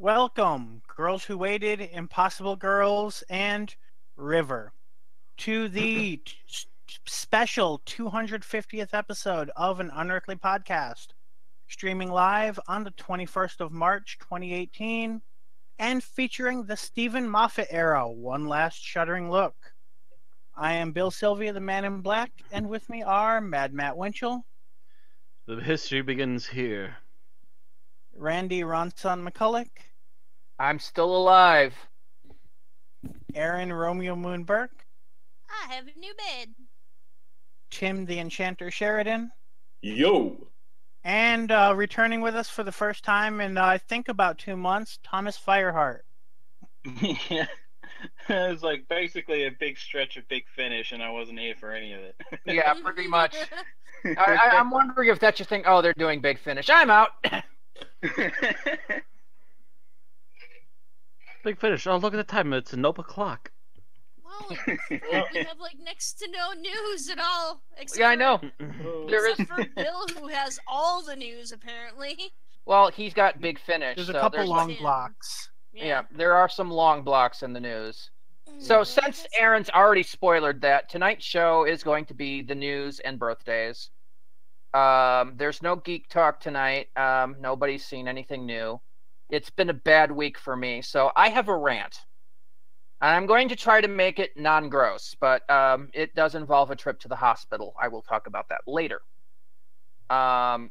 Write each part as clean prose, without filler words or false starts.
Welcome, Girls Who Waited, Impossible Girls, and River, to the special 250th episode of an Unearthly podcast, streaming live on the 21st of March, 2018, and featuring the Steven Moffat era, one last shuddering look. I am Bill Sylvia, the Man in Black, and with me are Mad Matt Winchell. The history begins here. Randy Ronson McCulloch. I'm still alive. Aaron Romeo Moonberg. I have a new bed. Tim the Enchanter Sheridan. Yo! And returning with us for the first time in, I think, about 2 months, Thomas Fireheart. Yeah. It was like basically a big stretch of Big Finish, and I wasn't here for any of it. Yeah, pretty much. I'm wondering if that's your thing. Oh, they're doing Big Finish. I'm out. Big Finish. Oh, look at the time. It's a nope o'clock. Well, we have like next to no news at all. Except Yeah, I know. Except for Bill, who has all the news apparently. Well, he's got Big Finish. There's a so couple long like- blocks. Yeah, there are some long blocks in the news. So since Aaron's already spoilered that, tonight's show is going to be the news and birthdays. There's no geek talk tonight. Nobody's seen anything new. It's been a bad week for me, so I have a rant. I'm going to try to make it non-gross, but it does involve a trip to the hospital. I will talk about that later.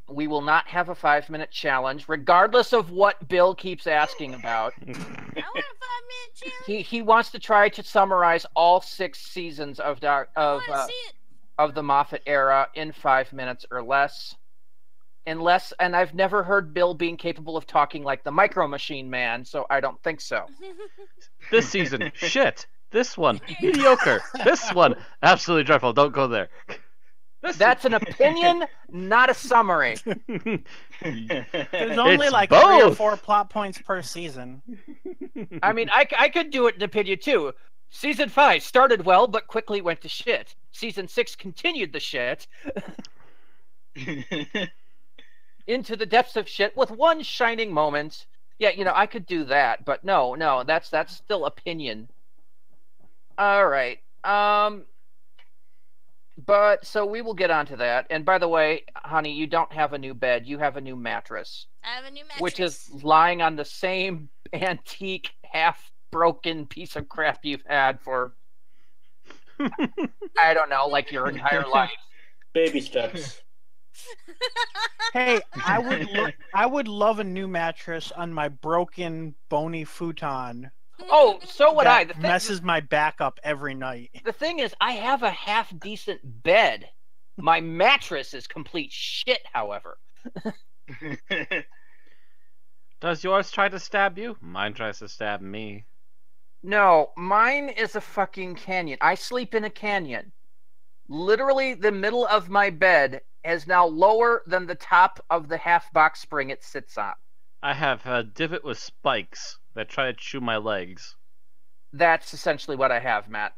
We will not have a 5-minute challenge, regardless of what Bill keeps asking about. I want a 5-minute challenge. He wants to try to summarize all 6 seasons of I want to see it. of the Moffat era in 5 minutes or less. And I've never heard Bill being capable of talking like the Micro Machine Man, so I don't think so. This season, shit. This one, mediocre. This one, absolutely dreadful. Don't go there. That's an opinion, not a summary. There's only It's like 3 or both. 4 plot points per season. I mean, I could do it in opinion too. Season 5 started well, but quickly went to shit. Season 6 continued the shit into the depths of shit with one shining moment. Yeah, I could do that, but no, that's still opinion. All right. But so we will get onto that. And by the way, honey, you don't have a new bed. You have a new mattress, I have a new mattress. which is lying on the same antique, half-broken piece of crap you've had for, I don't know, like your entire life. Baby steps. Hey, I would love a new mattress on my broken, bony futon. Oh, so would I. That messes my back up every night. The thing is, I have a half-decent bed. My mattress is complete shit, however. Does yours try to stab you? Mine tries to stab me. No, mine is a fucking canyon. I sleep in a canyon. Literally, the middle of my bed is now lower than the top of the half-box spring it sits on. I have a divot with spikes that try to chew my legs. That's essentially what I have, Matt.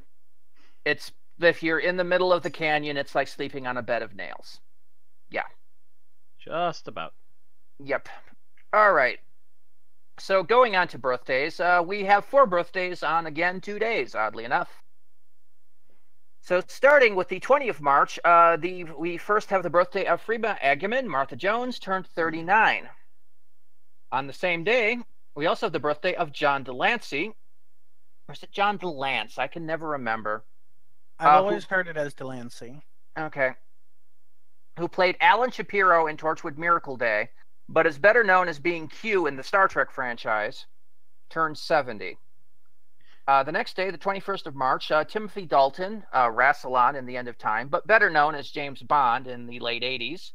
It's if you're in the middle of the canyon, it's like sleeping on a bed of nails. Yeah. Just about. Yep. All right. So going on to birthdays, we have 4 birthdays on, again, 2 days, oddly enough. So starting with the 20th of March, we first have the birthday of Freba Agyeman. Martha Jones turned 39. On the same day, we also have the birthday of John Delancey. Or is it John DeLance? I can never remember. I've always heard it as Delancey. Okay. Who played Alan Shapiro in Torchwood Miracle Day, but is better known as being Q in the Star Trek franchise, turned 70. The next day, the 21st of March, Timothy Dalton, Rassilon in The End of Time, but better known as James Bond in the late 80s,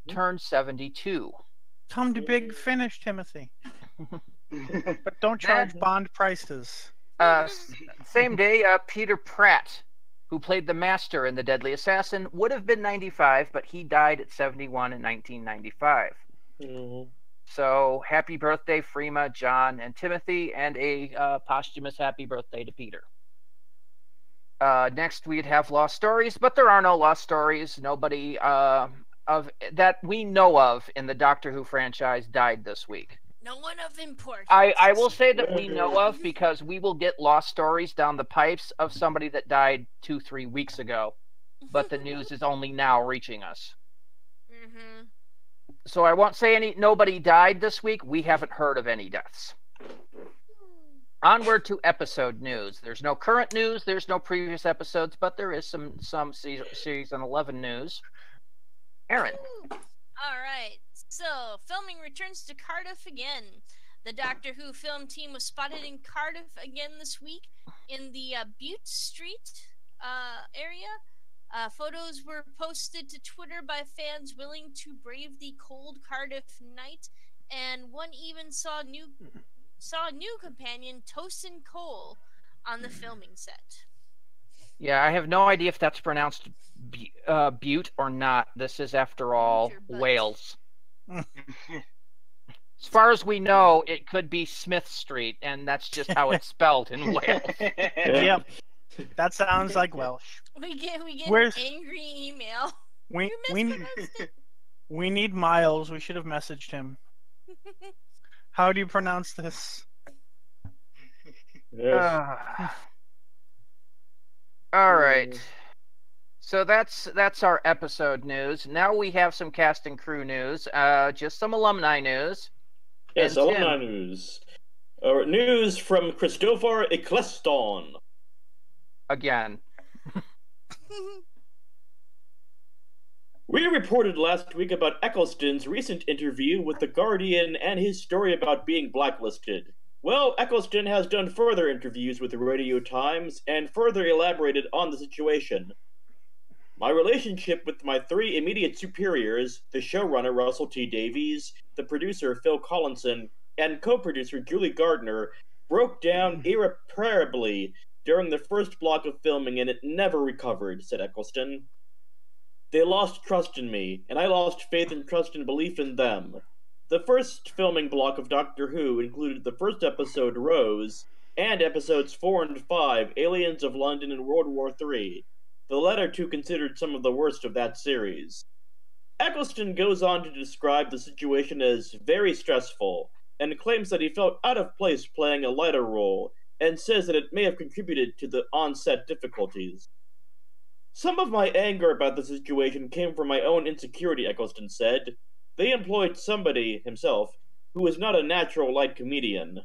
turned 72. Come to Big Finish, Timothy. But don't charge Bond prices. Same day, Peter Pratt, who played the Master in The Deadly Assassin, would have been 95, but he died at 71 in 1995. Mm-hmm. So, happy birthday, Freema, John, and Timothy, and a posthumous happy birthday to Peter. Next, we'd have Lost Stories, but there are no Lost Stories. Nobody of that we know of in the Doctor Who franchise died this week. No one of importance. I will say that we know of because we will get lost stories down the pipes of somebody that died 2-3 weeks ago, but the news is only now reaching us. Mm-hmm. So I won't say nobody died this week. We haven't heard of any deaths. Onward to episode news. There's no current news. There's no previous episodes, but there is some season 11 news. Aaron. All right. So, filming returns to Cardiff again. The Doctor Who film team was spotted in Cardiff again this week in the Bute Street area. Photos were posted to Twitter by fans willing to brave the cold Cardiff night, and one even saw a new companion, Tosin Cole, on the filming set. Yeah, I have no idea if that's pronounced Butte or not. This is, after all, Wales. As far as we know, it could be Smith Street, and that's just how it's spelled in Wales. Yep. That sounds like Welsh. We get Where's- an angry email. We You we mispronounced it. we need Miles. We should have messaged him. How do you pronounce this? Yes. All right. So that's our episode news. Now we have some cast and crew news. Just some alumni news. Yes, And alumni Tim. news. News from Christopher Eccleston. Again. We reported last week about Eccleston's recent interview with The Guardian and his story about being blacklisted. Well, Eccleston has done further interviews with the Radio Times and further elaborated on the situation. My relationship with my three immediate superiors, the showrunner Russell T. Davies, the producer Phil Collinson, and co-producer Julie Gardner, broke down irreparably during the first block of filming, and it never recovered, said Eccleston. They lost trust in me, and I lost faith and trust and belief in them. The first filming block of Doctor Who included the first episode, Rose, and episodes 4 and 5, Aliens of London and World War III. The latter two considered some of the worst of that series. Eccleston goes on to describe the situation as very stressful, and claims that he felt out of place playing a lighter role, and says that it may have contributed to the on-set difficulties. Some of my anger about the situation came from my own insecurity, Eccleston said. They employed somebody, himself, who is not a natural light comedian.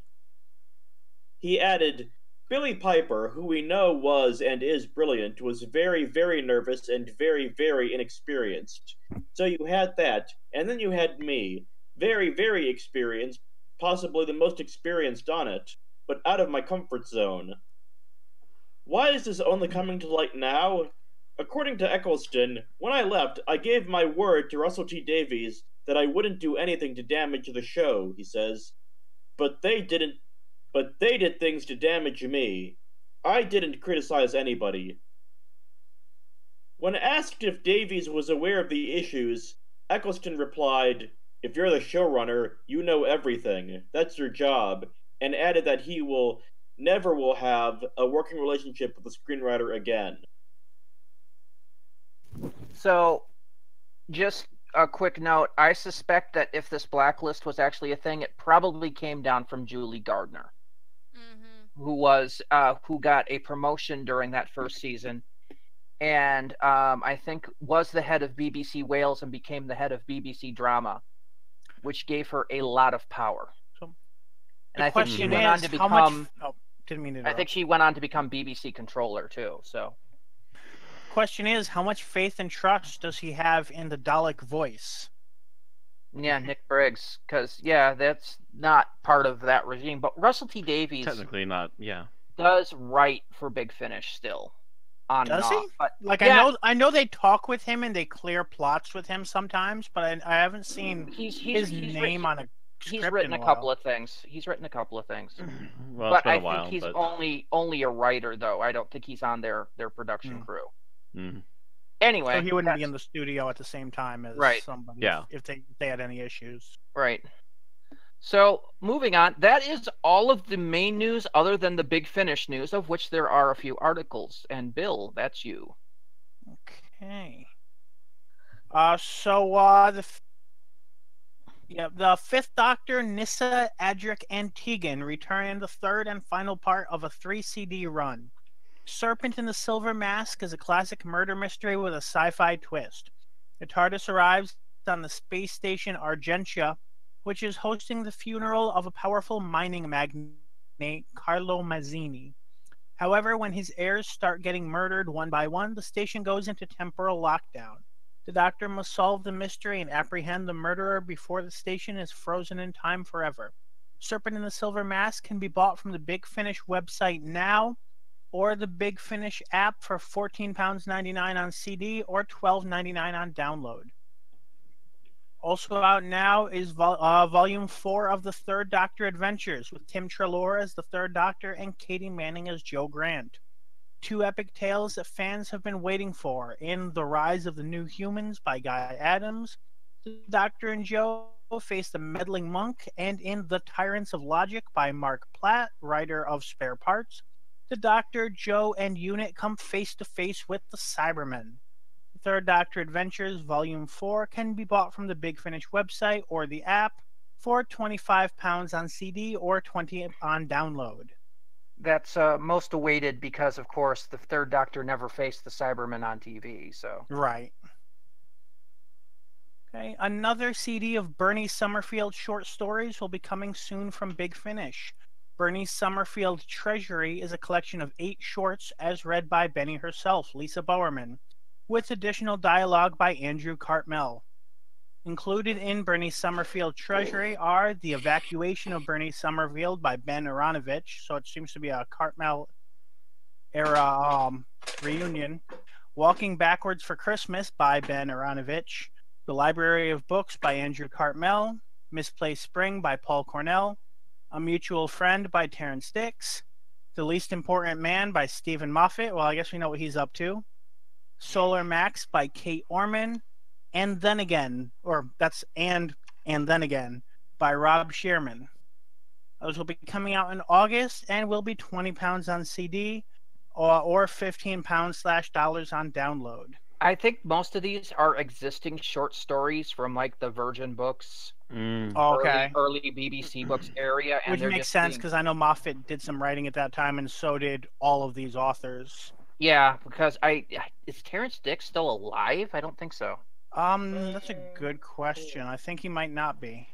He added, Billy Piper, who we know was and is brilliant, was very, very nervous and very, very inexperienced. So you had that, and then you had me. Very, very experienced, possibly the most experienced on it, but out of my comfort zone. Why is this only coming to light now? According to Eccleston, when I left, I gave my word to Russell T. Davies that I wouldn't do anything to damage the show, he says. But they did things to damage me. I didn't criticize anybody. When asked if Davies was aware of the issues, Eccleston replied, If you're the showrunner, you know everything. That's your job, and added that he never will have a working relationship with the screenwriter again. So, just a quick note. I suspect that if this blacklist was actually a thing, it probably came down from Julie Gardner, who got a promotion during that first season, and I think was the head of BBC Wales and became the head of BBC Drama, which gave her a lot of power. And I think she went on to become. Didn't mean to I interrupt. think she went on to become BBC controller too. So. Question is, how much faith and trust does he have in the Dalek voice? Yeah, Nick Briggs, because that's not part of that regime. But Russell T. Davies Technically not, yeah. does write for Big Finish still, on Does and he? off. But Like, yeah, I know they talk with him and they clear plots with him sometimes, but I haven't seen his name on a script he's written in a while. couple of things. He's written a couple of things. Well, But it's been I a while, think he's but... only a writer, though. I don't think he's on their production crew. Mhm. Anyway, So he wouldn't be that's- in the studio at the same time as Right. somebody Yeah. if they had any issues. Right. So, moving on, that is all of the main news other than the Big Finish news, of which there are a few articles. And Bill, that's you. Okay. The Yeah, the Fifth Doctor, Nyssa, Adric, and Tegan return in the third and final part of a 3 CD run. Serpent in the Silver Mask is a classic murder mystery with a sci-fi twist. The TARDIS arrives on the space station Argentia, which is hosting the funeral of a powerful mining magnate, Carlo Mazzini. However, when his heirs start getting murdered one by one, the station goes into temporal lockdown. The Doctor must solve the mystery and apprehend the murderer before the station is frozen in time forever. Serpent in the Silver Mask can be bought from the Big Finish website now, or the Big Finish app for £14.99 on CD or $12.99 on download. Also out now is Volume 4 of the Third Doctor Adventures, with Tim Treloar as the Third Doctor and Katie Manning as Jo Grant. 2 epic tales that fans have been waiting for, in The Rise of the New Humans by Guy Adams, the Doctor and Jo face the meddling monk, and in The Tyrants of Logic by Mark Platt, writer of Spare Parts, the Doctor, Jo, and Unit come face to face with the Cybermen. The Third Doctor Adventures Volume 4 can be bought from the Big Finish website or the app for £25 on CD or $20 on download. That's most awaited because, of course, the Third Doctor never faced the Cybermen on TV. So Right. Okay, another CD of Bernie Summerfield short stories will be coming soon from Big Finish. Bernie Summerfield Treasury is a collection of 8 shorts as read by Benny herself, Lisa Bowerman, with additional dialogue by Andrew Cartmel. Included in Bernie Summerfield Treasury are The Evacuation of Bernie Summerfield by Ben Aronovich, so it seems to be a Cartmel era reunion. Walking Backwards for Christmas by Ben Aronovich. The Library of Books by Andrew Cartmel. Misplaced Spring by Paul Cornell. A Mutual Friend by Terrence Dix. The Least Important Man by Steven Moffat. Well, I guess we know what he's up to. Solar Max by Kate Orman. And Then Again, or that's And Then Again by Rob Shearman. Those will be coming out in August and will be £20 on CD or $15 on download. I think most of these are existing short stories from like the Virgin Books, Okay. early BBC Books area, and Which they're makes just sense being- because I know Moffat did some writing at that time, and so did all of these authors. Yeah, because is Terrence Dix still alive? I don't think so. That's a good question. I think he might not be.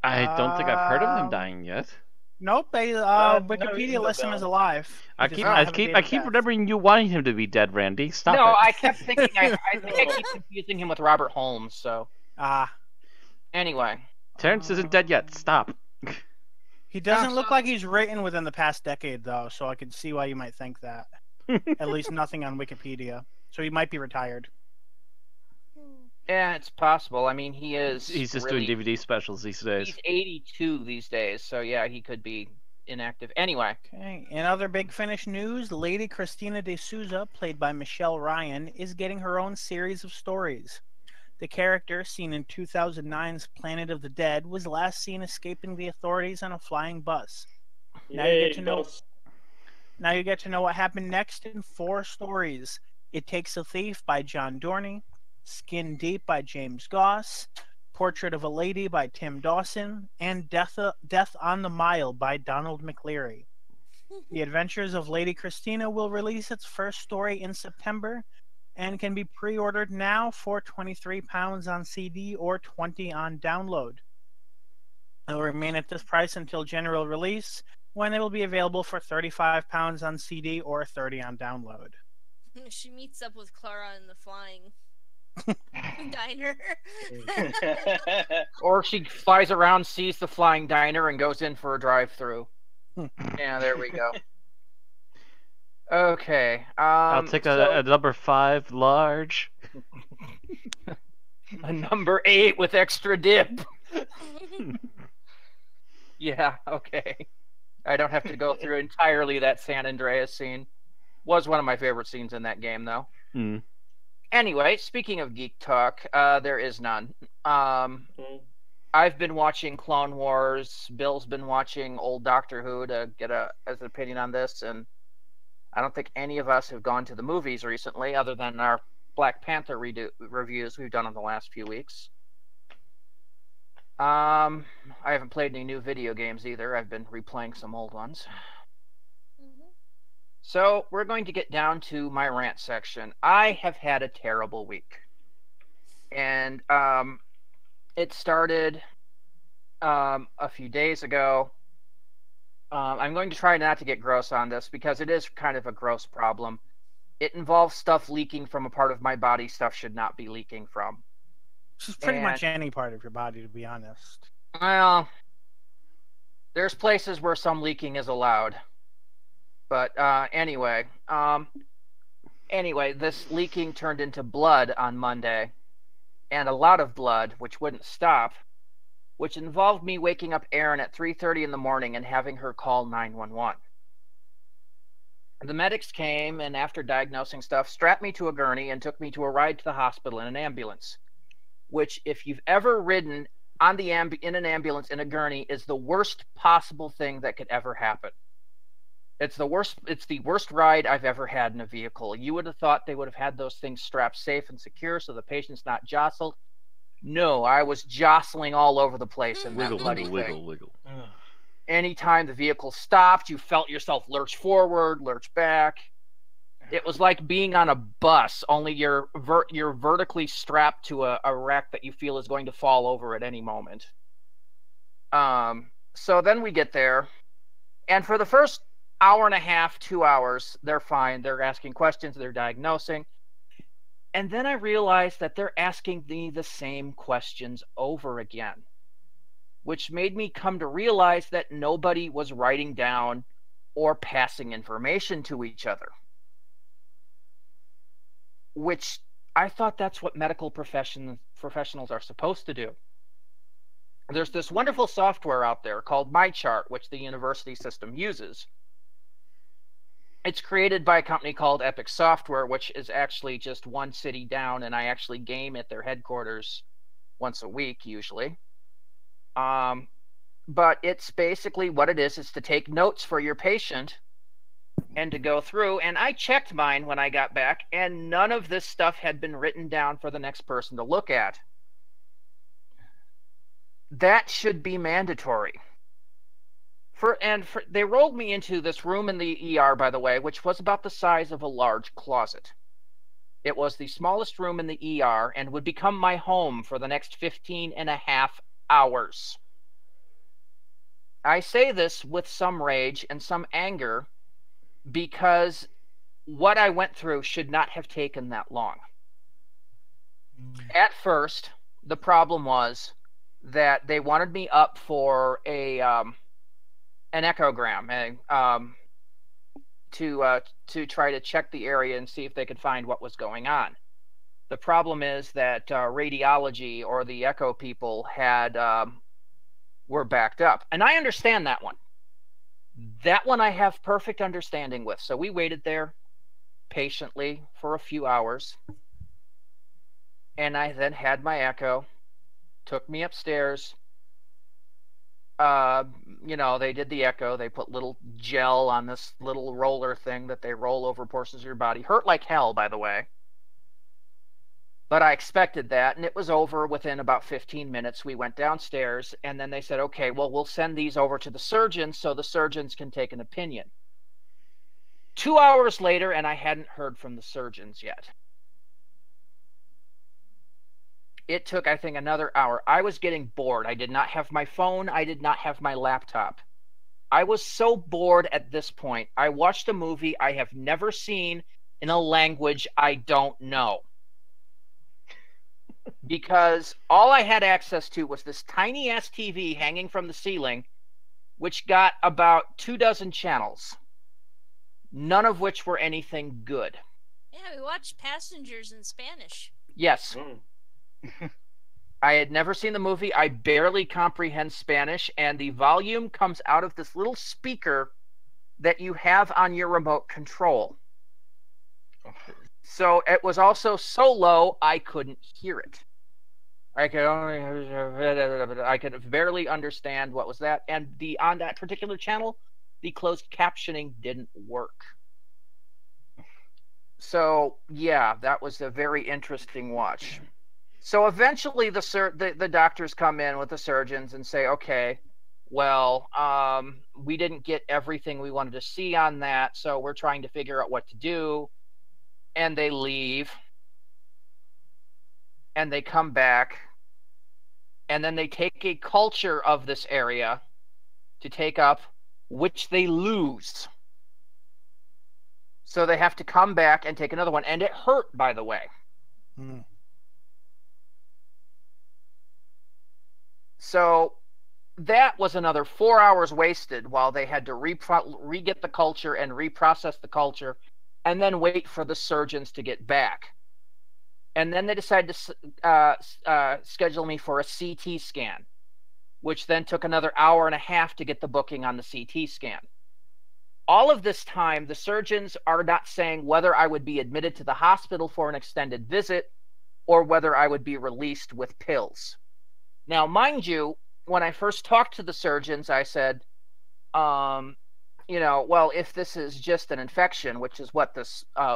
I don't think I've heard of him dying yet. Nope, no, Wikipedia he's lists him still as gone. alive. I He keep, does not I have a keep, date I of keep death. remembering you wanting him to be dead, Randy. Stop No, it. I kept thinking I think I keep confusing him with Robert Holmes. So anyway, Terrence isn't dead yet. Stop. He doesn't look like he's written within the past decade, though, so I can see why you might think that. At least nothing on Wikipedia. So he might be retired. yeah, it's possible. I mean, he is. He's just really, doing DVD specials these days. He's 82 these days, so yeah, he could be inactive. Anyway, Okay. In other Big Finish news, Lady Christina de Souza, played by Michelle Ryan, is getting her own series of stories. The character, seen in 2009's Planet of the Dead, was last seen escaping the authorities on a flying bus. Now you get to know. Now you get to know what happened next in 4 stories. It Takes a Thief by John Dorney, Skin Deep by James Goss, Portrait of a Lady by Tim Dawson, and Death on the Mile by Donald McLeary. The Adventures of Lady Christina will release its first story in September and can be pre-ordered now for £23 on CD or $20 on download. It will remain at this price until general release, when it will be available for £35 on CD or $30 on download. She meets up with Clara in the flying diner. or she flies around, sees the flying diner, and goes in for a drive-through. Yeah, there we go. Okay. I'll take a number 5 large. A number 8 with extra dip. Yeah, okay. I don't have to go through entirely that San Andreas scene. Was one of my favorite scenes in that game, though. Anyway, speaking of geek talk, there is none. I've been watching Clone Wars. Bill's been watching old Doctor Who to get an opinion on this, and I don't think any of us have gone to the movies recently, other than our Black Panther reviews we've done in the last few weeks. I haven't played any new video games either. I've been replaying some old ones. Mhm. So we're going to get down to my rant section. I have had a terrible week. And it started a few days ago. I'm going to try not to get gross on this because it is kind of a gross problem. It involves stuff leaking from a part of my body stuff should not be leaking from. This is pretty much any part of your body, to be honest. Well, there's places where some leaking is allowed. But anyway, this leaking turned into blood on Monday, and a lot of blood, which wouldn't stop, which involved me waking up Erin at 3:30 in the morning and having her call 911. The medics came and, after diagnosing stuff, strapped me to a gurney and took me to a ride to the hospital in an ambulance, which, if you've ever ridden on in an ambulance in a gurney, is the worst possible thing that could ever happen. It's the worst ride I've ever had in a vehicle. You would have thought they would have had those things strapped safe and secure so the patient's not jostled. No, I was jostling all over the place in that Wiggle, bloody wiggle, thing. wiggle, wiggle. Anytime the vehicle stopped, you felt yourself lurch forward, lurch back. It was like being on a bus, only you're vertically strapped to a rack that you feel is going to fall over at any moment. So then we get there, and for the first hour and a half, 2 hours, they're fine. They're asking questions, they're diagnosing. And then I realized that they're asking me the same questions over again, which made me come to realize that nobody was writing down or passing information to each other. Which I thought that's what medical professionals are supposed to do. There's this wonderful software out there called MyChart, which the university system uses. It's created by a company called Epic Software, which is actually just one city down, and I actually game at their headquarters once a week, usually. But it's basically what it is to take notes for your patient and to go through. And I checked mine when I got back, and none of this stuff had been written down for the next person to look at. That should be mandatory. They rolled me into this room in the ER, by the way, which was about the size of a large closet. It was the smallest room in the ER and would become my home for the next 15 and a half hours. I say this with some rage and some anger because what I went through should not have taken that long. At first, the problem was that they wanted me up for an echogram to try to check the area and see if they could find what was going on. The problem is that radiology or the echo people were backed up, and I understand that one. That one I have perfect understanding with. So we waited there patiently for a few hours, and I then had my echo, took me upstairs. They did the echo. They put little gel on this little roller thing that they roll over portions of your body. Hurt like hell, by the way. But I expected that, and it was over within about 15 minutes. We went downstairs, and then they said, okay, well, we'll send these over to the surgeons so the surgeons can take an opinion. 2 hours later, and I hadn't heard from the surgeons yet. It took, I think, another hour. I was getting bored. I did not have my phone. I did not have my laptop. I was so bored at this point. I watched a movie I have never seen in a language I don't know. Because all I had access to was this tiny-ass TV hanging from the ceiling, which got about 24 channels, none of which were anything good. Yeah, we watched Passengers in Spanish. Yes. I had never seen the movie. I barely comprehend Spanish, and the volume comes out of this little speaker that you have on your remote control. So it was also so low I couldn't hear it. I could barely understand what was that, and on that particular channel, the closed captioning didn't work. So yeah, that was a very interesting watch. So eventually the doctors come in with the surgeons and say, okay, well, we didn't get everything we wanted to see on that, so we're trying to figure out what to do. And they leave. And they come back. And then they take a culture of this area to take up, which they lose. So they have to come back and take another one. And it hurt, by the way. Mm. So that was another 4 hours wasted while they had to re-get the culture and reprocess the culture and then wait for the surgeons to get back. And then they decided to schedule me for a CT scan, which then took another hour and a half to get the booking on the CT scan. All of this time, the surgeons are not saying whether I would be admitted to the hospital for an extended visit or whether I would be released with pills. Now, mind you, when I first talked to the surgeons, I said, well, if this is just an infection, which is what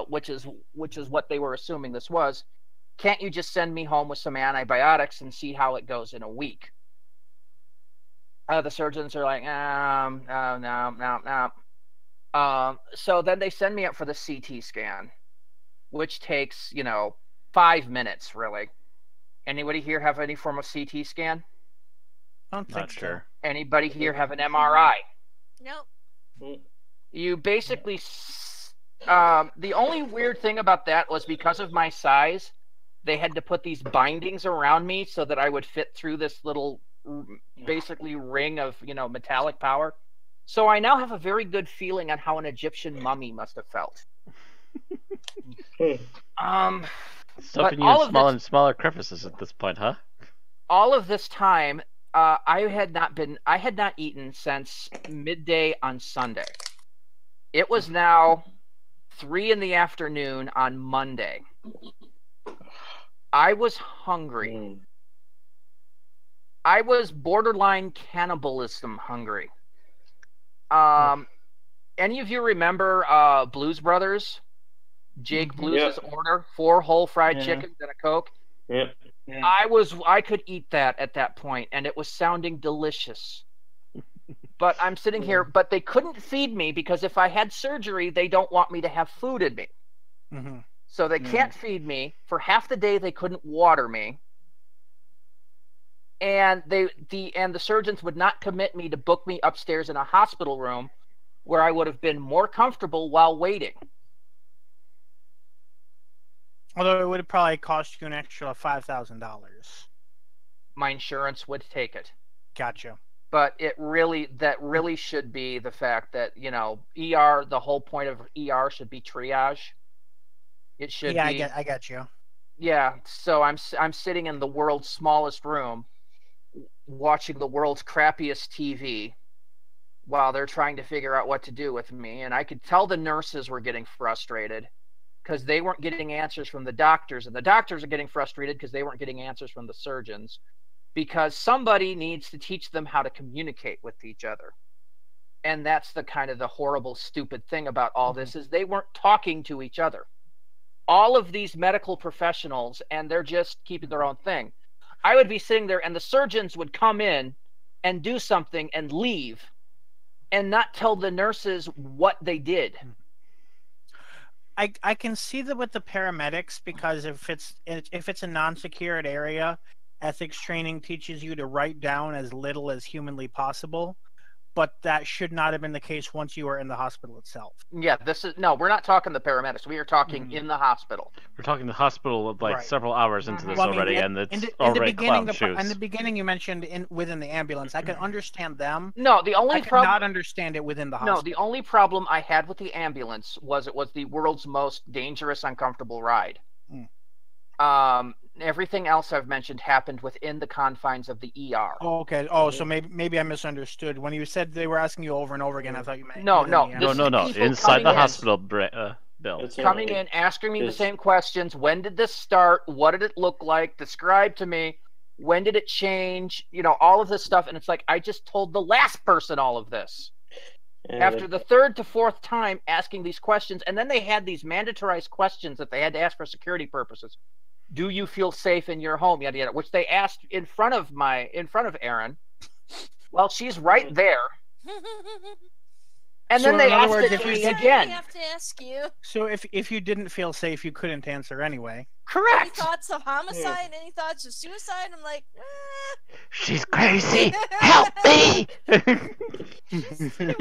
what they were assuming this was, can't you just send me home with some antibiotics and see how it goes in a week? The surgeons are like, no. So then they send me up for the CT scan, which takes, 5 minutes, really. Anybody here have any form of CT scan? I don't think Not sure. Anybody here have an MRI? Nope. You basically, the only weird thing about that was because of my size, they had to put these bindings around me so that I would fit through this little, basically ring of, metallic power. So I now have a very good feeling on how an Egyptian mummy must have felt. Stuffing you in smaller and smaller crevices at this point, huh? All of this time, I had not eaten since midday on Sunday. It was now 3 p.m. on Monday. I was hungry. I was borderline cannibalism hungry. Any of you remember Blues Brothers? Jake Blues' order, 4 whole fried chickens and a Coke. Yep. Yeah. I could eat that at that point, and it was sounding delicious. But I'm sitting here, but they couldn't feed me because if I had surgery, they don't want me to have food in me. Mm-hmm. So they can't feed me. For half the day, they couldn't water me. And the surgeons would not commit me to book me upstairs in a hospital room where I would have been more comfortable while waiting. Although it would have probably cost you an extra $5,000. My insurance would take it. Gotcha. But that really should be the fact that, ER, the whole point of ER should be triage. It should be. Yeah, I got you. Yeah, so I'm sitting in the world's smallest room watching the world's crappiest TV while they're trying to figure out what to do with me. And I could tell the nurses were getting frustrated because they weren't getting answers from the doctors. And the doctors are getting frustrated because they weren't getting answers from the surgeons. Because somebody needs to teach them how to communicate with each other. And that's the kind of the horrible, stupid thing about all this is they weren't talking to each other. All of these medical professionals, and they're just keeping their own thing. I would be sitting there and the surgeons would come in and do something and leave and not tell the nurses what they did. I can see that with the paramedics because if it's a non-secured area, ethics training teaches you to write down as little as humanly possible, but that should not have been the case once you were in the hospital itself. Yeah, we're not talking the paramedics. We are talking in the hospital. We're talking the hospital Right. several hours into this Well, I mean, already, in- and it's in the already beginning, clown shoes. in the beginning, you mentioned within the ambulance. I could understand them. No, the only I could problem. not understand it within the hospital. No, the only problem I had with the ambulance was it was the world's most dangerous, uncomfortable ride. Everything else I've mentioned happened within the confines of the ER. Oh, okay. Oh, so maybe I misunderstood. When you said they were asking you over and over again, I thought you meant No, within no, the this ambulance. No. people Inside coming the in. hospital, Bill. It's Coming in, asking me the Yes. same questions. When did this start? What did it look like? Describe to me. When did it change? All of this stuff. And it's like, I just told the last person all of this. After the 3rd to 4th time asking these questions, and then they had these mandatorized questions that they had to ask for security purposes. do you feel safe in your home? Yada yada, which they asked in front of Erin. Well, she's right there. And So then they in other asked words, it if to you me did- again. I have to ask you. So if you didn't feel safe, you couldn't answer anyway. Any Correct. thoughts of homicide? Any thoughts of suicide? I'm like, She's crazy. Help me! we've been putting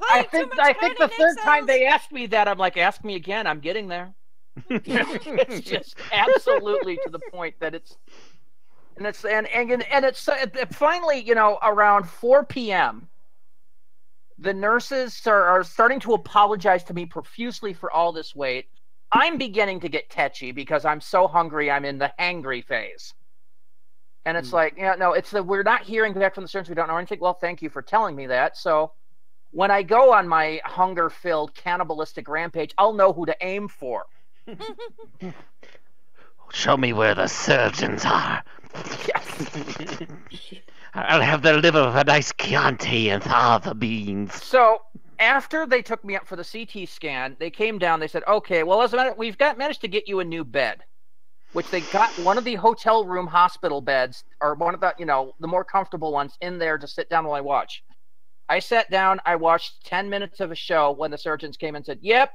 I too think much the money in third time Excel's. they asked me that, I'm like, ask me again. I'm getting there. It's just absolutely to the point that it's finally, around 4 p.m. the nurses are starting to apologize to me profusely for all this wait. I'm beginning to get tetchy because I'm so hungry. I'm in the hangry phase. And it's like, we're not hearing back from the surgeons. We don't know anything. Well, thank you for telling me that. So when I go on my hunger-filled cannibalistic rampage, I'll know who to aim for. Show me where the surgeons are. Yes. I'll have their liver with a nice Chianti and fava beans. So after they took me up for the CT scan, they came down. They said, okay, well, we've managed to get you a new bed, which they got one of the hotel room hospital beds, or one of the, the more comfortable ones in there to sit down while I watch. I sat down. I watched 10 minutes of a show when the surgeons came and said, yep,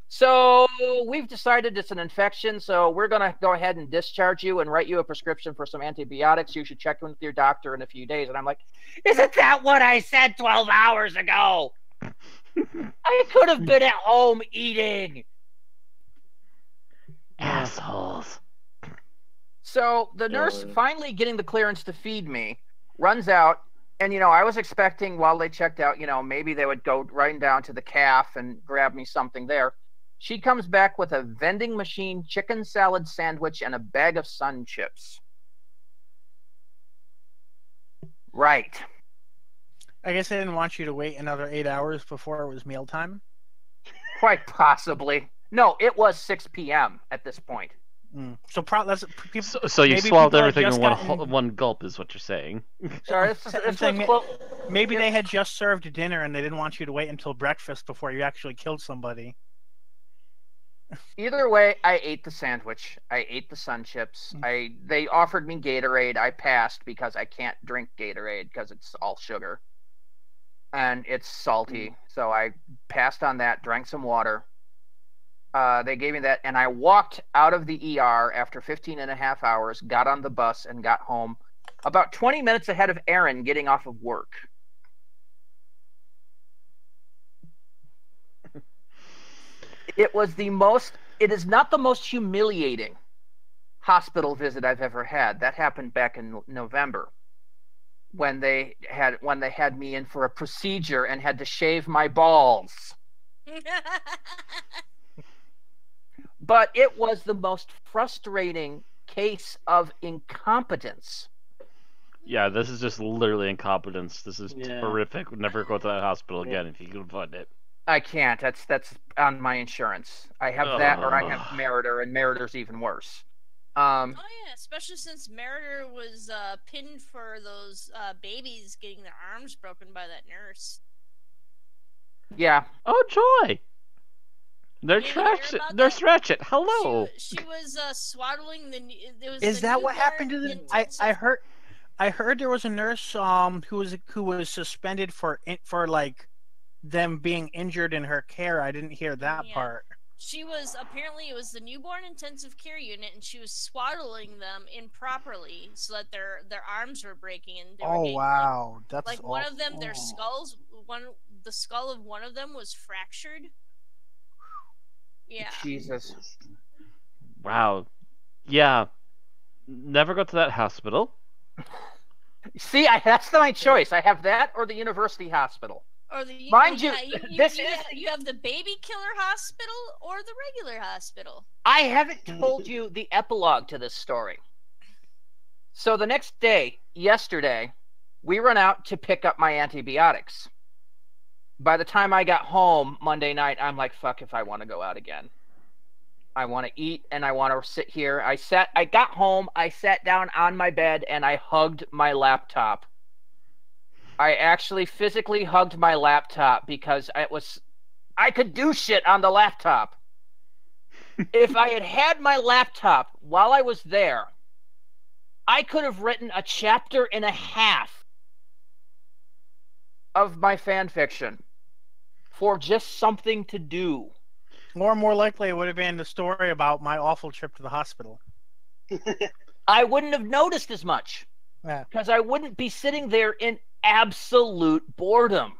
so we've decided it's an infection, so we're going to go ahead and discharge you and write you a prescription for some antibiotics. You should check in with your doctor in a few days. And I'm like, isn't that what I said 12 hours ago? I could have been at home eating. Assholes. So the nurse, finally getting the clearance to feed me, runs out. And, I was expecting while they checked out, maybe they would go right down to the calf and grab me something there. She comes back with a vending machine chicken salad sandwich and a bag of Sun Chips. Right. I guess they didn't want you to wait another 8 hours before it was mealtime. Quite possibly. No, it was 6 p.m. at this point. So that's people. So you maybe swallowed people had everything in just one gulp, is what you're saying. Sorry, Maybe they had just served dinner and they didn't want you to wait until breakfast before you actually killed somebody. Either way, I ate the sandwich. I ate the Sun Chips. They offered me Gatorade. I passed because I can't drink Gatorade because it's all sugar. And it's salty. So I passed on that, drank some water. They gave me that, and I walked out of the ER after 15 and a half hours, got on the bus, and got home about 20 minutes ahead of Erin getting off of work. It is not the most humiliating hospital visit I've ever had. That happened back in November when they had me in for a procedure and had to shave my balls. But it was the most frustrating case of incompetence. Yeah, this is just literally incompetence. This is horrific. Never go to that hospital again if you can find it. I can't. That's on my insurance. I have that, or I have Meritor, and Meritor's even worse. Oh yeah, especially since Meritor was pinned for those babies getting their arms broken by that nurse. Yeah. Oh joy! Nurse Ratchet, hello. She was swaddling the. Is that what happened to the? I heard there was a nurse who was suspended for like them being injured in her care. I didn't hear that part. She was it was the newborn intensive care unit, and she was swaddling them improperly so that their arms were breaking and they were getting, wow, that's like one of them, their skulls. The skull of one of them was fractured. Yeah. Jesus. Wow. Yeah. Never go to that hospital. See, that's my choice. I have that or the university hospital. Or the Mind you, you have the baby killer hospital or the regular hospital. I haven't told you the epilogue to this story. So the next day, yesterday, we run out to pick up my antibiotics. By the time I got home Monday night, I'm like, fuck if I want to go out again. I want to eat and I want to sit here. I got home, I sat down on my bed and I hugged my laptop. I actually physically hugged my laptop because I could do shit on the laptop. If I had had my laptop while I was there, I could have written a chapter and a half of my fan fiction for just something to do. Or more likely, it would have been the story about my awful trip to the hospital. I wouldn't have noticed as much Yeah. because I wouldn't be sitting there in absolute boredom.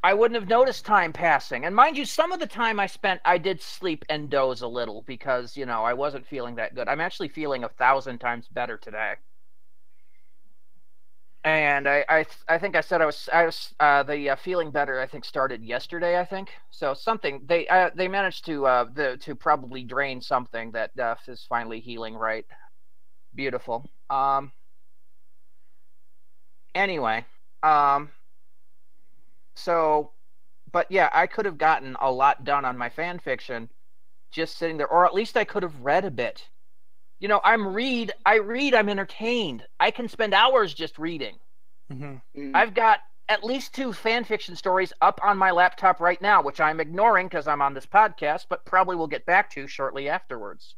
I wouldn't have noticed time passing. And mind you, some of the time I spent, I did sleep and doze a little because, you know, I wasn't feeling that good. I'm actually feeling 1,000 times better today. And I think I said the feeling better. I think started yesterday. I think so. Something they managed to probably drain something that is finally healing. Right, beautiful. Anyway, so, but yeah, I could have gotten a lot done on my fan fiction just sitting there, or at least I could have read a bit. You know, I read, I'm entertained. I can spend hours just reading. Mm-hmm. I've got at least 2 fan fiction stories up on my laptop right now, which I'm ignoring because I'm on this podcast, but probably will get back to shortly afterwards.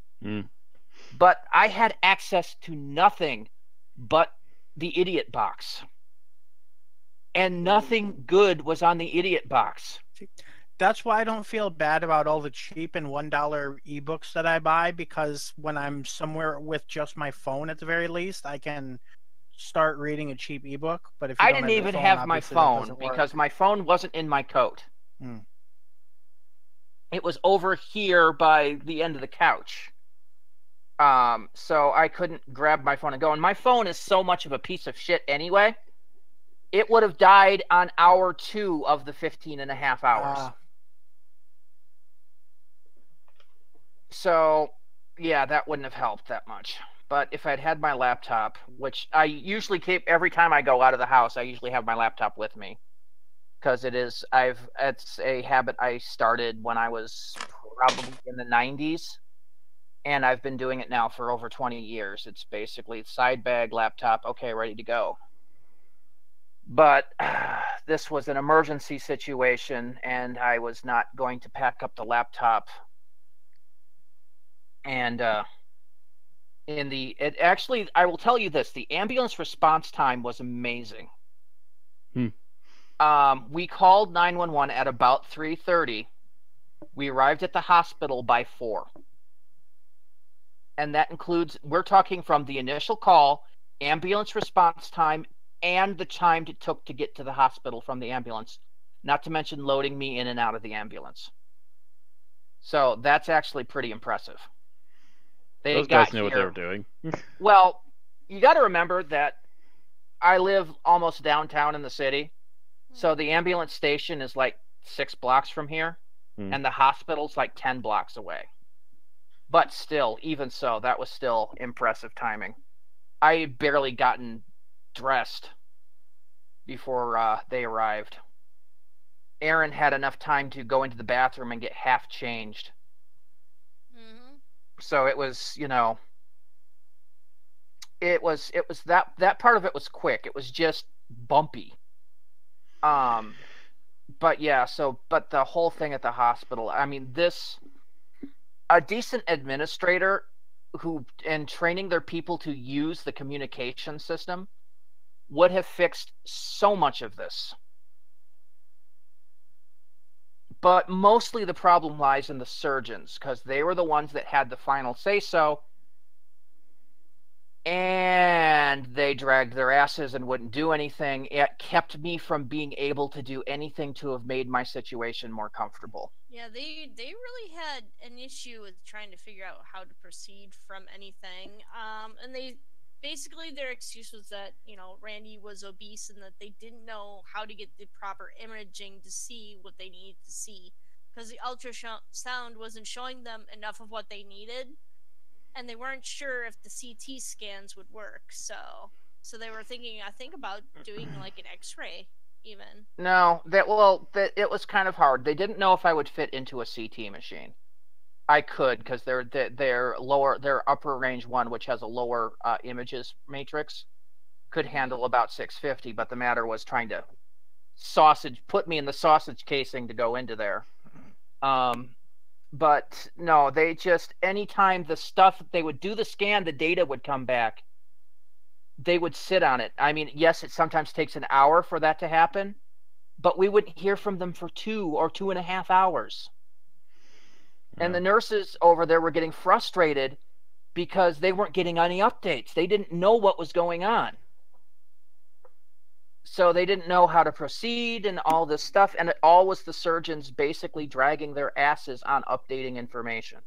But I had access to nothing but the idiot box. And nothing good was on the idiot box. That's why I don't feel bad about all the cheap and $1 ebooks that I buy, because when I'm somewhere with just my phone at the very least, I can start reading a cheap ebook. But if you I don't didn't have even phone, have my obviously that phone doesn't work. because my phone wasn't in my coat. It was over here by the end of the couch. So I couldn't grab my phone and go. And my phone is so much of a piece of shit anyway. It would have died on hour 2 of the 15 and a half hours. So, yeah, that wouldn't have helped that much. But if I'd had my laptop, which I usually keep every time I go out of the house, I usually have my laptop with me. Because it's a habit I started when I was probably in the 90s. And I've been doing it now for over 20 years. It's basically side bag, laptop, okay, ready to go. But this was an emergency situation, and I was not going to pack up the laptop. And I will tell you this: the ambulance response time was amazing. We called 911 at about 3:30. We arrived at the hospital by 4. And that includes, we're talking from the initial call, ambulance response time, and the time it took to get to the hospital from the ambulance, not to mention loading me in and out of the ambulance. So that's actually pretty impressive. Those guys knew what they were doing. Well, you got to remember that I live almost downtown in the city, so the ambulance station is like 6 blocks from here, and the hospital's like 10 blocks away. But still, even so, that was still impressive timing. I had barely gotten dressed before they arrived. Aaron had enough time to go into the bathroom and get half changed. So it was, you know, it was that part of it was quick. It was just bumpy. But yeah, but the whole thing at the hospital, I mean, a decent administrator and training their people to use the communication system would have fixed so much of this. But mostly the problem lies in the surgeons, because they were the ones that had the final say-so, and they dragged their asses and wouldn't do anything. It kept me from being able to do anything to have made my situation more comfortable. Yeah, they really had an issue with trying to figure out how to proceed from anything. And they basically, their excuse was that, you know, Randy was obese and that they didn't know how to get the proper imaging to see what they needed to see, because the ultrasound wasn't showing them enough of what they needed, and they weren't sure if the CT scans would work. So they were thinking, I think, about doing like an X-ray even. No, it was kind of hard. They didn't know if I would fit into a CT machine. I could, because their upper range one, which has a lower images matrix, could handle about 650. But the matter was trying to put me in the sausage casing to go into there. But no, they just, anytime the stuff, they would do the scan, the data would come back. They would sit on it. I mean, yes, it sometimes takes an hour for that to happen, but we wouldn't hear from them for 2 or 2.5 hours. And the nurses over there were getting frustrated because they weren't getting any updates. They didn't know what was going on. So they didn't know how to proceed and all this stuff. And it all was the surgeons basically dragging their asses on updating information.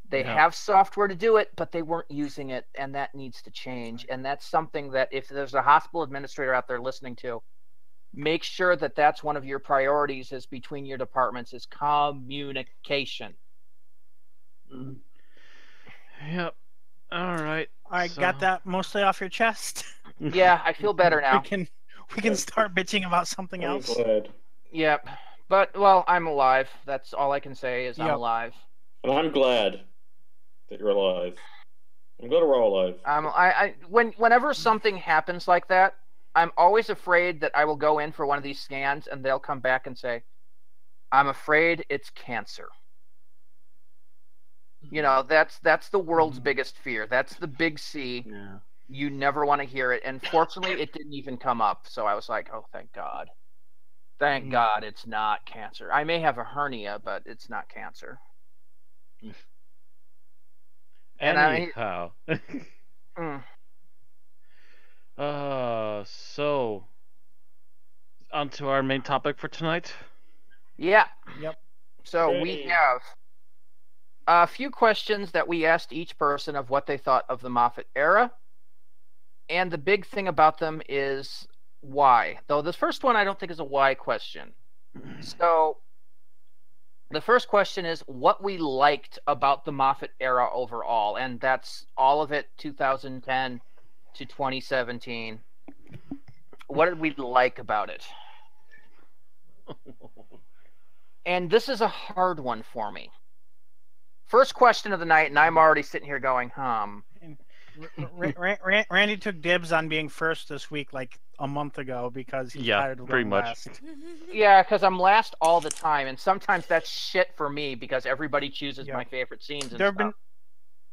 They have software to do it, but they weren't using it, and that needs to change. And that's something that if there's a hospital administrator out there listening to, make sure that that's one of your priorities is between your departments is communication. Yep. All right. I got that mostly off your chest. Yeah, I feel better now. We can start bitching about something I'm else. glad. Yep. But, well, I'm alive. That's all I can say is I'm alive. And I'm glad that you're alive. I'm glad we're all alive. Whenever something happens like that, I'm always afraid that I will go in for one of these scans and they'll come back and say, I'm afraid it's cancer. You know, that's the world's biggest fear. That's the big C. Yeah. You never want to hear it. And fortunately, it didn't even come up. So I was like, oh, thank God. Thank God it's not cancer. I may have a hernia, but it's not cancer. Anyhow. So on to our main topic for tonight. Yeah. Yep. So we have a few questions that we asked each person of what they thought of the Moffat era. And the big thing about them is why. Though this first one I don't think is a why question. So the first question is what we liked about the Moffat era overall. And that's all of it, 2010 to 2017. What did we like about it? And this is a hard one for me. First question of the night, and I'm already sitting here going, Randy took dibs on being first this week like a month ago because he's tired of pretty going much. last. Yeah, because I'm last all the time, and sometimes that's shit for me because everybody chooses my favorite scenes and stuff.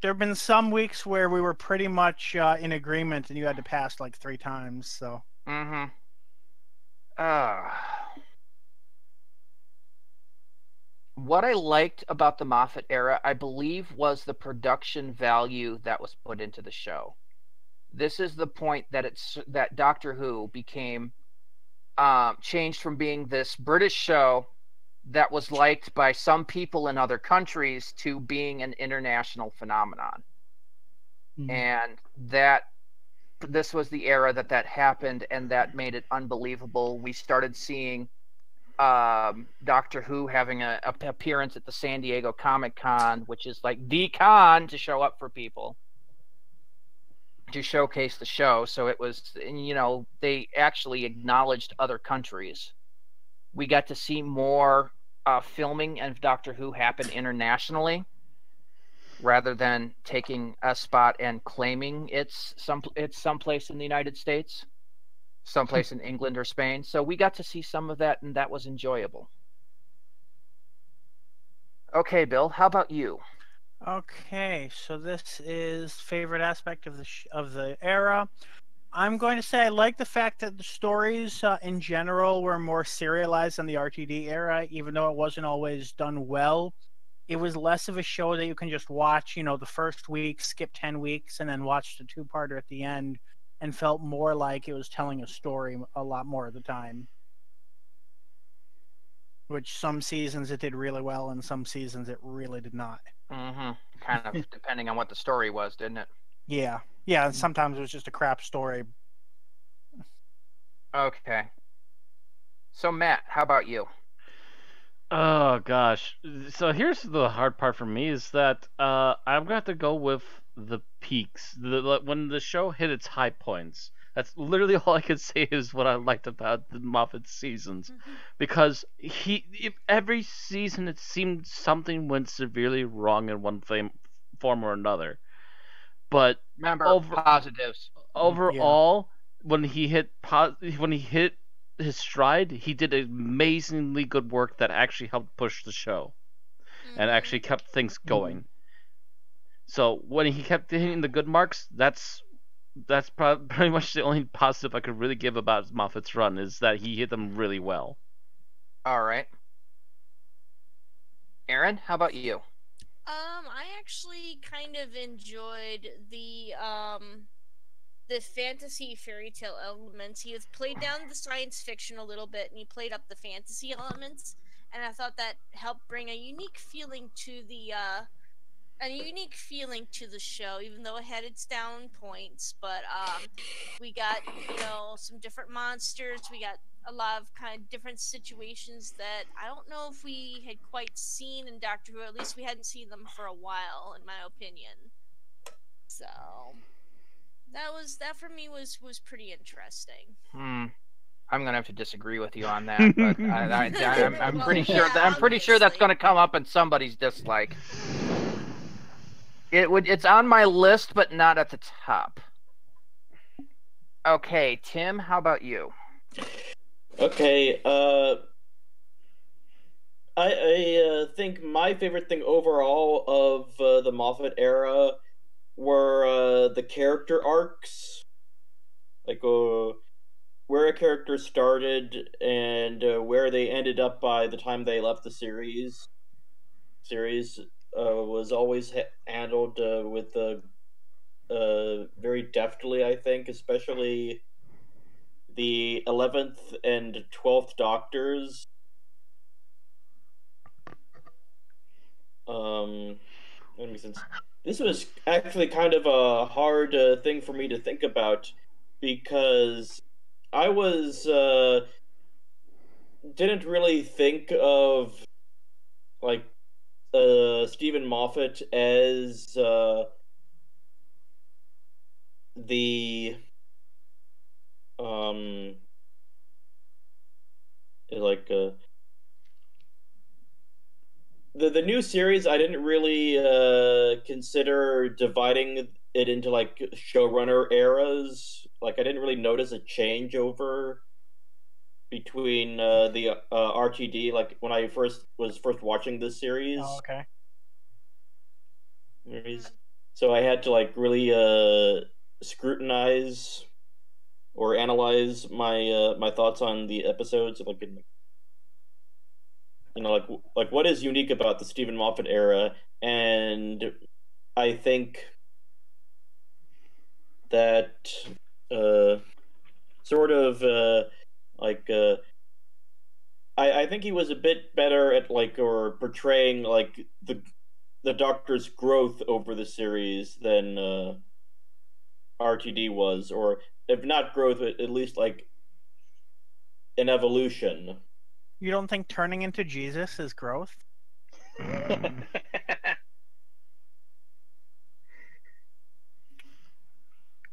There have been some weeks where we were pretty much in agreement, and you had to pass like 3 times. So. What I liked about the Moffat era, I believe, was the production value that was put into the show. This is the point that Doctor Who became changed from being this British show that was liked by some people in other countries to being an international phenomenon. And this was the era that happened, and that made it unbelievable. We started seeing Doctor Who having an appearance at the San Diego Comic-Con, which is like the con to show up for people, to showcase the show. So it was, you know, they actually acknowledged other countries. We got to see more filming of Doctor Who happen internationally, rather than taking a spot and claiming it's someplace in the United States, someplace in England or Spain. So we got to see some of that, and that was enjoyable. Okay, Bill, how about you? Okay, so this is favorite aspect of the era. I'm going to say I like the fact that the stories in general were more serialized than the RTD era, even though it wasn't always done well. It was less of a show that you can just watch, you know, the first week, skip 10 weeks, and then watch the 2-parter at the end, and felt more like it was telling a story a lot more of the time. Which some seasons it did really well, and some seasons it really did not. Kind of depending on what the story was, didn't it? Yeah. Yeah, and sometimes it was just a crap story. Okay. So, Matt, how about you? Oh gosh. So here's the hard part for me is that I'm gonna have to go with the peaks. When the show hit its high points. That's literally all I could say is what I liked about the Moffat seasons, because every season it seemed something went severely wrong in one form or another. But remember, positives. Overall, when he hit his stride, he did amazingly good work that actually helped push the show and actually kept things going. So when he kept hitting the good marks, that's pretty much the only positive I could really give about Moffat's run, is that he hit them really well. All right. Aaron, how about you? I actually kind of enjoyed the fantasy fairy tale elements. He has played down the science fiction a little bit, and he played up the fantasy elements, and I thought that helped bring a unique feeling to the show, even though it had its down points. But we got, some different monsters. We got a lot of kind of different situations that I don't know if we had quite seen in Doctor Who. At least we hadn't seen them for a while, in my opinion. So that for me was pretty interesting. I'm gonna have to disagree with you on that, but I'm pretty sure that's gonna come up in somebody's dislike. It's on my list, but not at the top. Okay, Tim, how about you? Okay, I think my favorite thing overall of the Moffat era were the character arcs, like where a character started and where they ended up by the time they left the series. Was always handled with very deftly, I think, especially the 11th and 12th Doctors. This was actually kind of a hard thing for me to think about, because I didn't really think of like Steven Moffat as the the new series. I didn't really consider dividing it into like showrunner eras. Like I didn't really notice a changeover between the RTD, like when I was first watching this series. Oh, okay. So I had to like really scrutinize or analyze my thoughts on the episodes, like like what is unique about the Steven Moffat era. And I think that sort of I think he was a bit better at or portraying like the Doctor's growth over the series than RTD was, or if not growth, at least like an evolution. You don't think turning into Jesus is growth?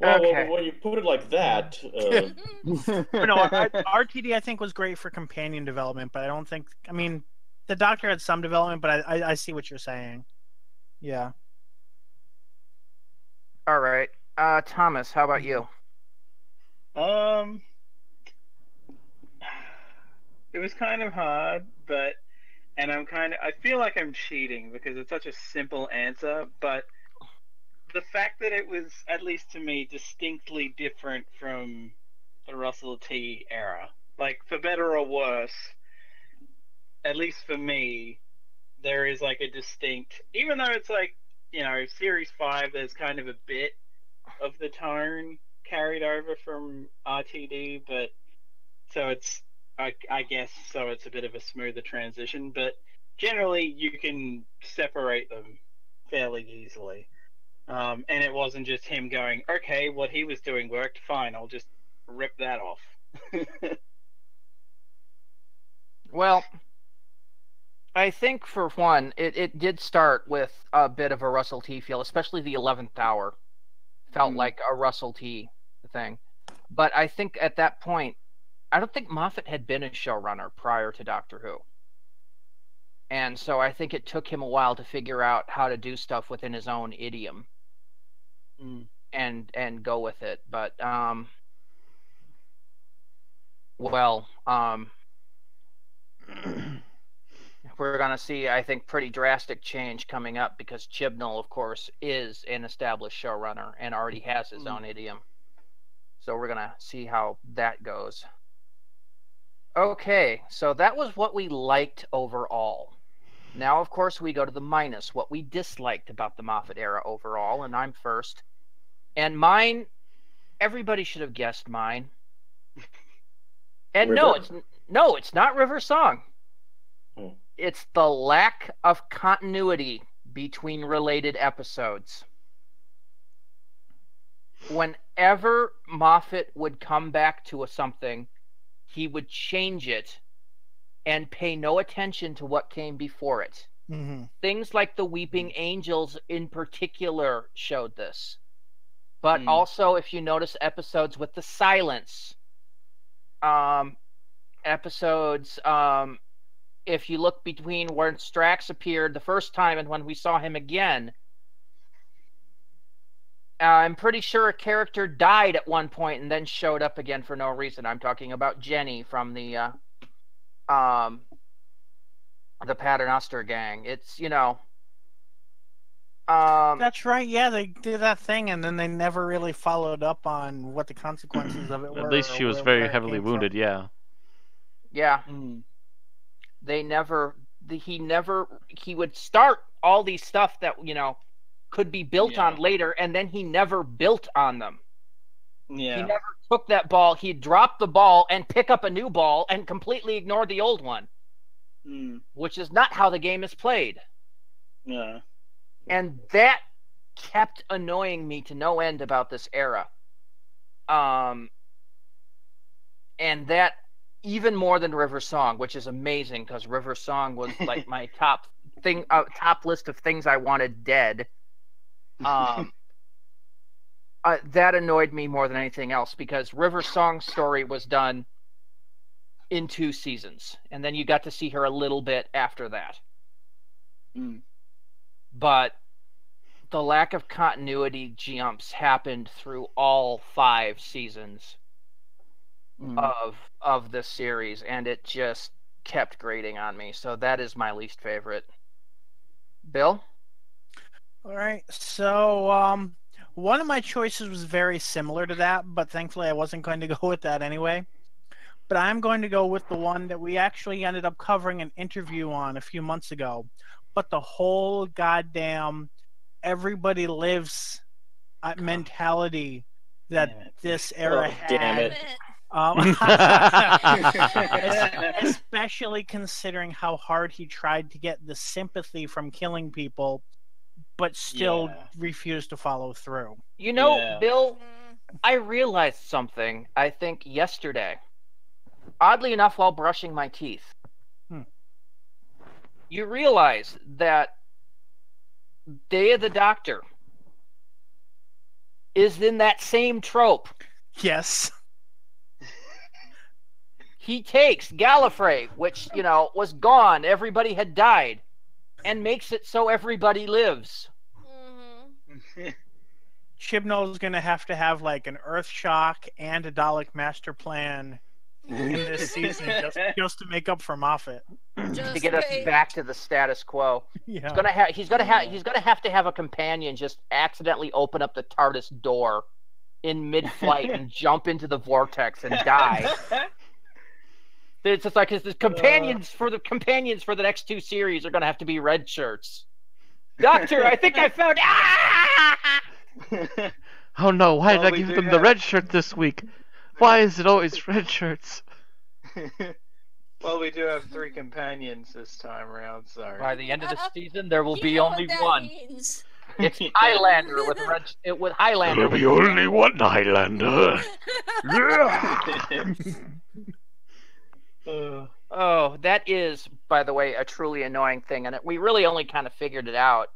Well, Okay. when you put it like that, RTD I think was great for companion development, but I don't think. I mean, the Doctor had some development, but I see what you're saying. Yeah. All right. Thomas, how about you? It was kind of hard, and I feel like I'm cheating because it's such a simple answer, but the fact that it was, at least to me, distinctly different from the Russell T era, like for better or worse, at least for me, there is like a distinct, even though it's like, series 5, there's kind of a bit of the tone carried over from RTD, but so it's, I guess, so it's a bit of a smoother transition, but generally you can separate them fairly easily. And it wasn't just him going, okay, what he was doing worked, fine, I'll just rip that off. Well, I think for one, it did start with a bit of a Russell T feel, especially the 11th hour. Felt like a Russell T thing. But I think at that point, I don't think Moffat had been a showrunner prior to Doctor Who. And so I think it took him a while to figure out how to do stuff within his own idiom. And go with it. But Well, we're going to see, I think, pretty drastic change coming up because Chibnall, of course, is an established showrunner and already has his own idiom. So we're going to see how that goes. Okay, so that was what we liked overall. Now, of course, we go to the minus, what we disliked about the Moffat era overall, and I'm first. And mine, everybody should have guessed mine. And River? no, it's not River Song. Hmm. It's the lack of continuity between related episodes. Whenever Moffat would come back to something, he would change it and pay no attention to what came before it. Mm-hmm. Things like the Weeping Angels in particular showed this. But also, if you notice episodes with the silence, episodes, if you look between when Strax appeared the first time and when we saw him again, I'm pretty sure a character died at one point and then showed up again for no reason. I'm talking about Jenny from the Paternoster gang. It's, That's right. Yeah, they did that thing, and then they never really followed up on what the consequences of it were. At least she or was where very it heavily came wounded, from. yeah. yeah. He would start all these stuff that, could be built on later, and then he never built on them. Yeah. He never took that ball, he'd drop the ball and pick up a new ball and completely ignore the old one. Which is not how the game is played. Yeah. And that kept annoying me to no end about this era. And that even more than River Song, which is amazing because River Song was like my top list of things I wanted dead. That annoyed me more than anything else because River Song's story was done in 2 seasons, and then you got to see her a little bit after that. But the lack of continuity jumps happened through all 5 seasons of this series, and it just kept grating on me. So that is my least favorite. Bill? All right. So, one of my choices was very similar to that, but thankfully I wasn't going to go with that anyway. But I'm going to go with the one that we actually ended up covering an interview on a few months ago. But the whole goddamn everybody lives mentality that this era had. Damn it. Especially considering how hard he tried to get the sympathy from killing people, but still refused to follow through. Bill, I realized something, I think, yesterday. Oddly enough, while brushing my teeth. You realize that Day of the Doctor is in that same trope. Yes. He takes Gallifrey, which, was gone, everybody had died, and makes it so everybody lives. Chibnall's going to have like an Earth shock and a Dalek master plan in this season just to make up for Moffat. To get us back to the status quo. Yeah. He's gonna have to have a companion just accidentally open up the TARDIS door in mid-flight and jump into the vortex and die. It's just like the companions for the next 2 series are gonna have to be red shirts. Doctor, I think I found. Oh no! Why did I give them the red shirt this week? Why is it always red shirts? Well, we do have 3 companions this time around, so By the end of the season, there will be know only what that one. means. It's Highlander with red. Highlander. There'll be only one Highlander. Oh, that is, by the way, a truly annoying thing, and we really only kind of figured it out.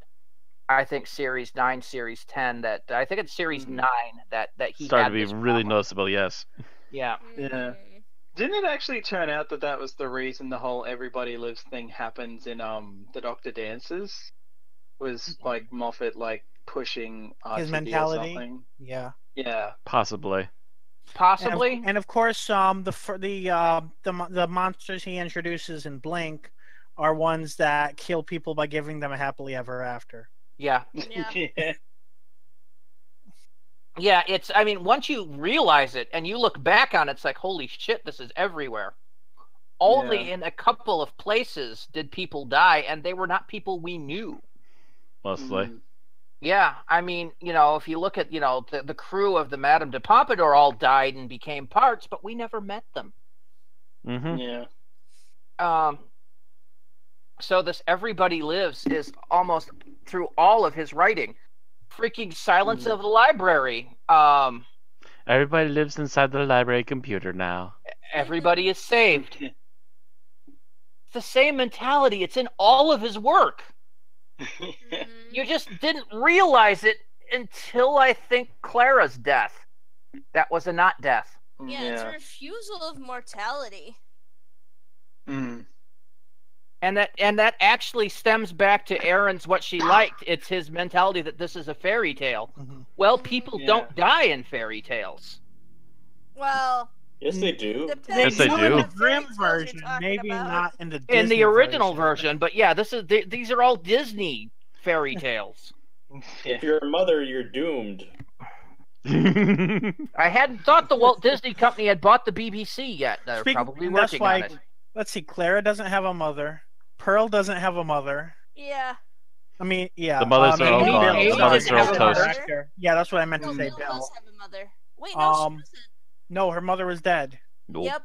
I think Series 9, Series 10. That I think it's Series 9 that he started had to be this really problem. noticeable. Yes. Yeah. Yeah. Didn't it actually turn out that was the reason the whole everybody lives thing happens in the Doctor Dances? Was like Moffat pushing RTD His mentality. or something? Yeah. Yeah. Possibly. Possibly. And of course, the monsters he introduces in Blink are ones that kill people by giving them a happily ever after. Yeah. Yeah. Yeah, I mean, once you realize it and you look back on it, it's like, holy shit, this is everywhere. Only in a couple of places did people die, and they were not people we knew. Mostly. Yeah, I mean, if you look at, the crew of the Madame de Pompadour all died and became parts, but we never met them. Mm-hmm. Yeah. So this Everybody Lives is almost through all of his writing. Freaking Silence of the Library. Everybody lives inside the library computer now. Everybody is saved. It's the same mentality. It's in all of his work. You just didn't realize it until, I think, Clara's death. That was a not death. Yeah, it's a refusal of mortality. And that actually stems back to Aaron's what she liked. It's his mentality that this is a fairy tale. Well, people don't die in fairy tales. Well, Yes, they do. Yes, they do. In the Grimm version, maybe not in the Disney In the original version. But yeah, these are all Disney fairy tales. If you're a mother, you're doomed. I hadn't thought the Walt Disney Company had bought the BBC yet. They're probably working on it. Let's see, Clara doesn't have a mother. Pearl doesn't have a mother. yeah. I mean, yeah. The mothers are all Bill gone. The doesn't mothers are all have a toast. mother. Yeah, that's what I meant to say, Bill Bill. does have a mother. Wait, no, she doesn't. No, her mother was dead. Nope. Yep.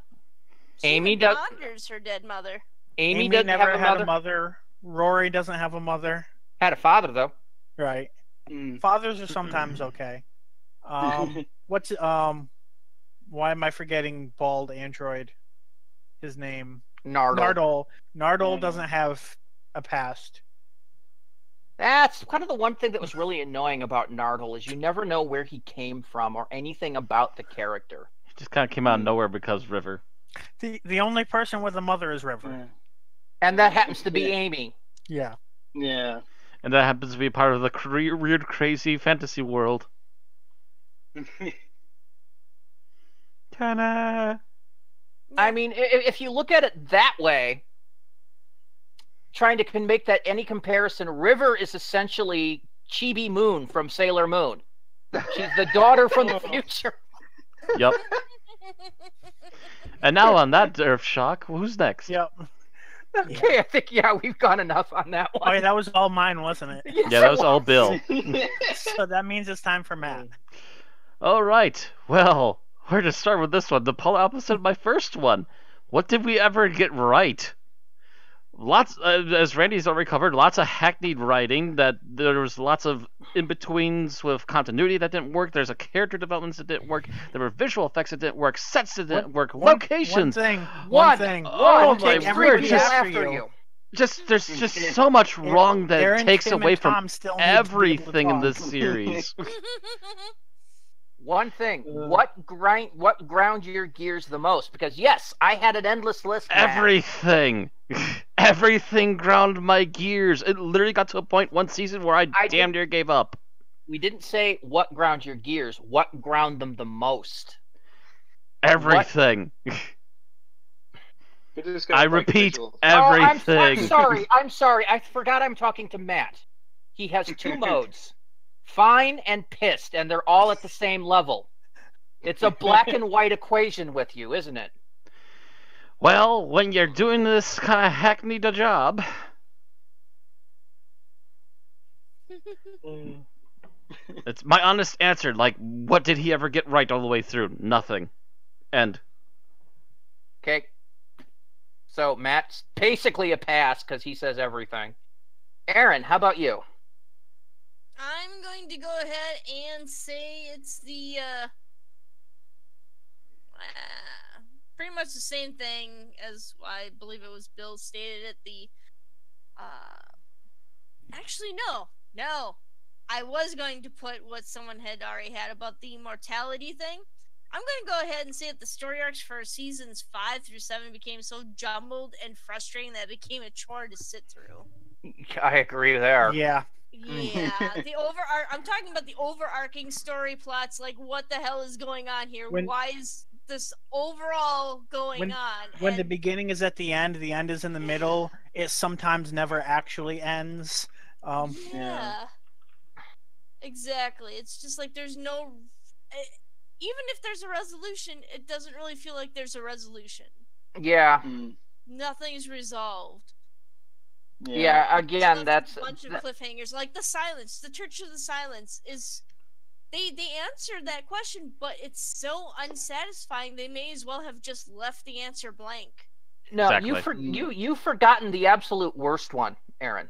Amy Stephen does. Ponders her dead mother. Amy doesn't never have had a mother. Rory doesn't have a mother. Had a father though. Right. Fathers are sometimes okay. What's why am I forgetting bald android? His name. Nardole. Nardole doesn't have a past. That's kind of the one thing that was really annoying about Nardole is you never know where he came from or anything about the character. He just kind of came out of nowhere because River. The only person with a mother is River. And that happens to be Amy. Yeah. Yeah. And that happens to be part of the weird, crazy fantasy world. Kinda. I mean, if you look at it that way, trying to make that any comparison, River is essentially Chibi Moon from Sailor Moon. She's the daughter from the future. Yep. And now on that Earth Shock, who's next? Yep. Okay, I think, we've gone enough on that one. Oh, yeah, that was all mine, wasn't it? Yeah, that was all Bill. So that means it's time for Matt. All right. Well, where to start with this one? The polar opposite of my first one. What did we ever get right? Lots, as Randy's already covered, lots of hackneyed writing. That there was lots of in-betweens with continuity that didn't work. There's a character developments that didn't work. There were visual effects that didn't work. Sets that didn't work. Locations. One thing. Oh take my everybody word! Just after you. There's just so much wrong that Aaron, takes Tim, away and Tom from still need to be able to everything in talk. this series. One thing, what ground your gears the most? Because yes, I had an endless list. Matt. Everything. Everything ground my gears. It literally got to a point one season where I damn near gave up. We didn't say what ground your gears. What ground them the most? Everything. I repeat, everything. I'm sorry. I forgot I'm talking to Matt. He has two modes. Fine and pissed, and they're all at the same level. It's a black and white equation with you, isn't it? Well, when you're doing this kind of hackneyed a job... It's my honest answer. Like, what did he ever get right all the way through? Nothing. End. Okay. So, Matt's basically a pass because he says everything. Aaron, how about you? I'm going to go ahead and say it's the pretty much the same thing as I believe it was Bill stated at the actually no. I was going to put what someone had already had about the mortality thing. I'm going to go ahead and say that the story arcs for seasons 5 through 7 became so jumbled and frustrating that it became a chore to sit through. I agree there. Yeah. Yeah, I'm talking about the overarching story plots. Like, what the hell is going on here? Why is this overall going on? When the beginning is at the end is in the middle. It sometimes never actually ends. Yeah, exactly. It's just like there's no. Even if there's a resolution, it doesn't really feel like there's a resolution. Yeah. Nothing's resolved. Yeah, again, that's a bunch of cliffhangers. Like the Silence, the Church of the Silence is. They answered that question, but it's so unsatisfying. They may as well have just left the answer blank. No, Exactly. you've forgotten the absolute worst one, Aaron.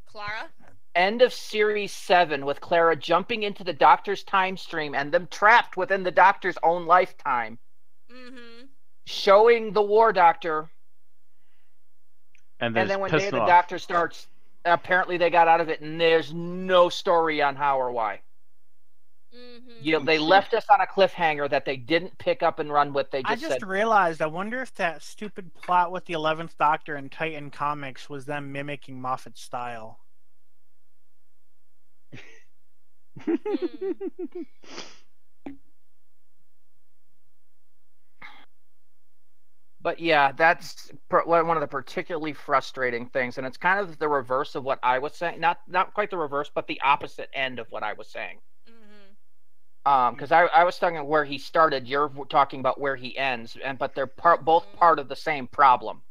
Clara? End of series 7 with Clara jumping into the Doctor's time stream and them trapped within the Doctor's own lifetime. Mm-hmm. Showing the War Doctor. And then when Day of the Doctor starts, apparently they got out of it, and there's no story on how or why. Mm-hmm. They left us on a cliffhanger that they didn't pick up and run with. They I just realized, I wonder if that stupid plot with the 11th Doctor and Titan Comics was them mimicking Moffat's style. But yeah, that's one of the particularly frustrating things, and it's kind of the reverse of what I was saying. Not quite the reverse, but the opposite end of what I was saying. Because I was talking where he started, you're talking about where he ends, but they're both part of the same problem.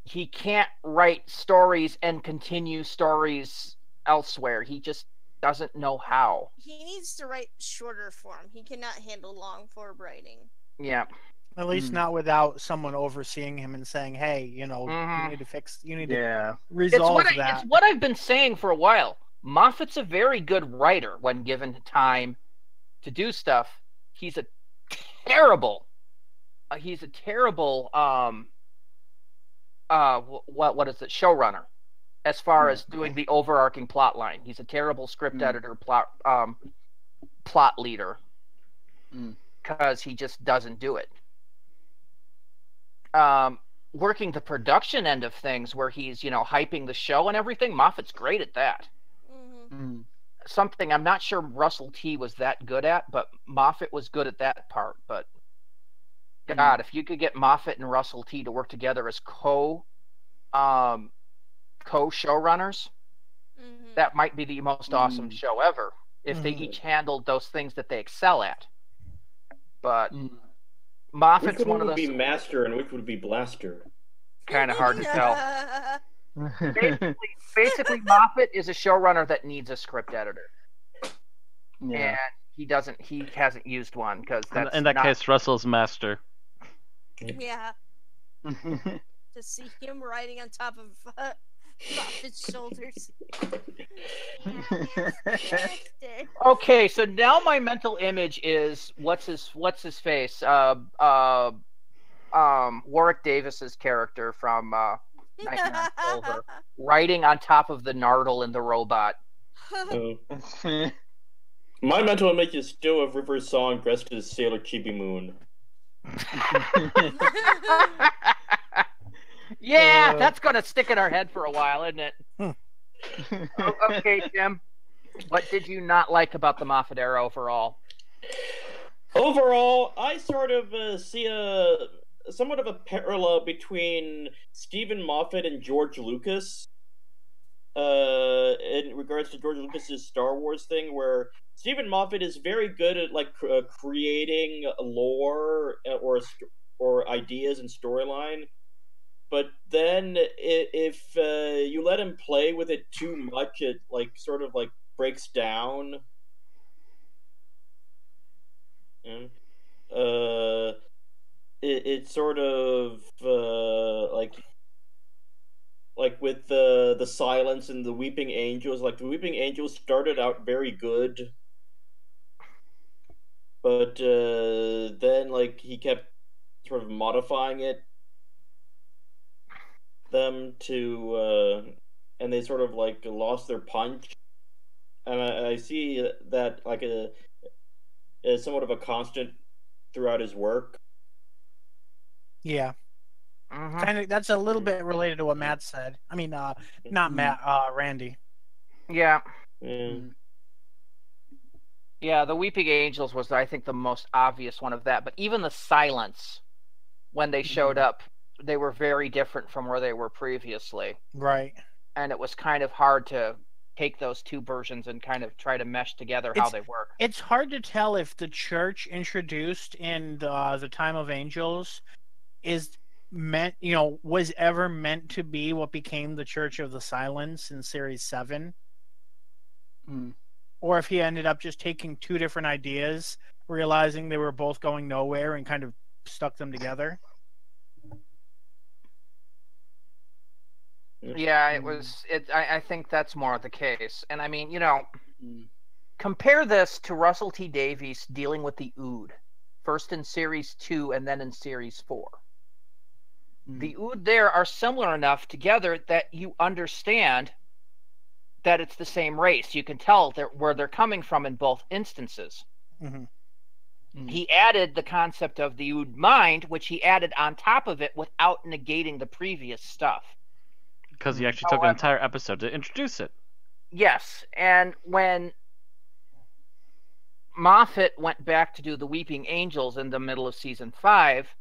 He can't write stories and continue stories elsewhere. He just doesn't know how. He needs to write shorter form. He cannot handle long form writing. Yeah. At least not without someone overseeing him and saying, "Hey, you need to resolve that." It's what I've been saying for a while. Moffat's a very good writer when given time to do stuff. He's a terrible what is it, showrunner, as far as doing the overarching plot line. He's a terrible script editor, plot leader, because he just doesn't do it. Working the production end of things, where he's hyping the show and everything, Moffat's great at that. Something I'm not sure Russell T was that good at, but Moffat was good at that part. But God, if you could get Moffat and Russell T to work together as co-showrunners, that might be the most awesome show ever, if they each handled those things that they excel at. But Moffat's which one of would those be master and which would be blaster? kind of hard to tell. Basically, Moffat is a showrunner that needs a script editor, and he hasn't used one because that's in that case, Russell's master. Yeah. To see him riding on top of Moffat's shoulders. Okay, so now my mental image is what's his face? Warwick Davis's character from Nightmare on Silver, riding on top of the Nardole and the robot. My mental image is still of River's song dressed as Sailor Chibi Moon. Yeah, that's gonna stick in our head for a while, isn't it? Okay, Jim. What did you not like about the Moffat era overall? Overall, I sort of see somewhat of a parallel between Steven Moffat and George Lucas in regards to George Lucas's Star Wars thing, where Steven Moffat is very good at creating lore or ideas and storyline, but then if you let him play with it too much, it sort of breaks down. It's sort of like with the Silence and the Weeping Angels. The Weeping Angels started out very good, but then he kept sort of modifying them to and they sort of lost their punch, and I see that as somewhat of a constant throughout his work. Yeah. Kind of. That's a little bit related to what Matt said. I mean, not Matt. Randy. Yeah. Yeah. Yeah, the Weeping Angels was, I think, the most obvious one of that. But even the Silence, when they showed up, they were very different from where they were previously. Right. And it was kind of hard to take those two versions and kind of try to mesh together how they work. It's hard to tell if the church introduced in the Time of Angels is meant, was ever meant to be what became the Church of the Silence in Series 7. Or if he ended up just taking two different ideas, realizing they were both going nowhere, and kind of stuck them together. Yeah, it was. I think that's more the case. And I mean, compare this to Russell T Davies dealing with the Ood, first in Series 2 and then in Series 4. The Ood there are similar enough together that you understand that it's the same race. You can tell where they're coming from in both instances. He added the concept of the Ood mind, which he added on top of it without negating the previous stuff. Because he actually took an entire episode to introduce it. Yes, and when Moffat went back to do the Weeping Angels in the middle of Season 5,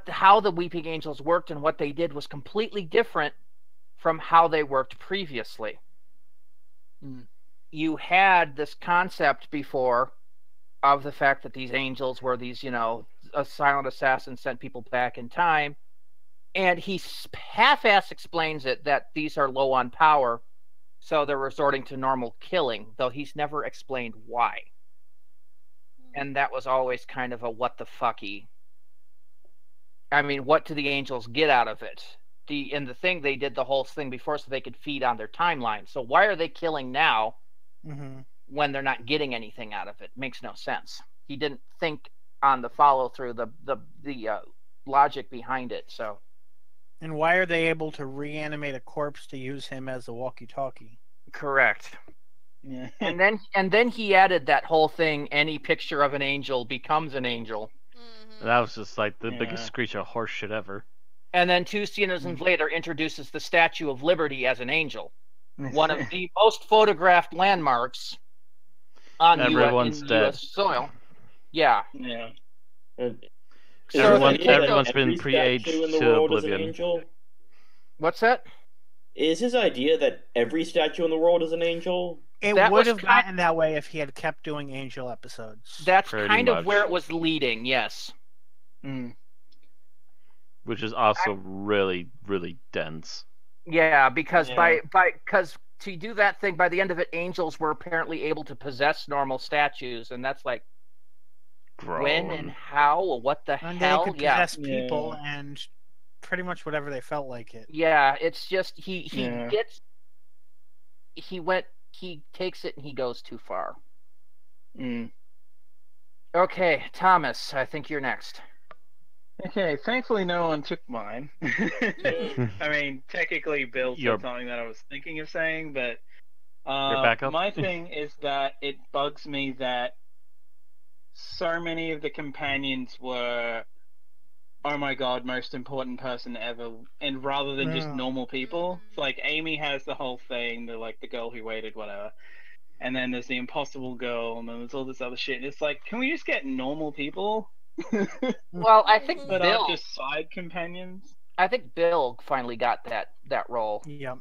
how the Weeping Angels worked and what they did was completely different from how they worked previously. You had this concept before of the fact that these angels were these, a silent assassin sent people back in time, and he half-ass explains it that these are low on power, so they're resorting to normal killing, though he's never explained why. And that was always kind of a what the fucky. I mean, what do the angels get out of it? In the thing, they did the whole thing before so they could feed on their timeline. So why are they killing now when they're not getting anything out of it? Makes no sense. He didn't think on the follow through, the logic behind it. So. And why are they able to reanimate a corpse to use him as a walkie-talkie? Correct. Yeah. And then he added that whole thing: any picture of an angel becomes an angel. That was just like the biggest screech of horse shit ever. And then 2 seasons later introduces the Statue of Liberty as an angel. One of the most photographed landmarks on U.S. soil. Yeah. Yeah. Everyone's been pre-aged to oblivion. What's that? Is his idea that every statue in the world is an angel? It would have gotten that way if he had kept doing angel episodes. That's kind of where it was leading, yes. Which is also really, really dense. Yeah, because because to do that thing, by the end of it, angels were apparently able to possess normal statues, and that's like, when and how? What the hell? They could possess people and pretty much whatever they felt like it. Yeah, it's just he takes it and he goes too far. Okay, Thomas, I think you're next. Okay, thankfully no one took mine. I mean, technically Bill said something that I was thinking of saying, but my thing is that it bugs me that so many of the companions were, oh my god, most important person ever, and rather than just normal people. It's like Amy has the whole thing, the girl who waited, whatever. And then there's the impossible girl, and then there's all this other shit. And it's like, can we just get normal people? Well, I think that Bill are just side companions. I think Bill finally got that role. Yep.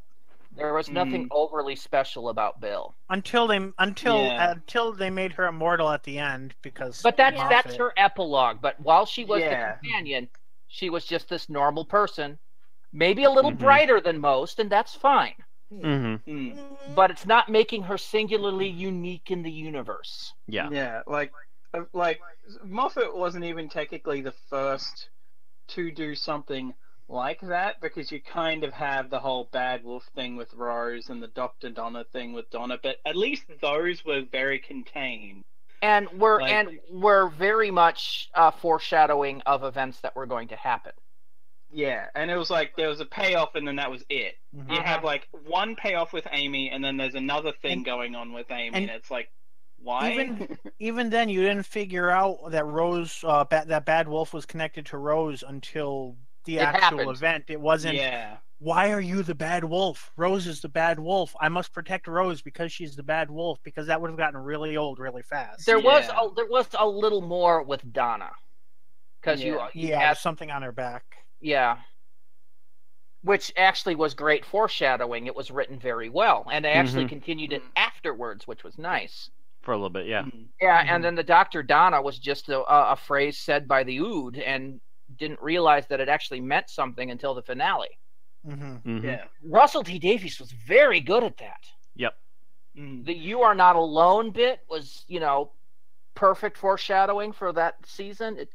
There was nothing overly special about Bill until they made her immortal at the end, because. But that's her epilogue. But while she was the companion, she was just this normal person, maybe a little brighter than most, and that's fine. But it's not making her singularly unique in the universe. Yeah, like Moffat wasn't even technically the first to do something like that, because you kind of have the whole Bad Wolf thing with Rose and the Dr. Donna thing with Donna, but at least those were very contained. And were very much foreshadowing of events that were going to happen. Yeah, and it was like there was a payoff and then that was it. You have like one payoff with Amy and then there's another thing going on with Amy, and it's like, why? Even then, you didn't figure out that Rose, that Bad Wolf was connected to Rose until the It actual happened. event. It wasn't, Yeah. why are you the bad wolf? Rose is the bad wolf. I must protect Rose because she's the bad wolf, because that would have gotten really old really fast. There was Yeah. there was a little more with Donna, because you yeah, had there's something on her back. yeah, which actually was great foreshadowing. It was written very well, and they actually continued it afterwards, which was nice. For a little bit, yeah. Yeah, and then the Dr. Donna was just a phrase said by the Ood, and didn't realize that it actually meant something until the finale. Yeah. Russell T Davies was very good at that. Yep. The "You Are Not Alone" bit was, perfect foreshadowing for that season.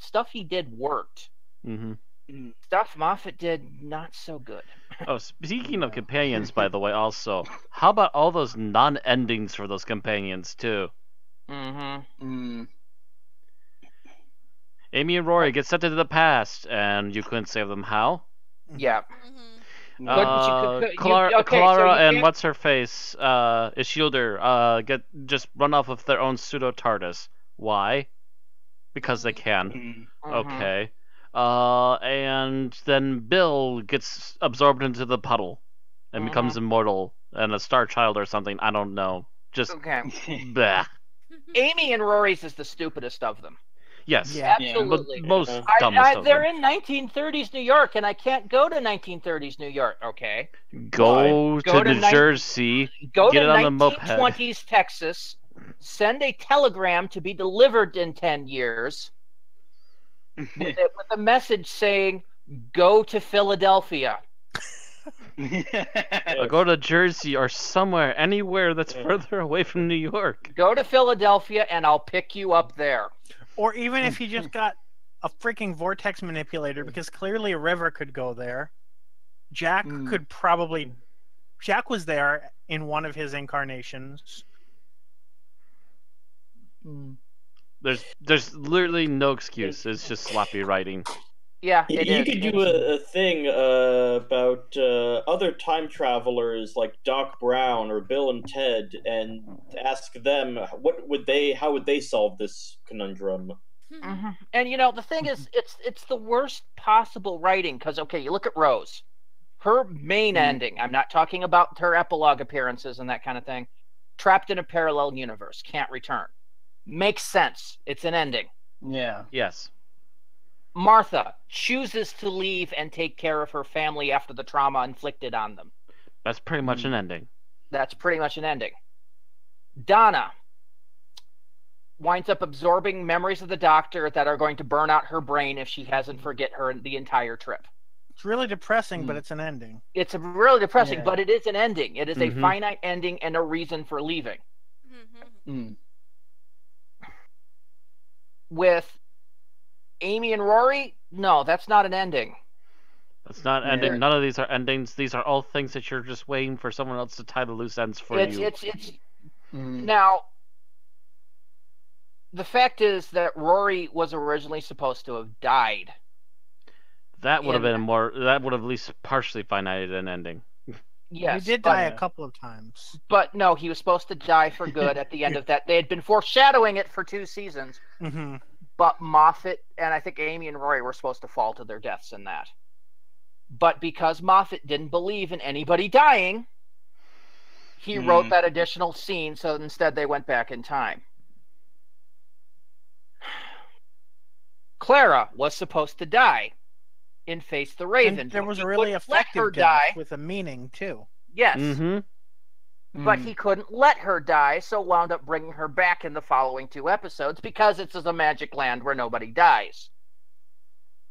Stuff he did worked. Stuff Moffat did not so good. Oh, speaking of companions, by the way, also, how about all those non-endings for those companions too? Amy and Rory get sent into the past, and you couldn't save them. How? Yeah. Clara and what's her face, Ishilder, get just run off with their own pseudo TARDIS. Why? Because they can. Okay. And then Bill gets absorbed into the puddle and becomes immortal and a star child or something. I don't know. Just bleh. Amy and Rory's is the stupidest of them. Yes. Yeah. Absolutely. Most dumbest of they're them. in 1930s New York, and I can't go to 1930s New York. Okay. Go to New Jersey. Go get to it on the moped. 1920s Texas. Send a telegram to be delivered in 10 years. with a message saying, "Go to Philadelphia." Or go to Jersey or somewhere, anywhere that's further away from New York. Go to Philadelphia, and I'll pick you up there. Or even if he just got a freaking vortex manipulator, because clearly River could go there. Jack could probably... Jack was there in one of his incarnations. There's literally no excuse. It's just sloppy writing. Yeah, You could do a thing about other time travelers like Doc Brown or Bill and Ted, and ask them how would they solve this conundrum. And the thing is, it's the worst possible writing, because you look at Rose, her main ending. I'm not talking about her epilogue appearances and that kind of thing. Trapped in a parallel universe, can't return. Makes sense. It's an ending. Yeah. Yes. Martha chooses to leave and take care of her family after the trauma inflicted on them. That's pretty much an ending. That's pretty much an ending. Donna winds up absorbing memories of the Doctor that are going to burn out her brain if she hasn't forget her the entire trip. It's really depressing, but it's an ending. It's really depressing, but it is an ending. It is a finite ending and a reason for leaving. With Amy and Rory, no, that's not an ending. That's not ending. None of these are endings. These are all things that you're just waiting for someone else to tie the loose ends for you. Now, the fact is that Rory was originally supposed to have died. That would have been that would have at least partially finited an ending. Yes, he did die a couple of times. But no, he was supposed to die for good at the end of that. They had been foreshadowing it for 2 seasons. But Moffat and I think Amy and Rory were supposed to fall to their deaths in that. But because Moffat didn't believe in anybody dying, he wrote that additional scene, so instead they went back in time. Clara was supposed to die in Face the Raven. And there was a really effective death with a meaning, too. Yes. But he couldn't let her die, so wound up bringing her back in the following 2 episodes, because it's a magic land where nobody dies.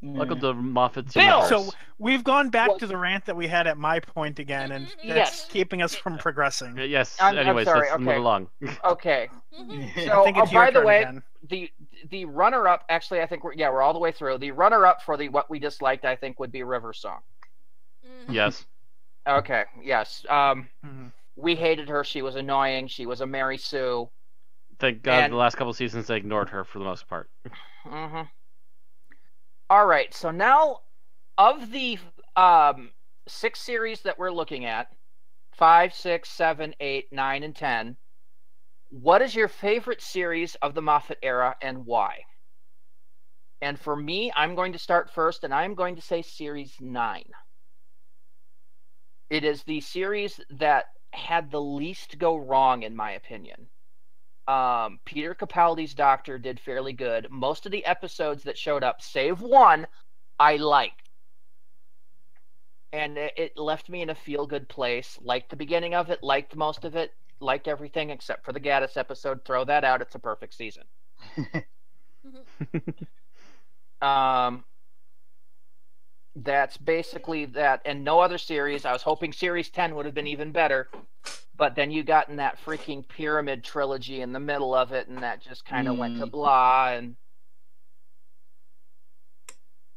Look at the Moffat's Bill! So we've gone back to the rant that we had at my point again, and that's keeping us from progressing. Yes. I'm Anyways, sorry, let's move along. Okay. I think it's your by the turn way, again. the runner-up, actually, I think we're all the way through. The runner-up for the what we disliked, I think, would be River Song. Yes. Okay. Yes. We hated her. She was annoying. She was a Mary Sue. Thank God the last couple seasons they ignored her for the most part. All right. So now, of the 6 series that we're looking at, 5, 6, 7, 8, 9, and 10, what is your favorite series of the Moffat era and why? And for me, I'm going to start first, and I'm going to say Series 9. It is the series that had the least go wrong, in my opinion. Peter Capaldi's Doctor did fairly good. Most of the episodes that showed up, save one, I liked. And it left me in a feel-good place. Liked the beginning of it, liked most of it, liked everything except for the Gaddis episode. Throw that out. It's a perfect season. That's basically that, and no other series. I was hoping Series 10 would have been even better, but then you got in that freaking Pyramid trilogy in the middle of it, and that just kind of went to blah, and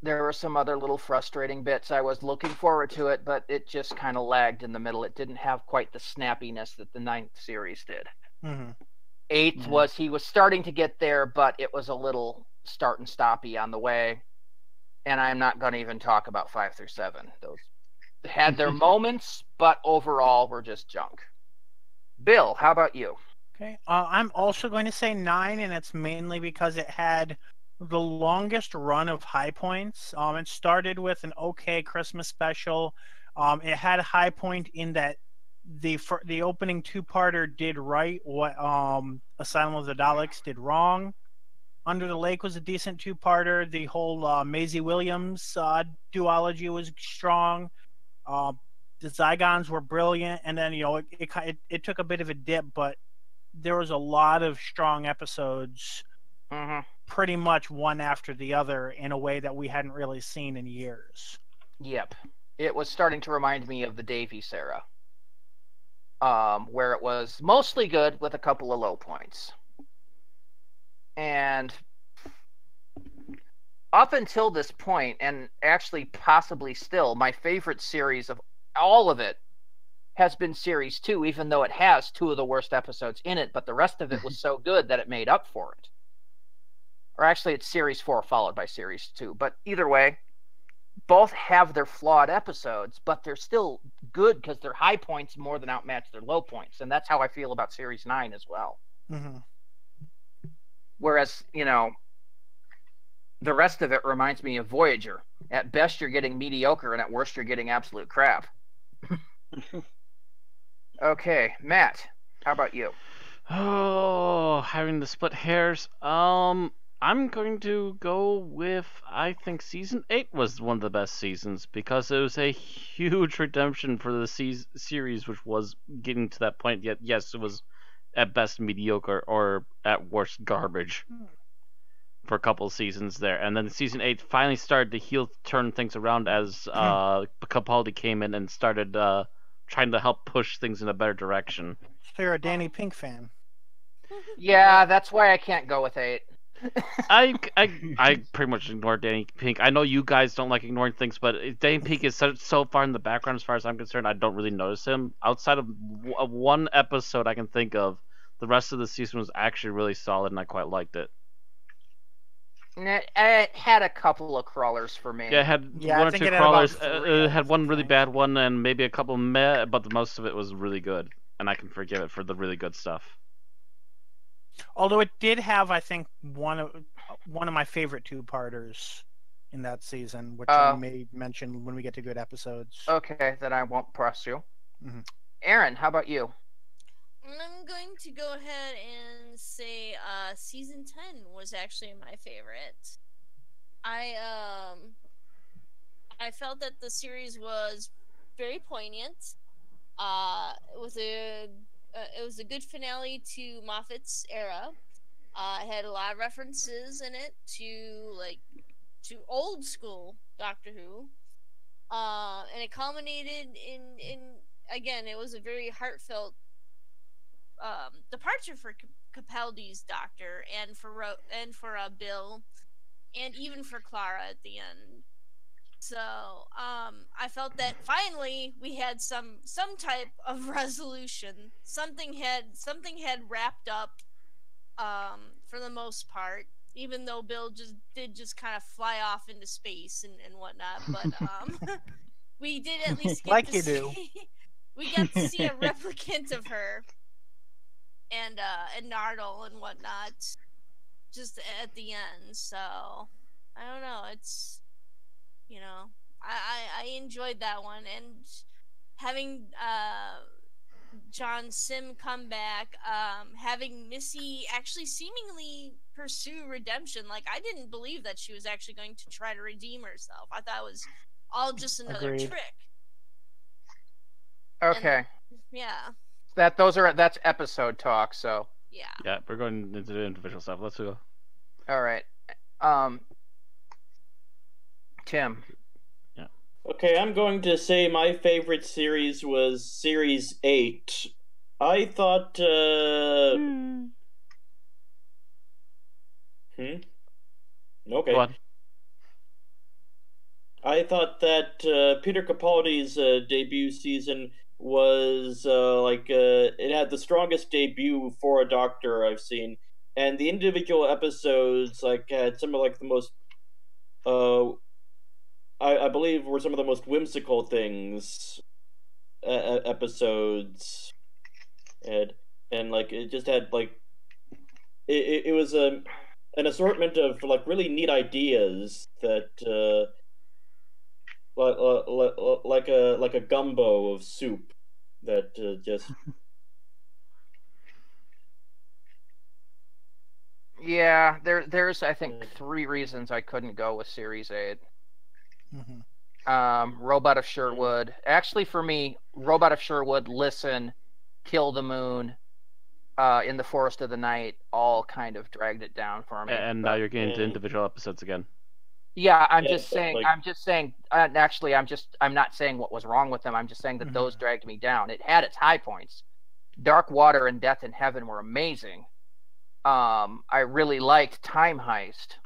there were some other little frustrating bits. I was looking forward to it, but it just kind of lagged in the middle. It didn't have quite the snappiness that the 9th series did. 8th was, he was starting to get there, but it was a little start and stoppy on the way. And I'm not going to even talk about 5 through 7. Those had their moments, but overall were just junk. Bill, how about you? Okay. I'm also going to say 9, and it's mainly because it had the longest run of high points. It started with an okay Christmas special. It had a high point in that the opening two-parter did right what Asylum of the Daleks did wrong. Under the Lake was a decent two-parter. The whole Maisie Williams duology was strong. The Zygons were brilliant, and then it took a bit of a dip, but there was a lot of strong episodes, pretty much one after the other, in a way that we hadn't really seen in years. Yep, it was starting to remind me of the Davies era, where it was mostly good with a couple of low points. And up until this point, and actually possibly still, my favorite series of all of it has been Series 2, even though it has 2 of the worst episodes in it, but the rest of it was so good that it made up for it. Or actually, it's Series 4 followed by Series 2. But either way, both have their flawed episodes, but they're still good because their high points more than outmatch their low points. And that's how I feel about Series 9 as well. Whereas, the rest of it reminds me of Voyager. At best, you're getting mediocre, and at worst, you're getting absolute crap. Okay, Matt, how about you? Oh, having to split hairs. I'm going to go with, I think Season 8 was one of the best seasons because it was a huge redemption for the series, which was getting to that point. Yet, yes, it was at best mediocre or at worst garbage for a couple of seasons there. And then Season 8 finally started to turn things around as Capaldi came in and started trying to help push things in a better direction. So you're a Danny Pink fan. Yeah, that's why I can't go with 8. I pretty much ignore Danny Pink. I know you guys don't like ignoring things, but Danny Pink is so far in the background as far as I'm concerned. I don't really notice him. Outside of one episode I can think of, the rest of the season was actually really solid, and I quite liked it. It had a couple of crawlers for me. Yeah, it had one or two crawlers. It had one really bad one, and maybe a couple meh, but the most of it was really good, and I can forgive it for the really good stuff. Although it did have, I think, one of my favorite two-parters in that season, which I may mention when we get to good episodes. Okay, then I won't press you. Aaron, how about you? I'm going to go ahead and say Season 10 was actually my favorite. I felt that the series was very poignant. It was a good finale to Moffat's era. It had a lot of references in it to old school Doctor Who. And it culminated in again, it was a very heartfelt departure for Capaldi's Doctor and for Bill, and even for Clara at the end. So I felt that finally we had some type of resolution. Something had wrapped up for the most part, even though Bill just kind of fly off into space and whatnot. But we did at least get like to you do. We got to see a replicant of her and Nardole and whatnot just at the end. So I don't know. It's, you know, I enjoyed that one, and having John Sim come back, having Missy actually seemingly pursue redemption. Like, I didn't believe that she was actually going to try to redeem herself. I thought it was all just another Agreed. trick. Okay. Yeah. That's episode talk, so Yeah. Yeah, we're going into the individual stuff. Let's go. all right. Tim. Okay, I'm going to say my favorite series was Series 8. I thought, Okay. Go on. I thought that Peter Capaldi's debut season was it had the strongest debut for a Doctor I've seen, and the individual episodes had some of the most I believe were some of the most whimsical things episodes, and it just had it was an assortment of really neat ideas that. Like a gumbo of soup that just Yeah, there's I think 3 reasons I couldn't go with Series 8. Robot of Sherwood. Actually, for me, Robot of Sherwood, Listen, Kill the Moon, In the Forest of the Night, all kind of dragged it down for me. And now you're getting into individual episodes again. Yeah, I'm Yeah, just saying. like- I'm just saying. Actually, I'm not saying what was wrong with them. I'm just saying that those dragged me down. It had its high points. Dark Water and Death in Heaven were amazing. I really liked Time Heist,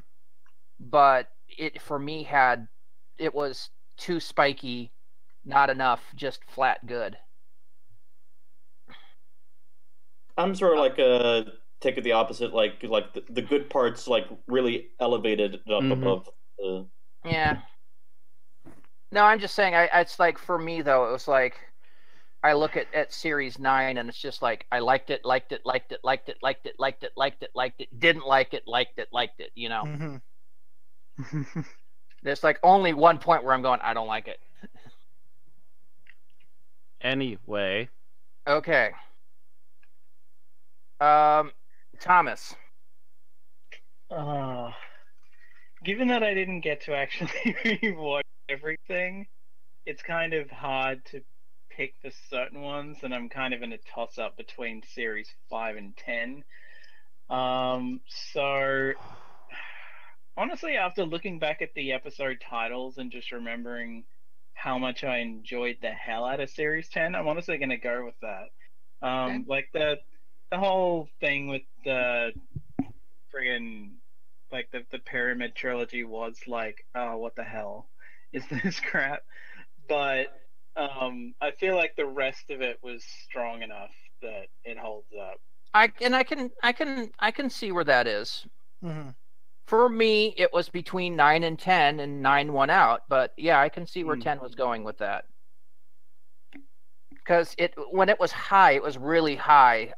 but it for me it was too spiky, not enough, just flat good. I'm sort of take it the opposite, the good parts really elevated up above. Yeah. No, I'm just saying. It's like for me though, it was like I look at Series 9 and it's just like I liked it, liked it, liked it, liked it, liked it, liked it, liked it, liked it, didn't like it, liked it, liked it. You know. There's like only one point where I'm going, I don't like it. Anyway. Okay. Thomas. Given that I didn't get to actually rewatch everything, it's kind of hard to pick the certain ones, and I'm kind of in a toss-up between Series 5 and 10. So, honestly, after looking back at the episode titles and just remembering how much I enjoyed the hell out of Series 10, I'm honestly going to go with that. Okay. Like the whole thing with the friggin' the Pyramid trilogy was like, oh, what the hell is this crap? But I feel like the rest of it was strong enough that it holds up. I can see where that is. For me, it was between 9 and 10, and 9 won out. But yeah, I can see where 10 was going with that. Because when it was high, it was really high.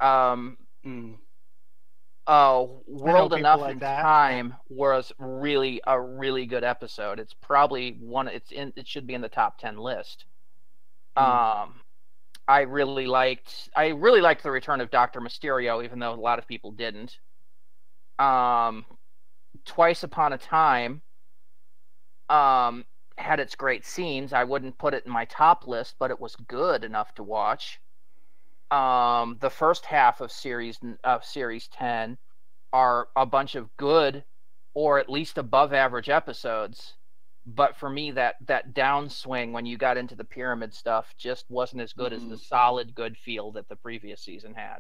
World Enough like in that. Time was really a really good episode. It's probably it should be in the top 10 list. I really liked the return of Dr. Mysterio, even though a lot of people didn't. Twice Upon a Time had its great scenes. I wouldn't put it in my top list, but it was good enough to watch. The first half of Series 10 are a bunch of good or at least above average episodes. But for me, that downswing when you got into the pyramid stuff just wasn't as good as the solid good feel that the previous season had.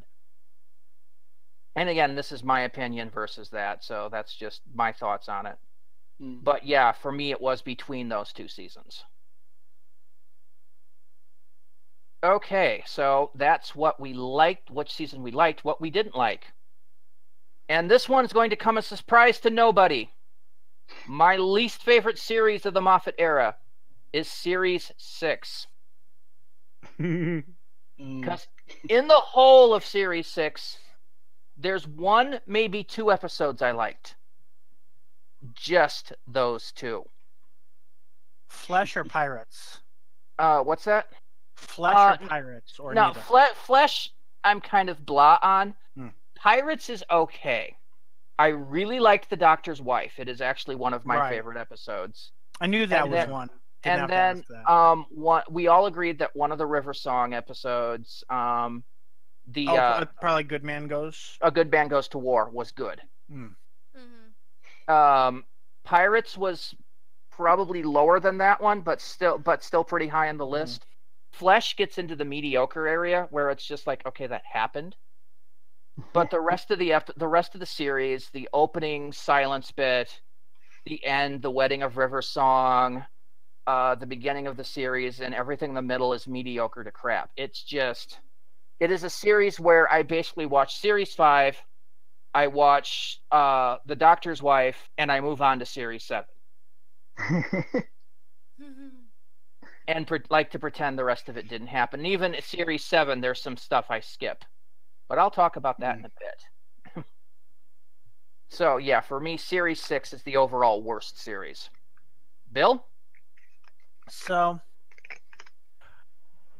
And again, this is my opinion versus that, so that's just my thoughts on it. But yeah, for me, it was between those 2 seasons. Okay, so that's what we liked, which season we liked, what we didn't like. And this one's going to come as a surprise to nobody. My least favorite series of the Moffat era is Series 6. Because in the whole of Series 6, there's 1, maybe 2 episodes I liked. just those two. Flesh or pirates? What's that? Flesh or pirates or No, neither? Flesh. I'm kind of blah on. Hmm. Pirates is okay. I really liked the Doctor's Wife. It is actually one of my Right. favorite episodes. I knew that And was then- one. Didn't have And to then, ask that. we all agreed that one of the River Song episodes, Probably Good Man Goes. A Good Man Goes to War, was good. Hmm. Mm-hmm. Pirates was probably lower than that one, but still pretty high on the list. Flesh gets into the mediocre area where it's just like, okay, that happened. But the rest of the series, the opening silence bit, the end, the wedding of River Song, the beginning of the series, and everything in the middle is mediocre to crap. It is a series where I basically watch Series 5, I watch The Doctor's Wife, and I move on to Series 7. And like to pretend the rest of it didn't happen. And even at Series 7, there's some stuff I skip. But I'll talk about that in a bit. So, yeah, for me, Series 6 is the overall worst series. Bill? So,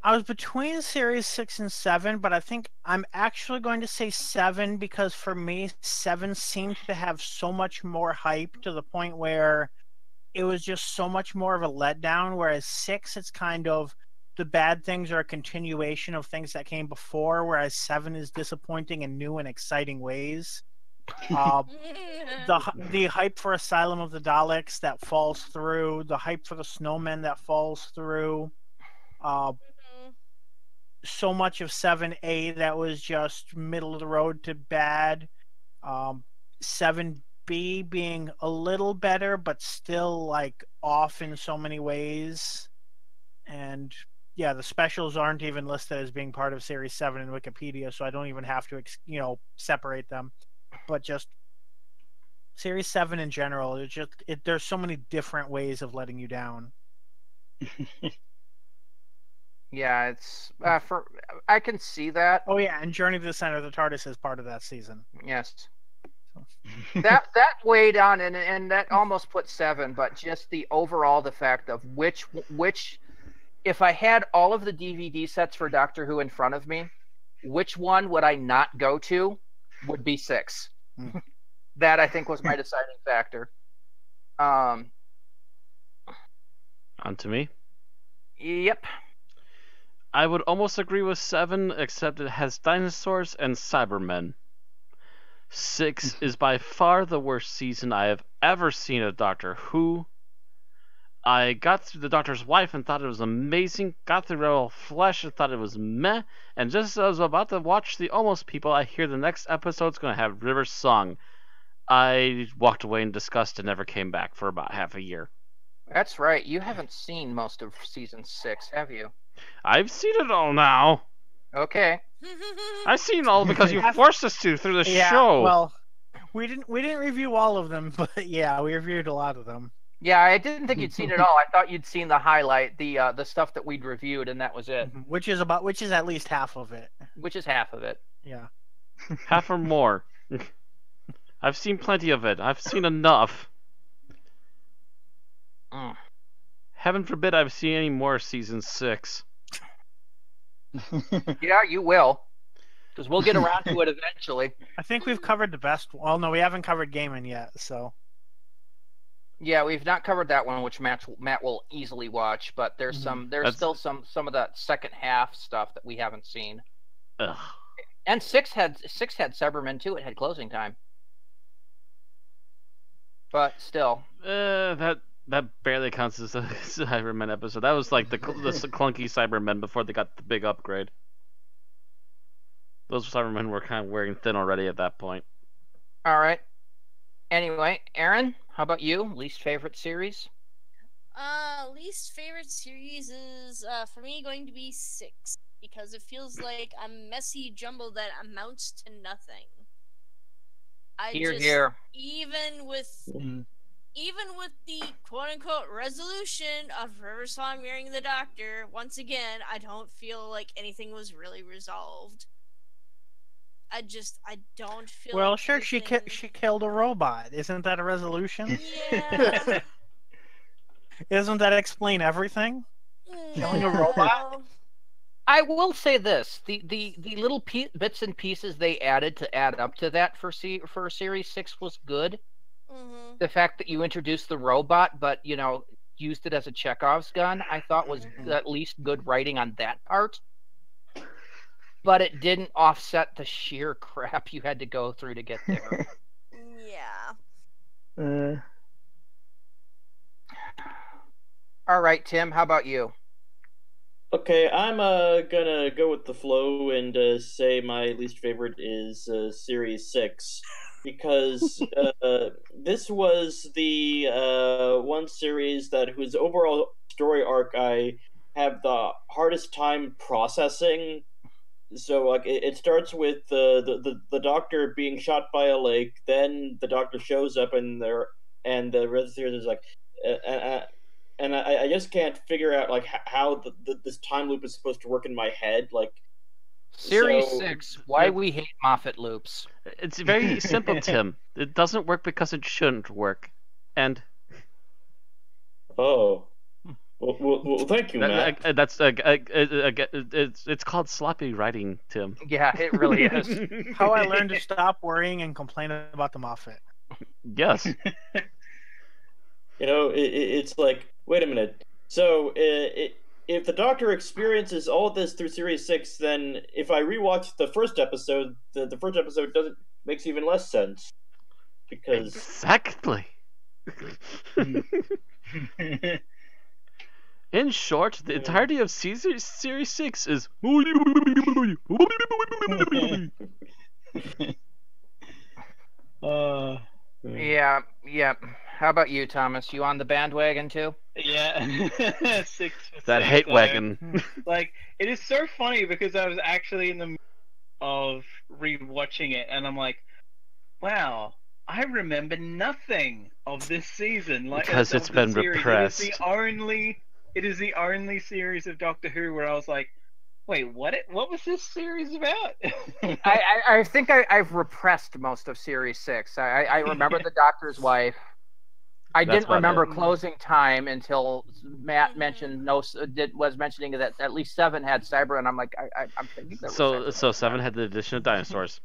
I was between Series 6 and 7, but I think I'm actually going to say 7 because for me, 7 seemed to have so much more hype to the point where it was just so much more of a letdown, whereas 6, it's kind of the bad things are a continuation of things that came before, whereas 7 is disappointing in new and exciting ways. The hype for Asylum of the Daleks that falls through, the hype for the Snowmen that falls through, so much of 7A that was just middle of the road to bad, 7B being a little better but still like off in so many ways, and yeah, the specials aren't even listed as being part of Series 7 in Wikipedia, so I don't even have to separate them. But just Series 7 in general, there's so many different ways of letting you down. Yeah, it's I can see that. Oh yeah, and Journey to the Center of the TARDIS is part of that season. Yes. that weighed on, and that almost put 7, but just the fact of which if I had all of the DVD sets for Doctor Who in front of me, which one would I not go to would be 6. That I think was my deciding factor. On to me. Yep. I would almost agree with 7, except it has dinosaurs and Cybermen. 6 is by far the worst season I have ever seen of Doctor Who. I got through The Doctor's Wife and thought it was amazing, got through Rebel Flesh and thought it was meh, and just as I was about to watch The Almost People, I hear the next episode's going to have River Song. I walked away in disgust and never came back for about half a year. That's right. You haven't seen most of season 6, have you? I've seen it all now. Okay. I've seen it all because you forced us to through the Yeah, show. well, we didn't review all of them, but yeah, we reviewed a lot of them. Yeah, I didn't think you'd seen it all. I thought you'd seen the highlight, the stuff that we'd reviewed, and that was it. Which is at least half of it. Which is half of it. Yeah. Half or more. I've seen plenty of it. I've seen enough. Heaven forbid I've seen any more season 6. Yeah, you will. Because we'll get around to it eventually. I think we've covered the best. Well, no, we haven't covered Gaiman yet, so. Yeah, we've not covered that one, which Matt will easily watch. But there's still some of that second half stuff that we haven't seen. Ugh. And 6 had Cybermen too. It had closing time. But still, That barely counts as a Cybermen episode. That was like the clunky Cybermen before they got the big upgrade. Those Cybermen were kind of wearing thin already at that point. all right. Anyway, Aaron, how about you? Least favorite series? Least favorite series is for me going to be 6 because it feels like a messy jumble that amounts to nothing. Here. Even with the quote-unquote resolution of River Song marrying the Doctor, once again, I don't feel like anything was really resolved. I don't feel. Well, like sure, she anything- killed a robot. Isn't that a resolution? Yeah. Isn't that explain everything? Killing a robot? No. I will say this: the little bits and pieces they added to add up to that for Series 6 was good. Mhm. The fact that you introduced the robot, but used it as a Chekhov's gun, I thought was at least good writing on that part. But it didn't offset the sheer crap you had to go through to get there. Yeah. All right, Tim, how about you? Okay, I'm gonna go with the flow and say my least favorite is Series 6 because this was the one series that whose overall story arc I have the hardest time processing. So like it starts with the doctor being shot by a lake, then the doctor shows up and the rest of the series is like. And I just can't figure out like how this time loop is supposed to work in my head. Like Series so, 6, why we hate Moffat loops. It's very simple, Tim. It doesn't work because it shouldn't work. And Oh, well thank you, Matt. it's called sloppy writing, Tim. Yeah, it really is. How I learned to stop worrying and complain about the Moffat. Yes. It's like, wait a minute. So, if the Doctor experiences all this through Series 6, then if I rewatch the first episode, the first episode makes even less sense. Because... Exactly. In short, the entirety of Series 6 is... Yeah. How about you, Thomas? You on the bandwagon too? Yeah. 6 That hate wagon. Like, it is so funny because I was actually in the middle of rewatching it, and I'm like, wow, I remember nothing of this season. Like, Because of it's the been series. repressed. It is the only series of Doctor Who where I was like, wait, what was this series about? I think I've repressed most of Series 6. I remember the Doctor's wife. I That's didn't remember about it. closing time until Matt mentioned was mentioning that at least 7 had Cyber, and I'm like, I'm thinking that was So 7 had the addition of dinosaurs.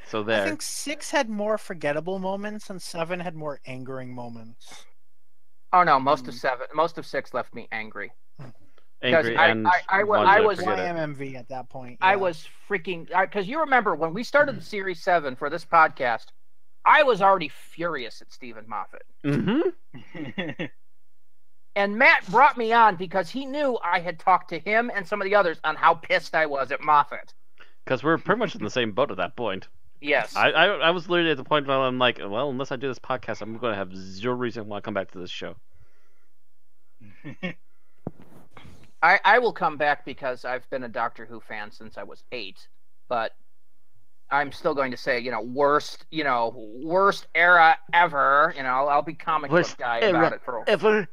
So I there. think 6 had more forgettable moments and 7 had more angering moments. Oh no, most of 6 left me angry. Angry I- and I wanted I to was- forget it. YMMV at that point. I yeah. was freaking because you remember when we started the Series 7 for this podcast, I was already furious at Steven Moffat. Mm-hmm. And Matt brought me on because he knew I had talked to him and some of the others on how pissed I was at Moffat. Because we're pretty much in the same boat at that point. Yes. I was literally at the point where I'm like, well, unless I do this podcast, I'm going to have zero reason why I come back to this show. I will come back because I've been a Doctor Who fan since I was 8, but I'm still going to say, worst era ever. I'll be comic book Worst guy era about it for ever.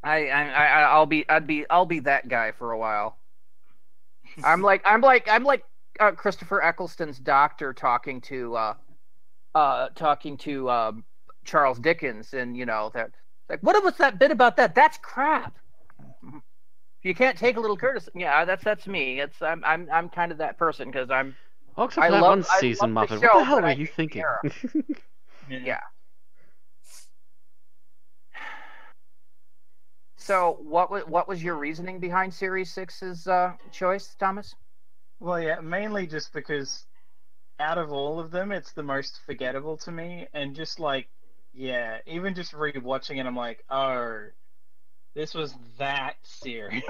I'll be that guy for a while. I'm like Christopher Eccleston's doctor talking to Charles Dickens, and that like, what was that bit about that? That's crap. You can't take a little courtesy. Yeah, that's me. I'm kind of that person because I'm. Oh, except I for that love- one I season, love the Moffat. show, What the hell but were I you hate the thinking? era. Yeah. So what was your reasoning behind Series 6's choice, Thomas? Well, yeah, mainly just because out of all of them, it's the most forgettable to me, and just like, yeah, even just rewatching it, I'm like, oh, this was that series.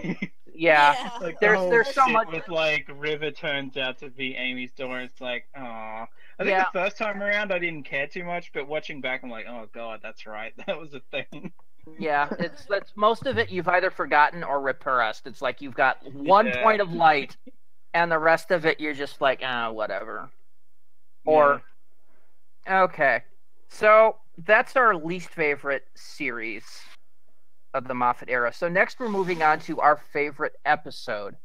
Yeah. Like There's the whole so shit much- with like River turns out to be Amy's daughter. It's like, oh, I think Yeah. the first time around I didn't care too much, but watching back, I'm like, oh god, that's right, that was a thing. Yeah, that's most of it you've either forgotten or repressed. It's like you've got one Yeah. point of light, and the rest of it you're just like, whatever. Or, okay, so that's our least favorite series. of the Moffat era. So next we're moving on to our favorite episode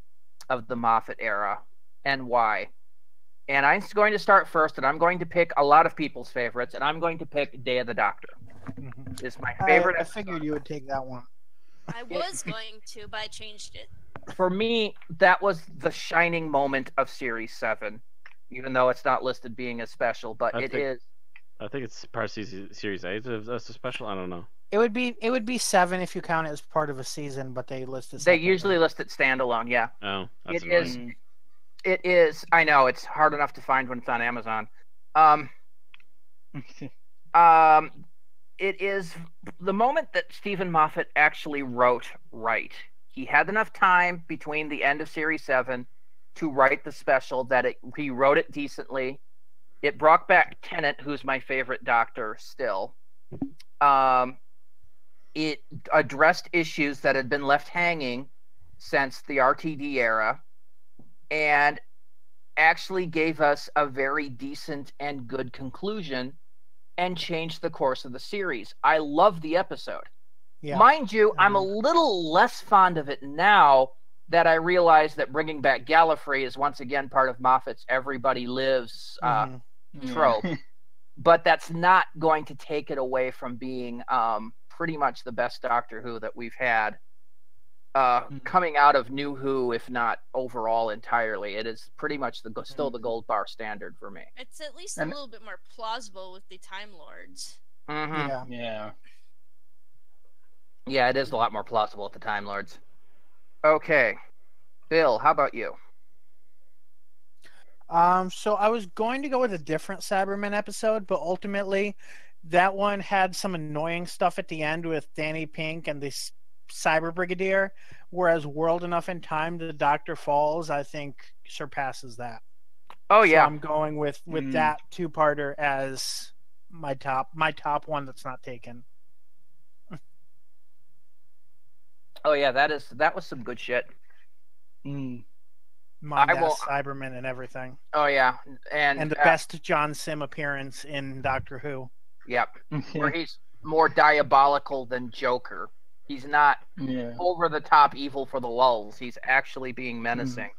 of the Moffat era and why. And I'm going to start first, and I'm going to pick a lot of people's favorites, and I'm going to pick Day of the Doctor. It's my favorite I episode. figured you would take that one. I was going to, but I changed it. For me, that was the shining moment of Series 7, even though it's not listed being a special, but I it think- is. I think it's part of Series 8 if that's a special. I don't know. It would be 7 if you count it as part of a season, but they list it. They separately. usually list it standalone, yeah. Oh, that's It is. annoying. It is. I know, it's hard enough to find when it's on Amazon. It is the moment that Steven Moffat actually wrote right. He had enough time between the end of Series 7 to write the special that he wrote it decently. It brought back Tennant, who's my favorite Doctor still. It addressed issues that had been left hanging since the RTD era, and actually gave us a very decent and good conclusion and changed the course of the series. I love the episode. Yeah. Mind you, I'm a little less fond of it now that I realize that bringing back Gallifrey is once again part of Moffat's Everybody Lives trope. But that's not going to take it away from being pretty much the best Doctor Who that we've had coming out of New Who, if not overall entirely. It is pretty much still the gold bar standard for me. It's at least a little bit more plausible with the Time Lords. Mm-hmm. Yeah. Yeah, it is a lot more plausible with the Time Lords. Okay. Bill, how about you? So I was going to go with a different Cybermen episode, but ultimately that one had some annoying stuff at the end with Danny Pink and the Cyber Brigadier, whereas World Enough in Time, the Doctor Falls, I think surpasses that. Oh yeah. So I'm going with that two-parter as my top one that's not taken. Oh yeah, that was some good shit. Mondas, Cybermen, and everything. Oh yeah, and the best John Sim appearance in Doctor Who. Yep, where he's more diabolical than Joker. He's not over the top evil for the lulls. He's actually being menacing.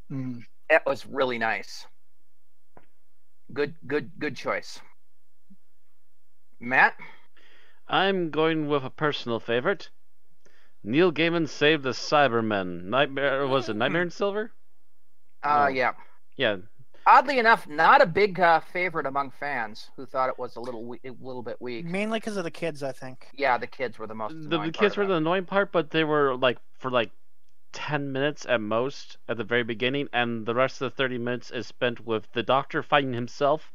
That was really nice. Good choice. Matt? I'm going with a personal favorite. Neil Gaiman saved the Cybermen. Nightmare in Silver? Yeah. Yeah. Oddly enough, not a big favorite among fans who thought it was a little bit weak. Mainly because of the kids, I think. Yeah, the kids were the most annoying The kids were the annoying part, but they were for 10 minutes at most at the very beginning, and the rest of the 30 minutes is spent with the Doctor fighting himself,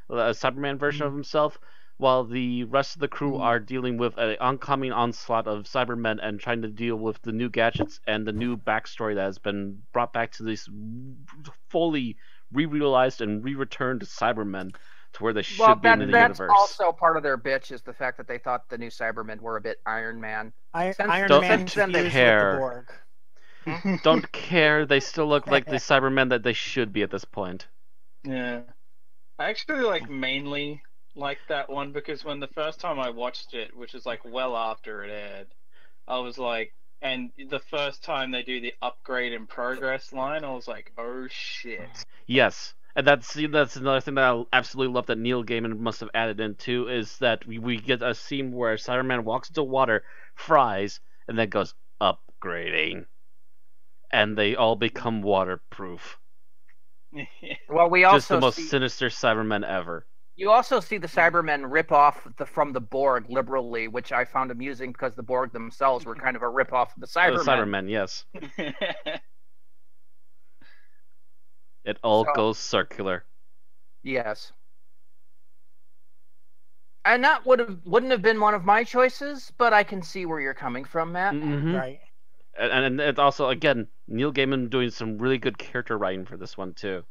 a Cyberman version of himself, while the rest of the crew are dealing with an oncoming onslaught of Cybermen and trying to deal with the new gadgets and the new backstory that has been brought back to these fully re-realized and re-returned Cybermen to where they should be in the universe. That's also part of their bitch is the fact that they thought the new Cybermen were a bit Iron Man. Iron Man confused with the Borg. Don't care. They still look like the Cybermen that they should be at this point. Yeah. I actually mainly like that one because when the first time I watched it, which is well after it aired, I was like, and the first time they do the upgrade in progress line, I was like, oh shit. Yes, and that's another thing that I absolutely love that Neil Gaiman must have added in too, is that we get a scene where Cyberman walks into water, fries, and then goes upgrading, and they all become waterproof. Well, we also just the most sinister Cybermen ever. You also see the Cybermen rip off from the Borg liberally, which I found amusing because the Borg themselves were kind of a rip off of the Cybermen. The Cybermen, yes. It all goes circular. Yes. And that wouldn't have been one of my choices, but I can see where you're coming from, Matt. Mm-hmm. Right. And it's also, again, Neil Gaiman doing some really good character writing for this one, too.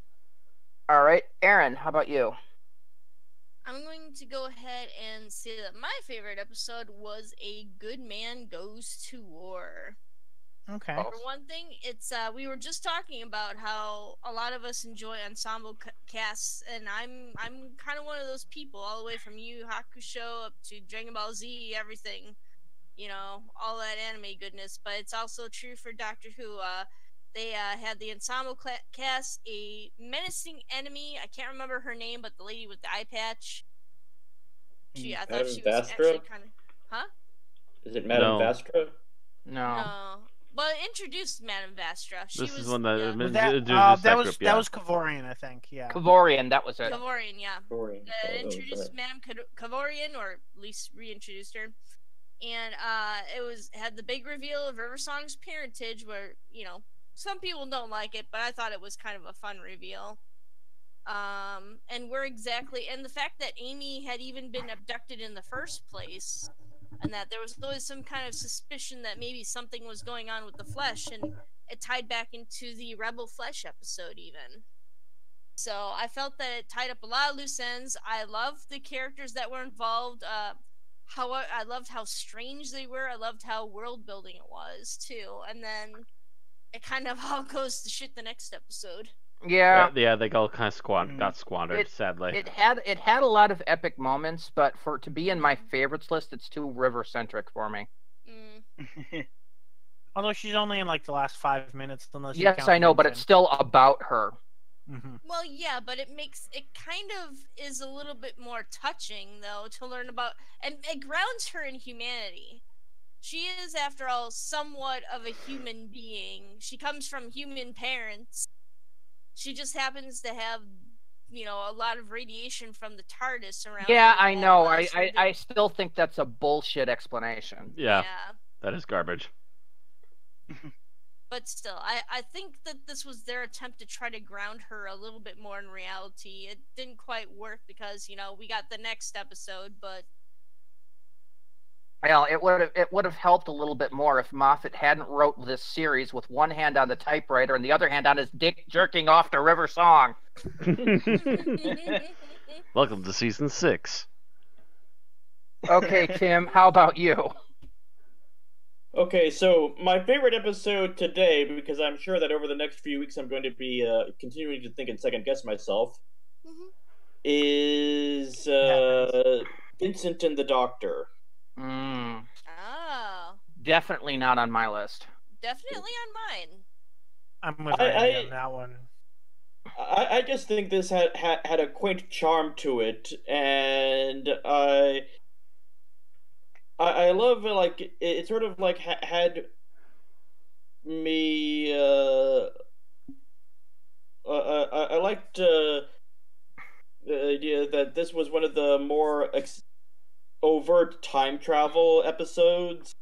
All right. Aaron, how about you? I'm going to go ahead and say that my favorite episode was A Good Man Goes to War. Okay. For one thing, it's we were just talking about how a lot of us enjoy ensemble casts, and I'm kind of one of those people, all the way from Yu Yu Hakusho up to Dragon Ball Z, everything. all that anime goodness. But it's also true for Doctor Who. They had the ensemble cast, a menacing enemy. I can't remember her name, but the lady with the eye patch. I thought she was actually kind of, huh? Is it Madame No. Vastra? No. Well, it introduced Madame Vastra. This is one that that was group, yeah. that was Kavorian, I think. Yeah. Kavorian, that was it. Kavorian, yeah. Kavorian. Introduced Madame Kavorian, or at least reintroduced her, and it had the big reveal of River Song's parentage, where some people don't like it, but I thought it was kind of a fun reveal. And the fact that Amy had even been abducted in the first place, and that there was always some kind of suspicion that maybe something was going on with the flesh, and it tied back into the Rebel Flesh episode even. So I felt that it tied up a lot of loose ends. I loved the characters that were involved. I loved how strange they were. I loved how world building it was too. And then it kind of all goes to shit the next episode. Yeah, they all kind of got squandered, sadly. It had a lot of epic moments, but to be in my favorites list, it's too river-centric for me. Although she's only in like the last 5 minutes, unless you yes, count I know, but Vincent. it's still about her. Mm-hmm. Well, yeah, but it kind of is a little bit more touching, though, to learn about, and it grounds her in humanity. She is, after all, somewhat of a human being. She comes from human parents. She just happens to have, a lot of radiation from the TARDIS around. Yeah, I know. I still think that's a bullshit explanation. Yeah. That is garbage. But still, I think that this was their attempt to try to ground her a little bit more in reality. It didn't quite work because, we got the next episode, but... Well, it would have helped a little bit more if Moffat hadn't wrote this series with one hand on the typewriter and the other hand on his dick jerking off to River Song. Welcome to season 6. Okay, Tim, how about you? Okay, so my favorite episode today, because I'm sure that over the next few weeks I'm going to be continuing to think and second guess myself, is Vincent and the Doctor. Oh. Definitely not on my list. Definitely on mine. I'm with Randy on that one. I just think this had a quaint charm to it, and I love it sort of like had me. I liked the idea that this was one of the more overt time travel episodes.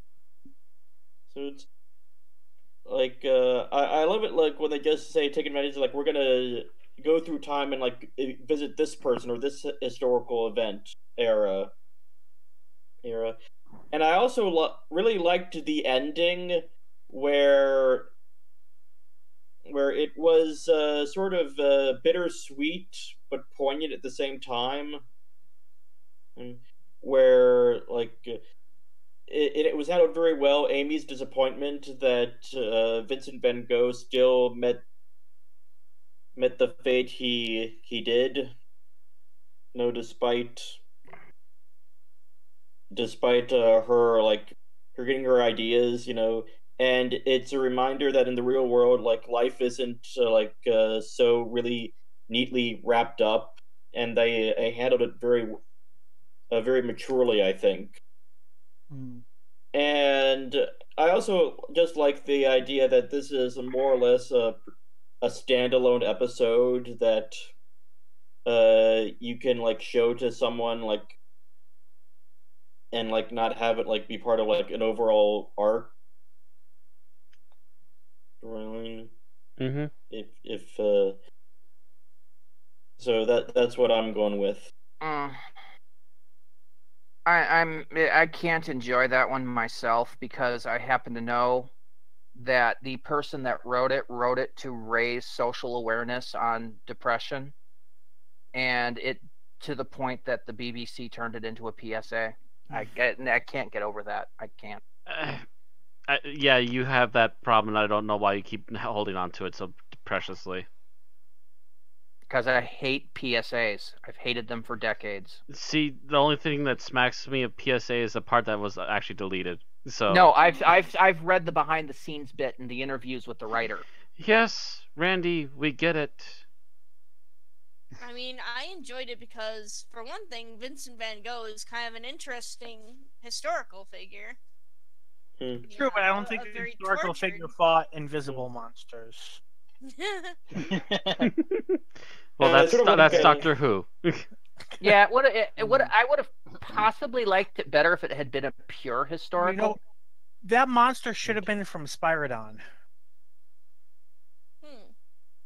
Like I love it, like when they just say take advantage of, like, we're gonna go through time and like visit this person or this historical event era. And I also really liked the ending where it was sort of bittersweet but poignant at the same time, and where like it was handled very well. Amy's disappointment that Vincent Van Gogh still met the fate he did, despite her getting her ideas, and it's a reminder that in the real world, like, life isn't so really neatly wrapped up, and they handled it very maturely, I think. And I also just like the idea that this is more or less a standalone episode that you can like show to someone, like, and like not have it like be part of like an overall arc. Mm-hmm. If so that's what I'm going with. I can't enjoy that one myself because I happen to know that the person that wrote it to raise social awareness on depression, and it to the point that the BBC turned it into a PSA. I can't get over that. I can't. Yeah, you have that problem, and I don't know why you keep holding on to it so preciously. Because I hate PSAs. I've hated them for decades. See, the only thing that smacks me of PSA is the part that was actually deleted. So No, I've read the behind the scenes bit in the interviews with the writer. yes, Randy, we get it. I mean, I enjoyed it because, for one thing, Vincent Van Gogh is kind of an interesting historical figure. Hmm. True, but I don't A think the very historical tortured. figure fought invisible monsters. Well, I sort of look that's at- Doctor Who. Yeah, I would have possibly liked it better if it had been a pure historical. You know, that monster should have been from Spyrodon.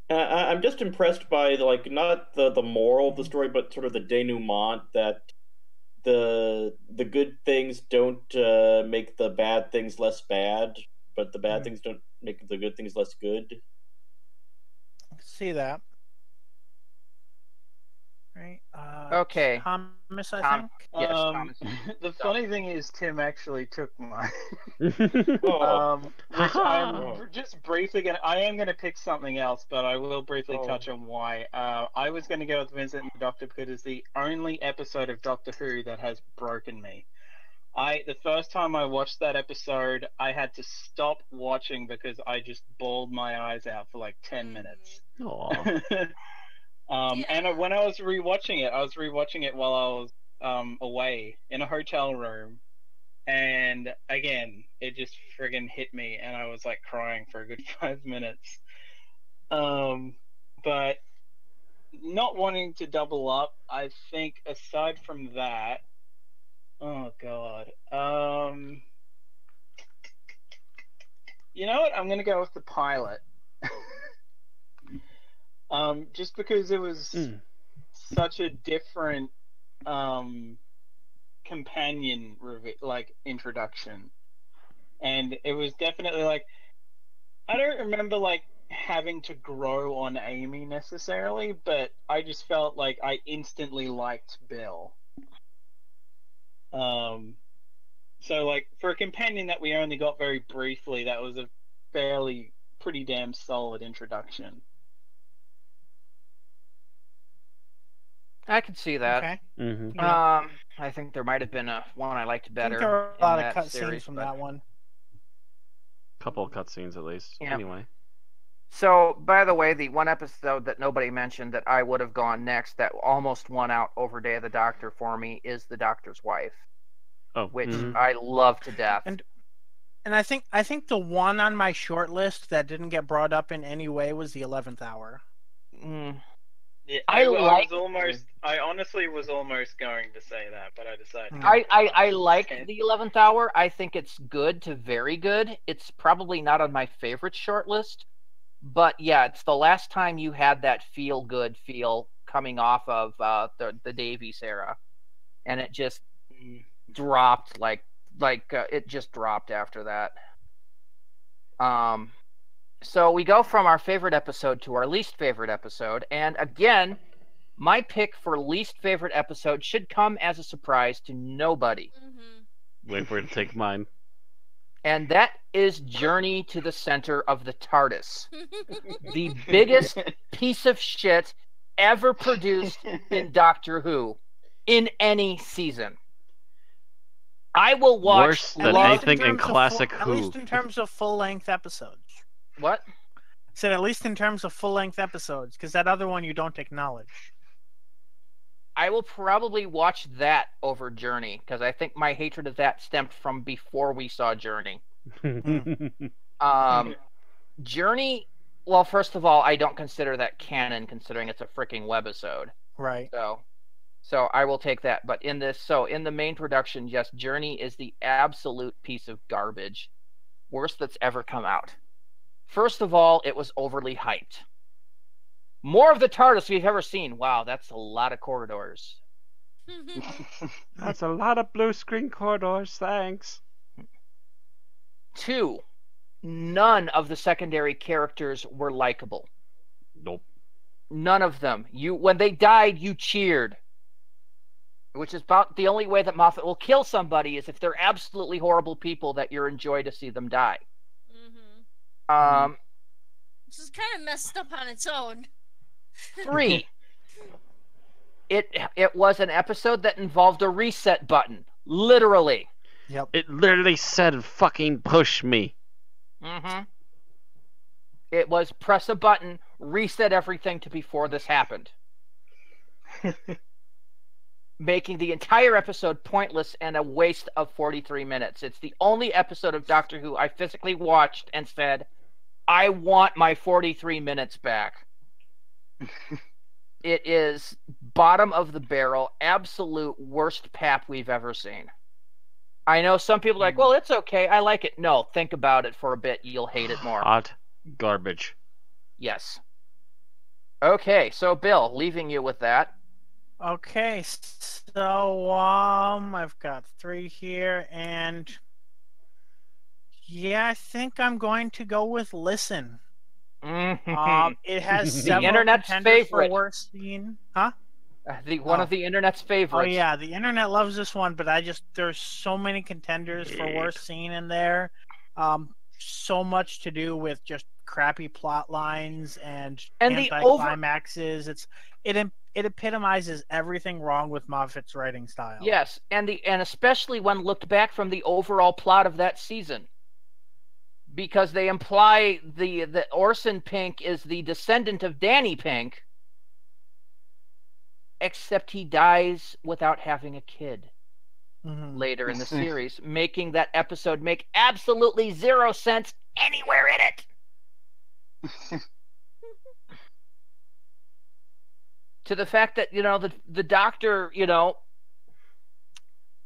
I'm just impressed by not the moral of the story, but sort of the denouement that the good things don't make the bad things less bad, but the bad things don't make the good things less good. See that. Right. Okay. Thomas, I Tom. think. Yes, Thomas. The funny thing is, Tim actually took mine. Oh, Which Ha-ha. I'm just briefly gonna. I am gonna pick something else, but I will briefly Oh. touch on why. I was gonna go with Vincent and the Doctor because it's the only episode of Doctor Who that has broken me. The first time I watched that episode, I had to stop watching because I just bawled my eyes out for like 10 minutes. Aw. And when I was rewatching it while I was away in a hotel room, and again, it just friggin' hit me, and I was like crying for a good 5 minutes. But not wanting to double up, I think aside from that, oh god, you know what? I'm gonna go with the pilot. Just because it was such a different companion introduction, and it was definitely like, I don't remember like having to grow on Amy necessarily, but I just felt like I instantly liked Bill. So like for a companion that we only got very briefly, that was a pretty damn solid introduction. I could see that. Okay. Mm-hmm. I think there might have been one I liked I better. think there were a in lot of that cutscenes series, from but- that one. Couple of cutscenes at least. Yeah. Anyway. So, by the way, the one episode that nobody mentioned that I would have gone next that almost won out over Day of the Doctor for me is The Doctor's Wife, Oh, which mhm. I love to death. And I think the one on my short list that didn't get brought up in any way was the 11th Hour. Mm. Yeah, I like- I honestly was almost going to say that, but I decided. I like the 11th Hour. I think it's good to very good. It's probably not on my favorite short list, but yeah, it's the last time you had that feel-good feel coming off of the Davies era, and it just dropped it just dropped after that. So we go from our favorite episode to our least favorite episode, and again, my pick for least favorite episode should come as a surprise to nobody, Wait for it to take mine. and that is Journey to the Center of the TARDIS, the biggest piece of shit ever produced in Doctor Who in any season. I will watch. Worse than At least anything in terms of classic At Who. least in terms of full-length episodes. What? Said at least in terms of full-length episodes, because that other one you don't acknowledge. I will probably watch that over Journey, because I think my hatred of that stemmed from before we saw Journey. Journey, well, first of all, I don't consider that canon, considering it's a freaking webisode. Right. So I will take that. But in the main production, yes, Journey is the absolute piece of garbage. Worst that's ever come out. First of all, it was overly hyped. More of the TARDIS we've ever seen. Wow, that's a lot of corridors. That's a lot of blue screen corridors, thanks. 2, none of the secondary characters were likable. Nope. None of them. When they died, you cheered. Which is about the only way that Moffat will kill somebody is if they're absolutely horrible people that you're enjoy to see them die. This is kind of messed up on its own. 3, it was an episode that involved a reset button, literally. Yep. It literally said fucking push me. Mm-hmm. It was press a button, reset everything to before this happened. Making the entire episode pointless and a waste of 43 minutes. It's the only episode of Doctor Who I physically watched and said, I want my 43 minutes back. It is bottom of the barrel, absolute worst pap we've ever seen. I know some people are like, well, it's okay, I like it. No, think about it for a bit, you'll hate it more. Hot garbage. Yes. Okay, so Bill, leaving you with that. Okay, so I've got 3 here, and yeah, I think I'm going to go with Listen. It has several internet's contenders favorite. for worst scene. Huh? One of the internet's favorites. Oh yeah, the internet loves this one, but there's so many contenders for worst scene in there. So much to do with just crappy plot lines and anticlimaxes. It epitomizes everything wrong with Moffat's writing style. Yes, and especially when looked back from the overall plot of that season, because they imply that Orson Pink is the descendant of Danny Pink, except he dies without having a kid later in the series, making that episode make absolutely 0 sense anywhere in it. To the fact that, the Doctor,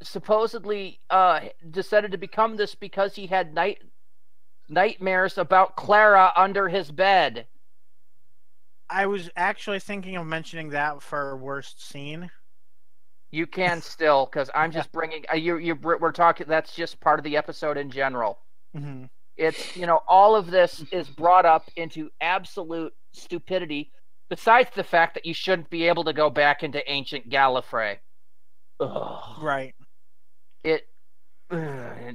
supposedly decided to become this because he had nightmares about Clara under his bed. I was actually thinking of mentioning that for worst scene. You can still, because I'm just bringing we're talking. That's just part of the episode in general. Mm-hmm. It's all of this is brought up into absolute stupidity. Besides the fact that you shouldn't be able to go back into ancient Gallifrey. Ugh. Right. It's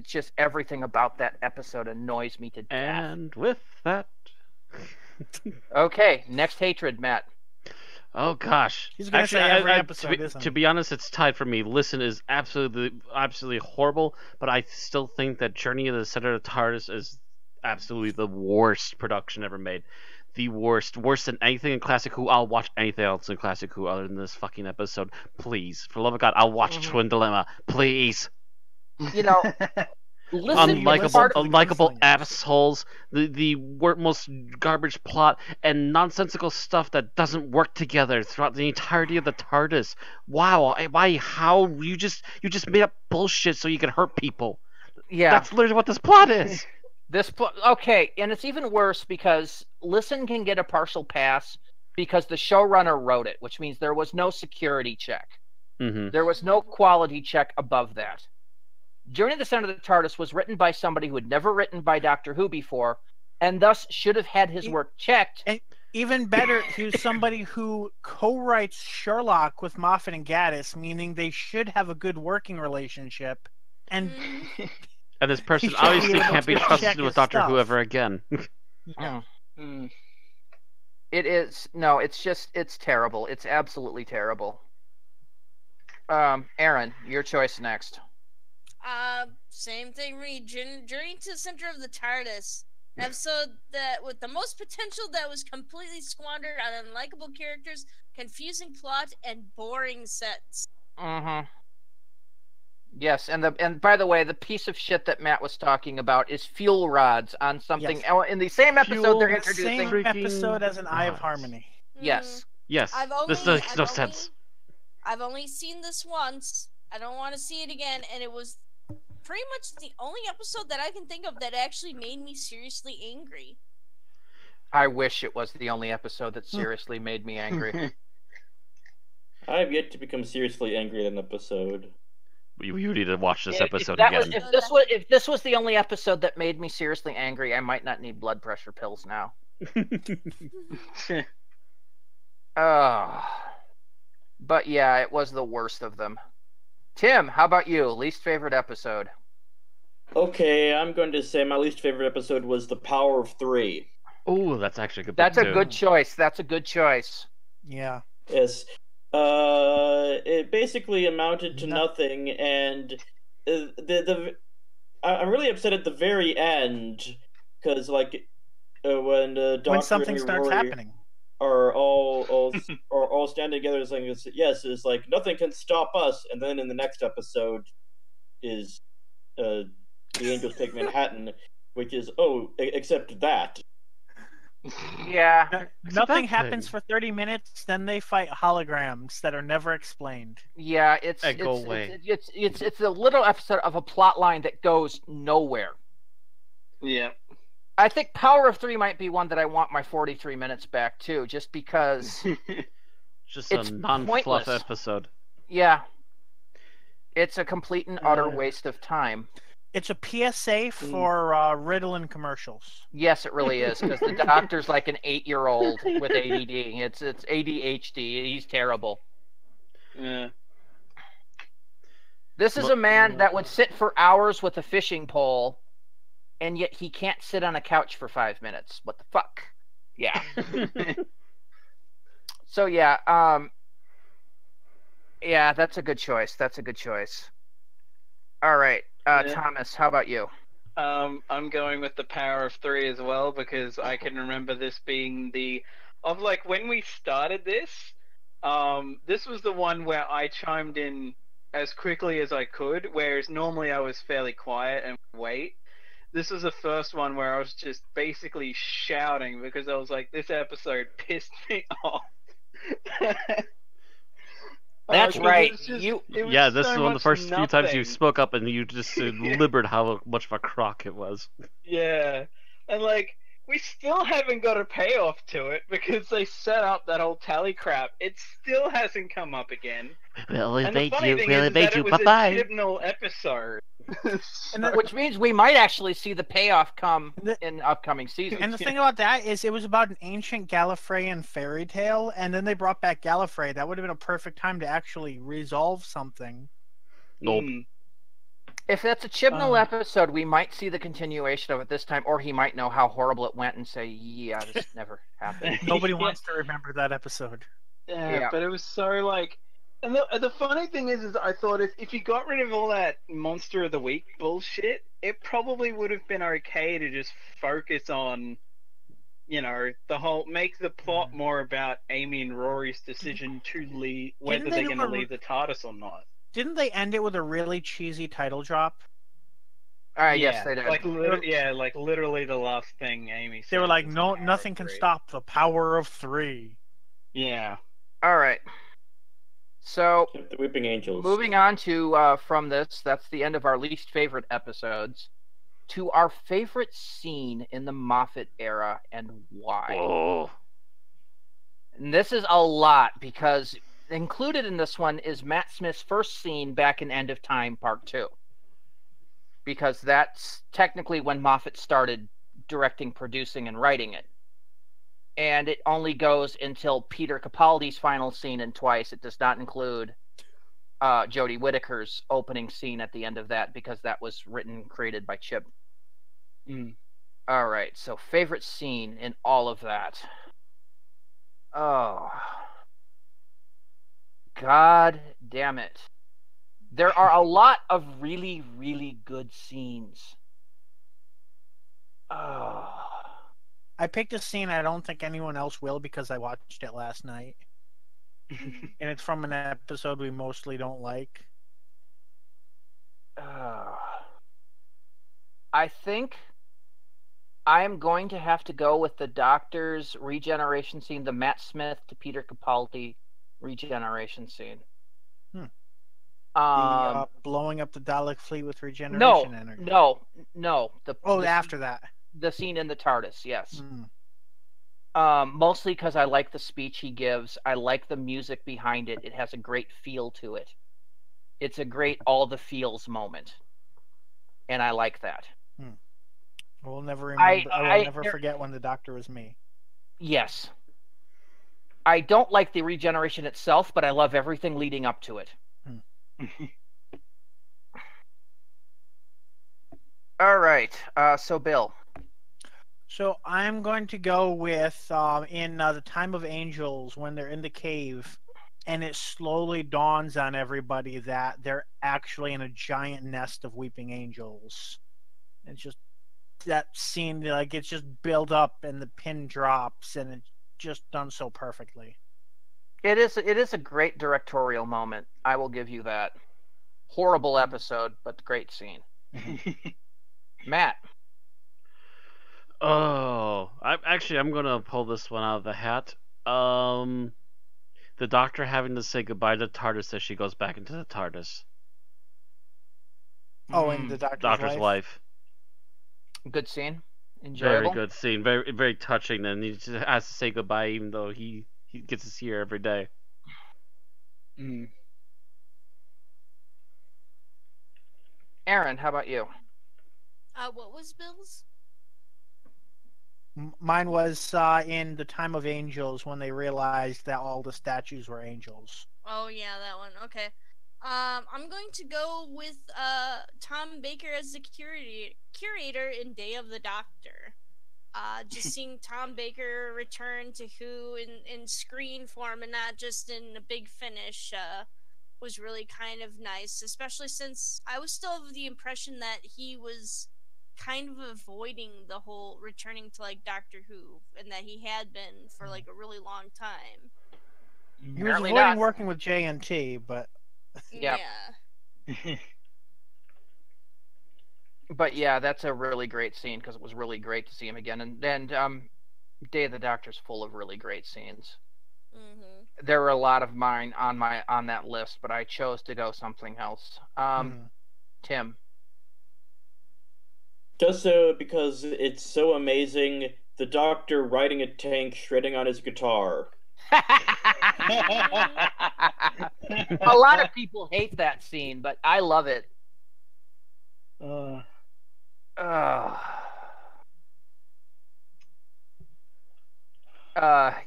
just everything about that episode annoys me to death. And with that... Okay, next hatred, Matt. Oh gosh. He's gonna say every episode, isn't he? To be honest, it's tied for me. Listen is absolutely horrible, but I still think that Journey of the Center of the TARDIS is absolutely the worst production ever made. The worst. Worse than anything in Classic Who. I'll watch anything else in Classic Who other than this fucking episode. Please. For the love of God, I'll watch Twin Dilemma. Please. Unlikable assholes, the most garbage plot, and nonsensical stuff that doesn't work together throughout the entirety of the TARDIS. Wow, why, how, you just made up bullshit so you can hurt people. Yeah. That's literally what this plot is. Okay, and it's even worse because Listen can get a partial pass because the showrunner wrote it, which means there was no security check. Mm-hmm. There was no quality check above that. Journey to the Center of the TARDIS was written by somebody who had never written by Doctor Who before, and thus should have had his work checked. And even better, he was somebody who co-writes Sherlock with Moffat and Gaddis, meaning they should have a good working relationship. And this person should be obviously able can't to be trusted check with his Doctor Who stuff. ever again. Yeah. It is it's terrible. It's absolutely terrible. Aaron, your choice next. Same thing, Reed. Journey to the Center of the TARDIS. An episode that with the most potential that was completely squandered on unlikable characters, confusing plot, and boring sets. Mm-hmm. Yes, and by the way, the piece of shit that Matt was talking about is fuel rods on something. Yes. In the same episode, they're introducing. Same episode as an Eye of Harmony. Yes. Yes. This makes no sense. I've only seen this once. I don't want to see it again, and it was pretty much the only episode that I can think of that actually made me seriously angry. I wish it was the only episode that seriously made me angry. I have yet to become seriously angry at an episode. You need to watch this episode if again. If this was the only episode that made me seriously angry, I might not need blood pressure pills now. But yeah, it was the worst of them. Tim, how about you? Least favorite episode? Okay, I'm going to say my least favorite episode was The Power of Three. Oh, that's actually a good. That's a good choice. That's a good choice. Yeah. Yes. It basically amounted to nothing, and I'm really upset at the very end because when the Doctor When something and starts Rory happening. are all standing together saying, yes, it's like nothing can stop us, and then in the next episode is the Angels take Manhattan, which is except that. Yeah. Nothing bad happens thing. for 30 minutes, then they fight holograms that are never explained. Yeah, it's Hey, go it's, away. it's a little episode of a plot line that goes nowhere. Yeah. I think Power of Three might be one that I want my 43 minutes back too, just because Just it's a non-fluff pointless. episode. Yeah, it's a complete and utter waste of time. It's a PSA for Ritalin commercials. Yes, it really is, because the Doctor's like an 8-year-old with ADD. It's ADHD. He's terrible. Yeah. This is a man that would sit for hours with a fishing pole, and yet he can't sit on a couch for 5 minutes. What the fuck? Yeah. So yeah, yeah, that's a good choice. That's a good choice. All right, Yeah. Thomas, how about you? I'm going with the Power of Three as well because I can remember this being when we started this. This was the one where I chimed in as quickly as I could, whereas normally I was fairly quiet and wait. This was the first one where I was just basically shouting because I was like, this episode pissed me off. That's 'cause right. it was just- You it was Yeah, this so is one of the much first few times you nothing. spoke up and you just delivered how much of a crock it was. Yeah, and we still haven't got a payoff to it because they set up that whole tally crap. It still hasn't come up again. We'll And the evade funny you. thing We'll is that evade you. it was Bye-bye. a Chibnall episode. which means we might actually see the payoff come The- in upcoming seasons. And the thing about that is it was about an ancient Gallifreyan fairy tale, and then they brought back Gallifrey. That would have been a perfect time to actually resolve something. Nope. If that's a Chibnall episode, we might see the continuation of it this time, or he might know how horrible it went and say, "Yeah, this never happened." Nobody Yeah. wants to remember that episode. Yeah, but it was so and the funny thing is I thought if you got rid of all that Monster of the Week bullshit, it probably would have been okay to just focus on, the whole make the plot more about Amy and Rory's decision to leave, whether they they're do going to a- leave the TARDIS or not. Didn't they end it with a really cheesy title drop? Yes, they did. Literally the last thing Amy said. They were like, was "No, the Power nothing of can Three. stop the power of 3." Yeah. All right. So The Weeping Angels. moving on to from this, that's the end of our least favorite episodes, to our favorite scene in the Moffat era and why. Oh. And this is a lot because included in this one is Matt Smith's first scene back in End of Time Part 2. Because that's technically when Moffat started directing, producing, and writing it. And it only goes until Peter Capaldi's final scene in Twice. It does not include Jodie Whittaker's opening scene at the end of that because that was written and created by Chip. All right, so favorite scene in all of that. Oh. God damn it. There are a lot of really, really good scenes. Oh. I picked a scene I don't think anyone else will because I watched it last night. And it's from an episode we mostly don't like. I think I'm going to have to go with the Doctor's regeneration scene, the Matt Smith to Peter Capaldi regeneration scene. Blowing up the Dalek fleet with regeneration energy. No. After that. The scene in the TARDIS, yes. Mm. Mostly because I like the speech he gives. I like the music behind it. It has a great feel to it. It's a great all the feels moment. And I like that. I will never remember. I will never forget when the Doctor was me. Yes. I don't like the regeneration itself, but I love everything leading up to it. All right. So, Bill. So I'm going to go with in the Time of Angels when they're in the cave and it slowly dawns on everybody that they're actually in a giant nest of weeping angels. It's just that scene, like, it's just built up and the pin drops, and it's just done so perfectly. It is a great directorial moment. I will give you that. Horrible episode, but great scene. Matt. Oh, I'm gonna pull this one out of the hat. The Doctor having to say goodbye to TARDIS as she goes back into the TARDIS. Oh, and the Doctor's wife. Good scene. Enjoyable. Very good scene. Very very touching. And he just has to say goodbye, even though he gets to see her every day. Aaron, how about you? What was Bill's? Mine was in The Time of Angels, when they realized that all the statues were angels. Oh yeah, that one. Okay. I'm going to go with Tom Baker as the curator in Day of the Doctor. Just seeing Tom Baker return to Who in screen form and not just in a big finish was really kind of nice, especially since I was still of the impression that he was kind of avoiding the whole returning to like Doctor Who, and that he had been for like a really long time. He was Apparently avoiding not. working with JNT, but Yep. Yeah. But yeah, that's a really great scene because it was really great to see him again. And Day of the Doctor's full of really great scenes. There were a lot of mine on that list, but I chose to go something else. Tim. Just so because it's so amazing, the Doctor riding a tank, shredding on his guitar. A lot of people hate that scene, but I love it.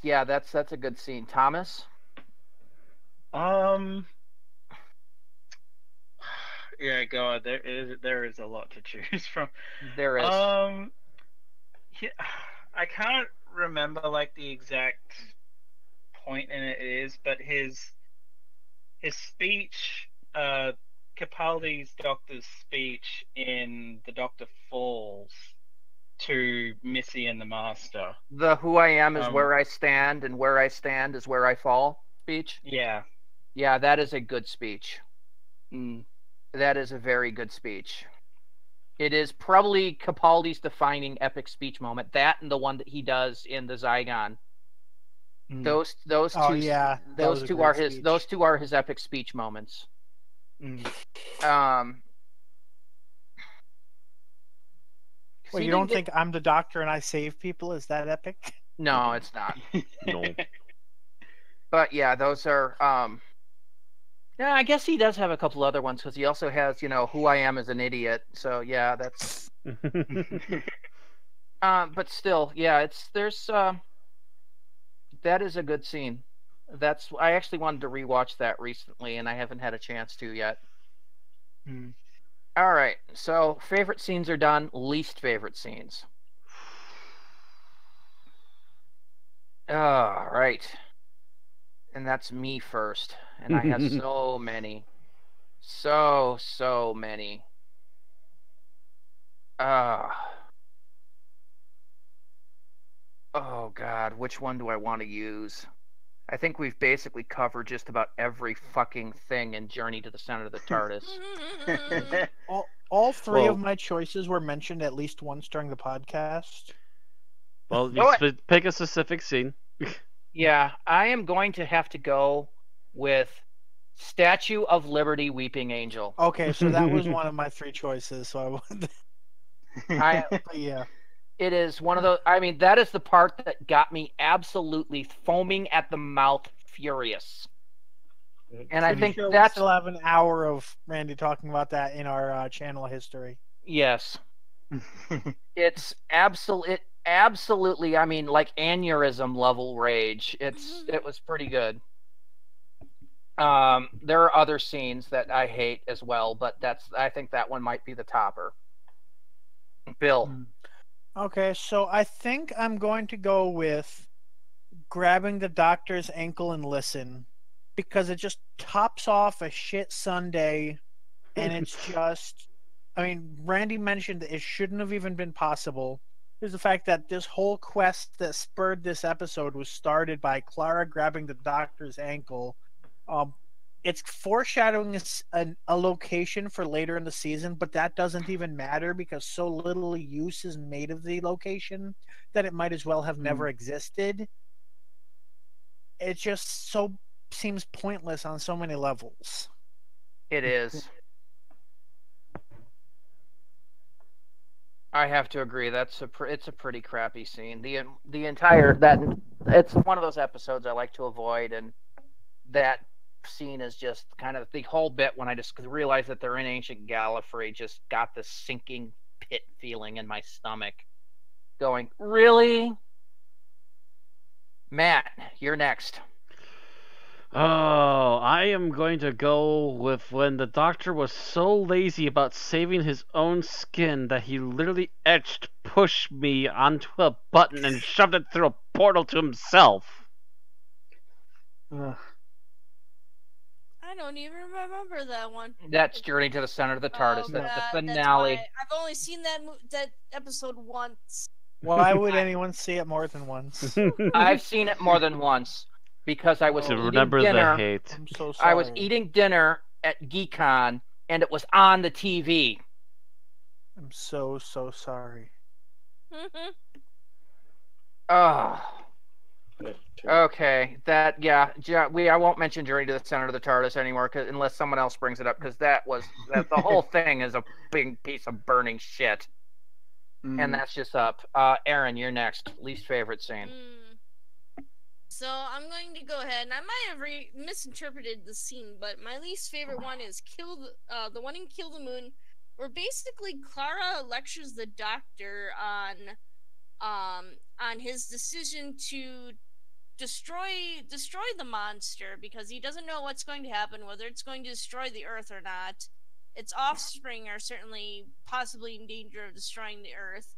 Yeah, that's a good scene. Thomas? Yeah, God, there is a lot to choose from. There is. Yeah, I can't remember like the exact point in it is, but his speech, Capaldi's Doctor's speech in The Doctor Falls to Missy and the Master. The "Who I am is where I stand, and where I stand is where I fall" speech. Yeah. Yeah, that is a good speech. That is a very good speech. It is probably Capaldi's defining epic speech moment. That and the one that he does in the Zygon. Those two. Oh yeah, those two are his. Those two are his epic speech moments. Well, you don't think I'm the Doctor and I save people? Is that epic? No, it's not. No. But yeah, those are. Yeah, I guess he does have a couple other ones because he also has, "Who I am is an idiot." So yeah, that's. But still, yeah, that is a good scene. I actually wanted to rewatch that recently, and I haven't had a chance to yet. All right, so favorite scenes are done. Least favorite scenes. All right. And that's me first. And I have so many. So many. Oh, God. Which one do I want to use? I think we've basically covered just about every fucking thing in Journey to the Center of the TARDIS. All three of my choices were mentioned at least once during the podcast. Well, pick a specific scene. Yeah, I am going to have to go with Statue of Liberty Weeping Angel. Okay, so that was one of my three choices. So but yeah. It is one of those. I mean, that is the part that got me absolutely foaming at the mouth, furious. And I think we that's still have an hour of Randy talking about that in our channel history. Yes. It's absolutely. I mean, like aneurysm level rage. It was pretty good. There are other scenes that I hate as well, but I think that one might be the topper. Bill. Okay, so I think I'm going to go with grabbing the Doctor's ankle and listen, because it just tops off a shit Sunday, and it's just. I mean, Randy mentioned that it shouldn't have even been possible. There's the fact that this whole quest that spurred this episode was started by Clara grabbing the doctor's ankle. It's foreshadowing a location for later in the season, but that doesn't even matter because so little use is made of the location that it might as well have never existed. It just seems pointless on so many levels. It is. I have to agree. It's a pretty crappy scene. The entire it's one of those episodes I like to avoid, and that scene is just kind of the whole bit when I just realized that they're in ancient Gallifrey. Just got this sinking pit feeling in my stomach, going, really? Matt, you're next. Oh, I am going to go with when the Doctor was so lazy about saving his own skin that he literally pushed me onto a button and shoved it through a portal to himself. I don't even remember that one. That's Journey to the Center of the TARDIS. Oh, That's the God, finale. I've only seen that episode once. Why would anyone see it more than once? I've seen it more than once because I was To eating remember dinner. the hate. I'm so sorry. I was eating dinner at GeekCon, and it was on the TV. I'm so sorry. Oh. Okay, I won't mention Journey to the Center of the TARDIS anymore, unless someone else brings it up, because that the whole thing is a big piece of burning shit, and that's just up. Aaron, you're next. Least favorite scene. So I'm going to go ahead, and I might have misinterpreted the scene, but my least favorite one is the one in Kill the Moon, where basically Clara lectures the Doctor on his decision to destroy the monster because he doesn't know what's going to happen, whether it's going to destroy the Earth or not. Its offspring are certainly possibly in danger of destroying the Earth.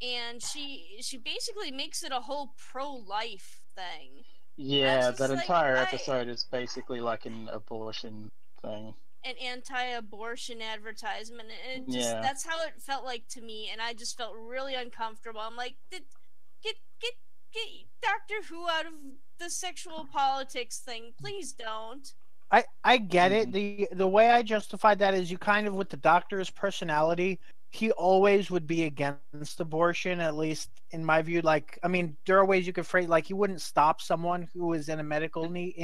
And she basically makes it a whole pro-life thing. Yeah, that entire episode is basically like an abortion thing. An anti-abortion advertisement. And it just, that's how it felt like to me, and I just felt really uncomfortable. I'm like, get Doctor Who out of the sexual politics thing. Please don't. I get it. The way I justified that is you kind of, with the Doctor's personality, he always would be against abortion, at least in my view. Like, I mean, there are ways you could phrase, like, he wouldn't stop someone who was in a medical need,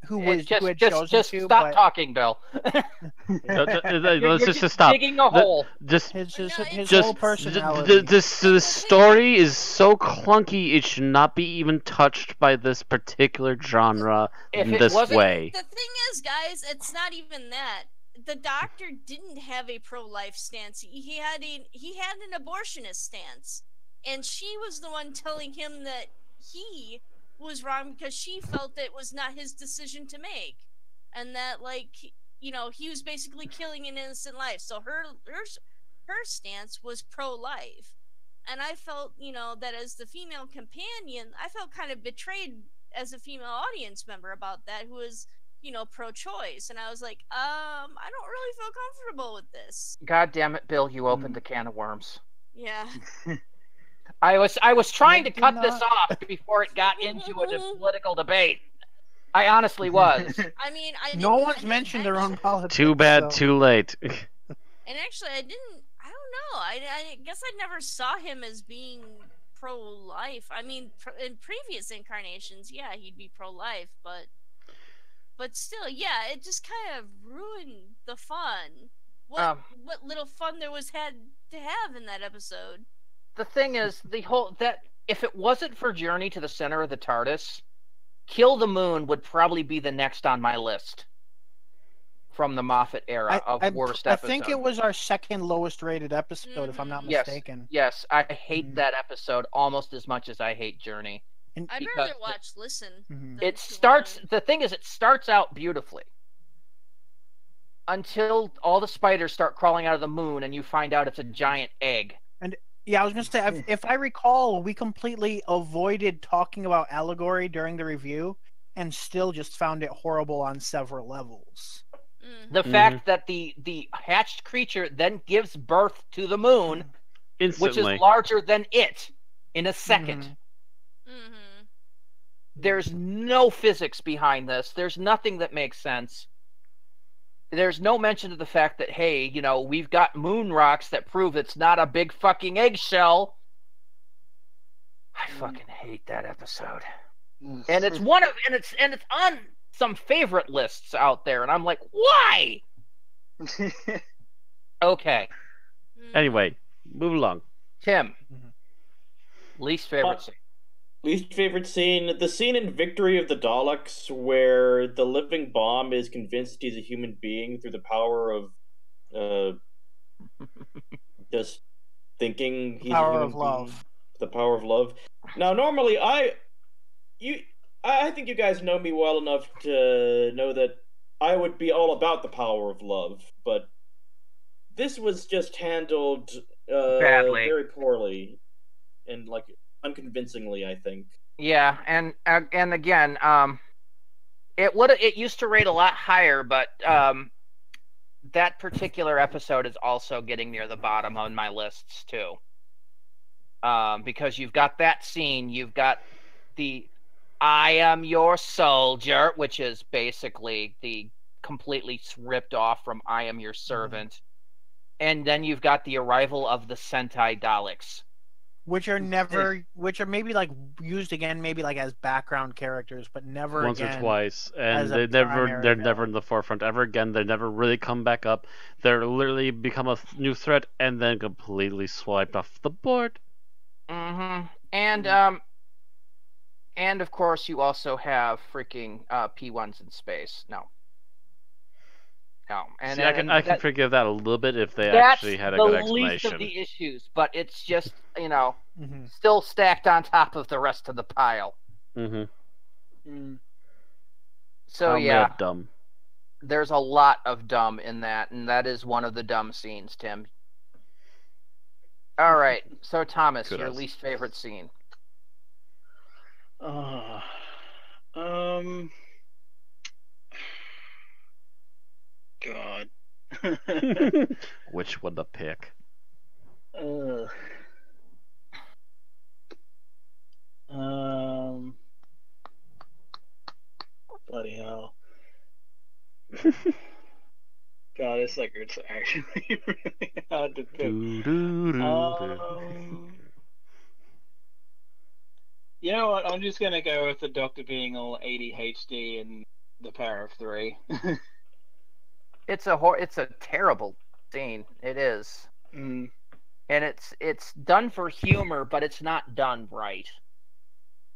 who had chosen to. Stop talking, Bill. Let's just stop. Digging a hole. His whole personality. The story is so clunky; it should not be even touched by this particular genre in this way. The thing is, guys, it's not even that. The Doctor didn't have a pro-life stance. He had an abortionist stance, and she was the one telling him that he was wrong because she felt that it was not his decision to make, and that, like, he was basically killing an innocent life. So her stance was pro-life, and I felt, that as the female companion, I felt kind of betrayed as a female audience member about that, who was pro-choice, and I was like, I don't really feel comfortable with this. God damn it, Bill! You opened a can of worms. Yeah. I was trying to cut this off before it got into a political debate. I honestly was. I mean, no one's mentioned their own politics. Too bad, too late. And actually, I don't know. I guess I never saw him as being pro-life. I mean, in previous incarnations, yeah, he'd be pro-life, but still, yeah, it just kind of ruined the fun. What little fun there was had to have in that episode. The thing is, if it wasn't for Journey to the Center of the TARDIS, Kill the Moon would probably be the next on my list from the Moffat era of worst episodes. I think it was our second lowest rated episode, if I'm not mistaken. Yes, I hate that episode almost as much as I hate Journey. I'd rather watch Listen. The thing is, it starts out beautifully until all the spiders start crawling out of the moon and you find out it's a giant egg. And yeah, I was going to say, if I recall, we completely avoided talking about allegory during the review and still just found it horrible on several levels. The fact that the hatched creature then gives birth to the moon, Instantly. which is larger than it, in a second. There's no physics behind this. There's nothing that makes sense. There's no mention of the fact that, hey, you know, we've got moon rocks that prove it's not a big fucking eggshell. I fucking hate that episode. And it's it's on some favorite lists out there, and I'm like, why? Okay. Anyway, move along. Tim, least favorite scene. Least favorite scene: the scene in Victory of the Daleks where the living bomb is convinced he's a human being through the power of just thinking he's a human being. Love. The power of love. Now, normally, I think you guys know me well enough to know that I would be all about the power of love, but this was just handled badly, very poorly, and like unconvincingly, I think. Yeah, and again, it used to rate a lot higher, but that particular episode is also getting near the bottom on my lists too. Because you've got that scene, you've got the "I am your soldier," which is basically the completely ripped off from "I am your servant," and then you've got the arrival of the Sentai Daleks, which are maybe like used again, maybe like as background characters, but never once again or twice, and they're never in the forefront ever again. They never really come back up. They're literally become a new threat and then completely swiped off the board. And of course you also have freaking P1s in space. No. And see, I can forgive that a little bit if they that's actually had a good the least explanation. of the issues, but it's just, you know, still stacked on top of the rest of the pile. So yeah, dumb. There's a lot of dumb in that, and that is one of the dumb scenes, Tim. All right, so Thomas, your least favorite scene. God. Which one to pick? Bloody hell. God, it's like it's actually really hard to pick. You know what? I'm just gonna go with the Doctor being all ADHD and the Power of Three. It's a terrible scene. It is, and it's done for humor, but it's not done right.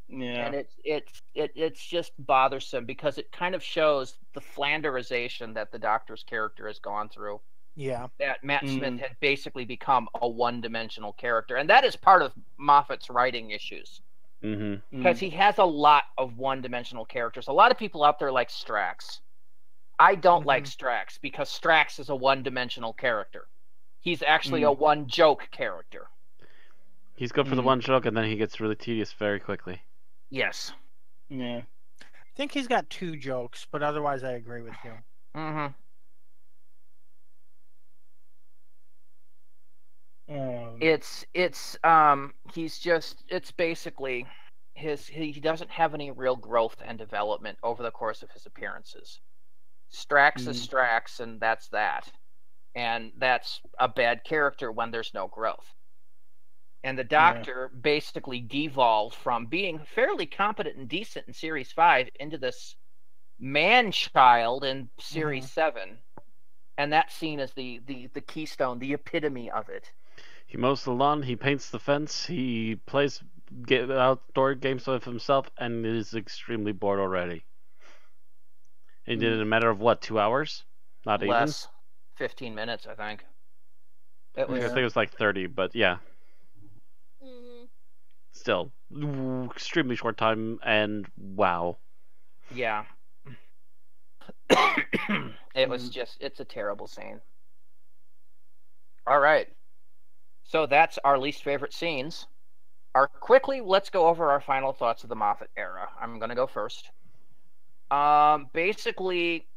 Yeah, and it's just bothersome because it kind of shows the Flanderization that the Doctor's character has gone through. Yeah, that Matt Smith had basically become a one-dimensional character, and that is part of Moffat's writing issues. Because he has a lot of one-dimensional characters. A lot of people out there like Strax. I don't like Strax because Strax is a one-dimensional character. He's actually a one-joke character. He's good for the one joke, and then he gets really tedious very quickly. Yes. Yeah. I think he's got two jokes, but otherwise I agree with you. It's basically he doesn't have any real growth and development over the course of his appearances. Strax is Strax, and that's that. And that's a bad character when there's no growth. And the Doctor basically devolved from being fairly competent and decent in Series 5 into this man-child in Series 7. And that scene is the keystone, the epitome of it. He mows the lawn, he paints the fence, he plays outdoor games with himself, and is extremely bored already. He did it in a matter of, 2 hours? Not Less. even? 15 minutes, I think. I think it was like 30, but yeah. Still, extremely short time, and wow. Yeah. It was it's a terrible scene. All right. So that's our least favorite scenes. Quickly, let's go over our final thoughts of the Moffat era. I'm going to go first. Basically,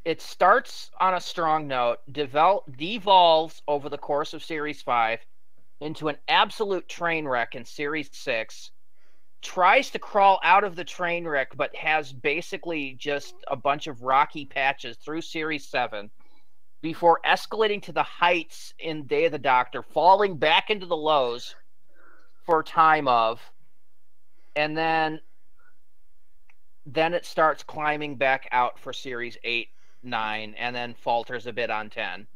it starts on a strong note, devolves over the course of Series 5 into an absolute train wreck in Series 6, tries to crawl out of the train wreck, but has basically just a bunch of rocky patches through Series 7 before escalating to the heights in Day of the Doctor, falling back into the lows for Time of, and then it starts climbing back out for Series 8, 9, and then falters a bit on 10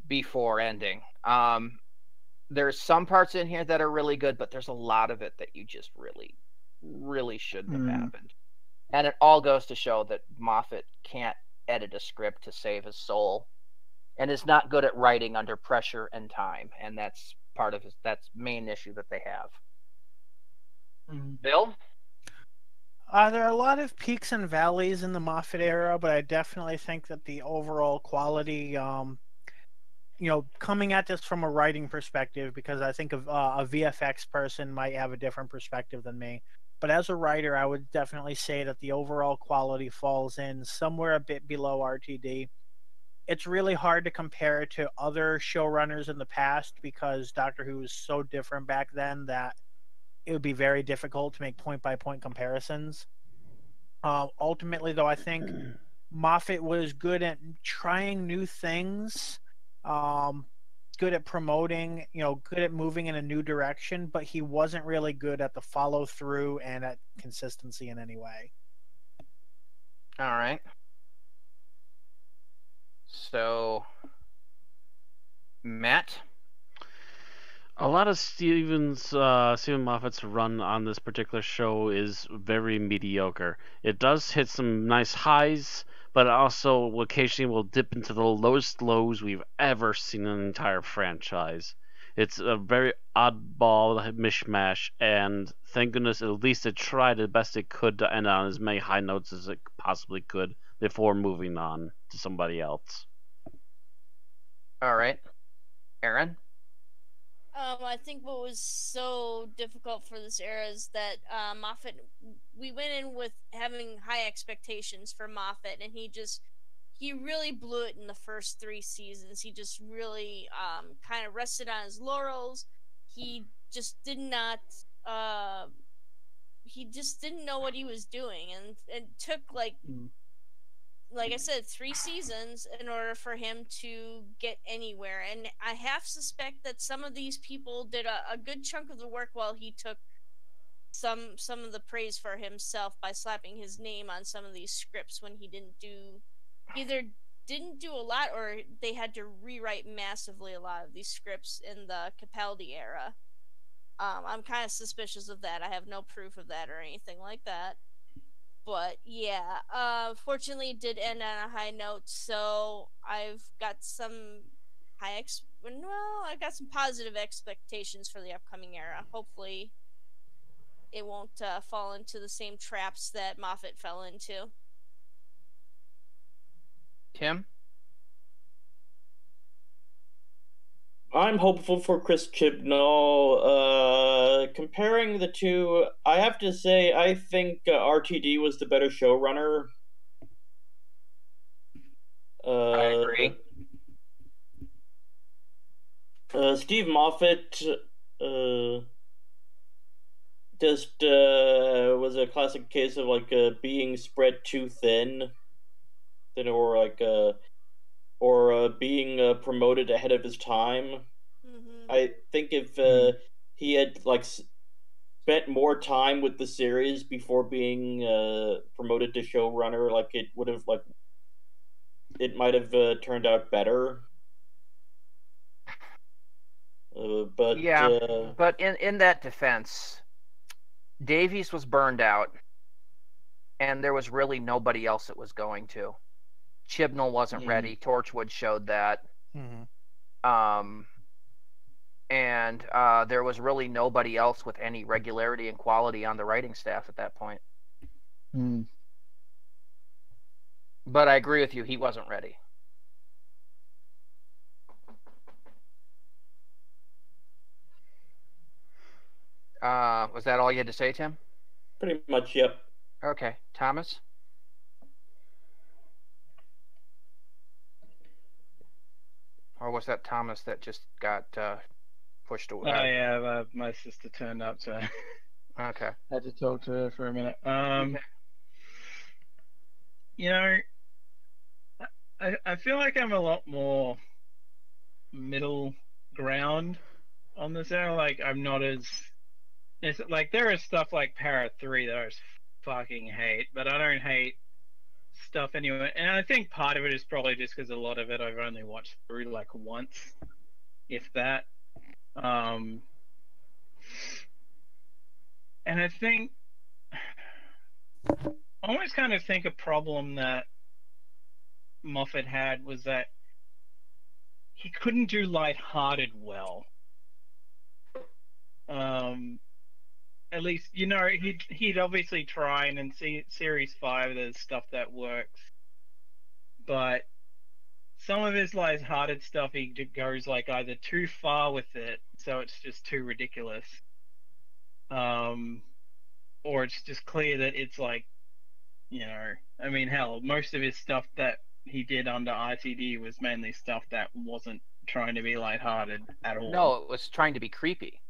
before ending. There's some parts in here that are really good, but there's a lot of it that you just really, really shouldn't have happened. And it all goes to show that Moffat can't edit a script to save his soul, and is not good at writing under pressure and time, and that's part of that's main issue that they have. Bill? There are a lot of peaks and valleys in the Moffat era, but I definitely think that the overall quality, coming at this from a writing perspective, because I think a VFX person might have a different perspective than me. But as a writer, I would definitely say that the overall quality falls in somewhere a bit below RTD. It's really hard to compare it to other showrunners in the past because Doctor Who was so different back then that it would be very difficult to make point-by-point comparisons. Ultimately, though, I think Moffat was good at trying new things, good at promoting, good at moving in a new direction, but he wasn't really good at the follow-through and at consistency in any way. All right. So, Matt? A lot of Steven Moffat's run on this particular show is very mediocre. It does hit some nice highs, but also occasionally will dip into the lowest lows we've ever seen in an entire franchise. It's a very oddball mishmash, and thank goodness at least it tried the best it could to end on as many high notes as it possibly could before moving on to somebody else. All right. Aaron? I think what was so difficult for this era is that Moffat, we went in with having high expectations for Moffat, and he really blew it in the first 3 seasons. He just really kind of rested on his laurels. He just did not. He just didn't know what he was doing, and it took like I said, 3 seasons in order for him to get anywhere. And I half suspect that some of these people did a good chunk of the work while he took some of the praise for himself by slapping his name on some of these scripts when he either didn't do a lot or they had to rewrite massively a lot of these scripts in the Capaldi era. I'm kind of suspicious of that. I have no proof of that or anything like that. But yeah, fortunately it did end on a high note, so I've got some I got some positive expectations for the upcoming era. Hopefully it won't fall into the same traps that Moffat fell into. Tim? I'm hopeful for Chris Chibnall. Comparing the two, I have to say I think RTD was the better showrunner. I agree. Steve Moffat just was a classic case of being spread too thin, or being promoted ahead of his time. Mm-hmm. I think if he had spent more time with the series before being promoted to showrunner, it might have turned out better. But in that defense, Davies was burned out, and there was really nobody else that was going to. Chibnall wasn't ready. Torchwood showed that. And there was really nobody else with any regularity and quality on the writing staff at that point. But I agree with you. He wasn't ready. Was that all you had to say, Tim? Pretty much, yep. Okay. Thomas? was that Thomas that just got pushed Oh away? yeah, my sister turned up, so I Okay. had to talk to her for a minute. Okay. You know, I feel like I'm a lot more middle ground on this era. Like I'm not as it's like there is stuff like Para 3 that I just fucking hate, but I don't hate stuff anyway. And I think part of it is probably just because a lot of it I've only watched through like once, if that. And I think I always kind of think a problem that Moffat had was that he couldn't do lighthearted well. At least, you know, he'd obviously try, and in series 5 there's stuff that works, but some of his lighthearted stuff he goes like either too far with it, so it's just too ridiculous, or it's just clear that it's like, you know, I mean, hell, most of his stuff that he did under RTD was mainly stuff that wasn't trying to be lighthearted at all. No, it was trying to be creepy.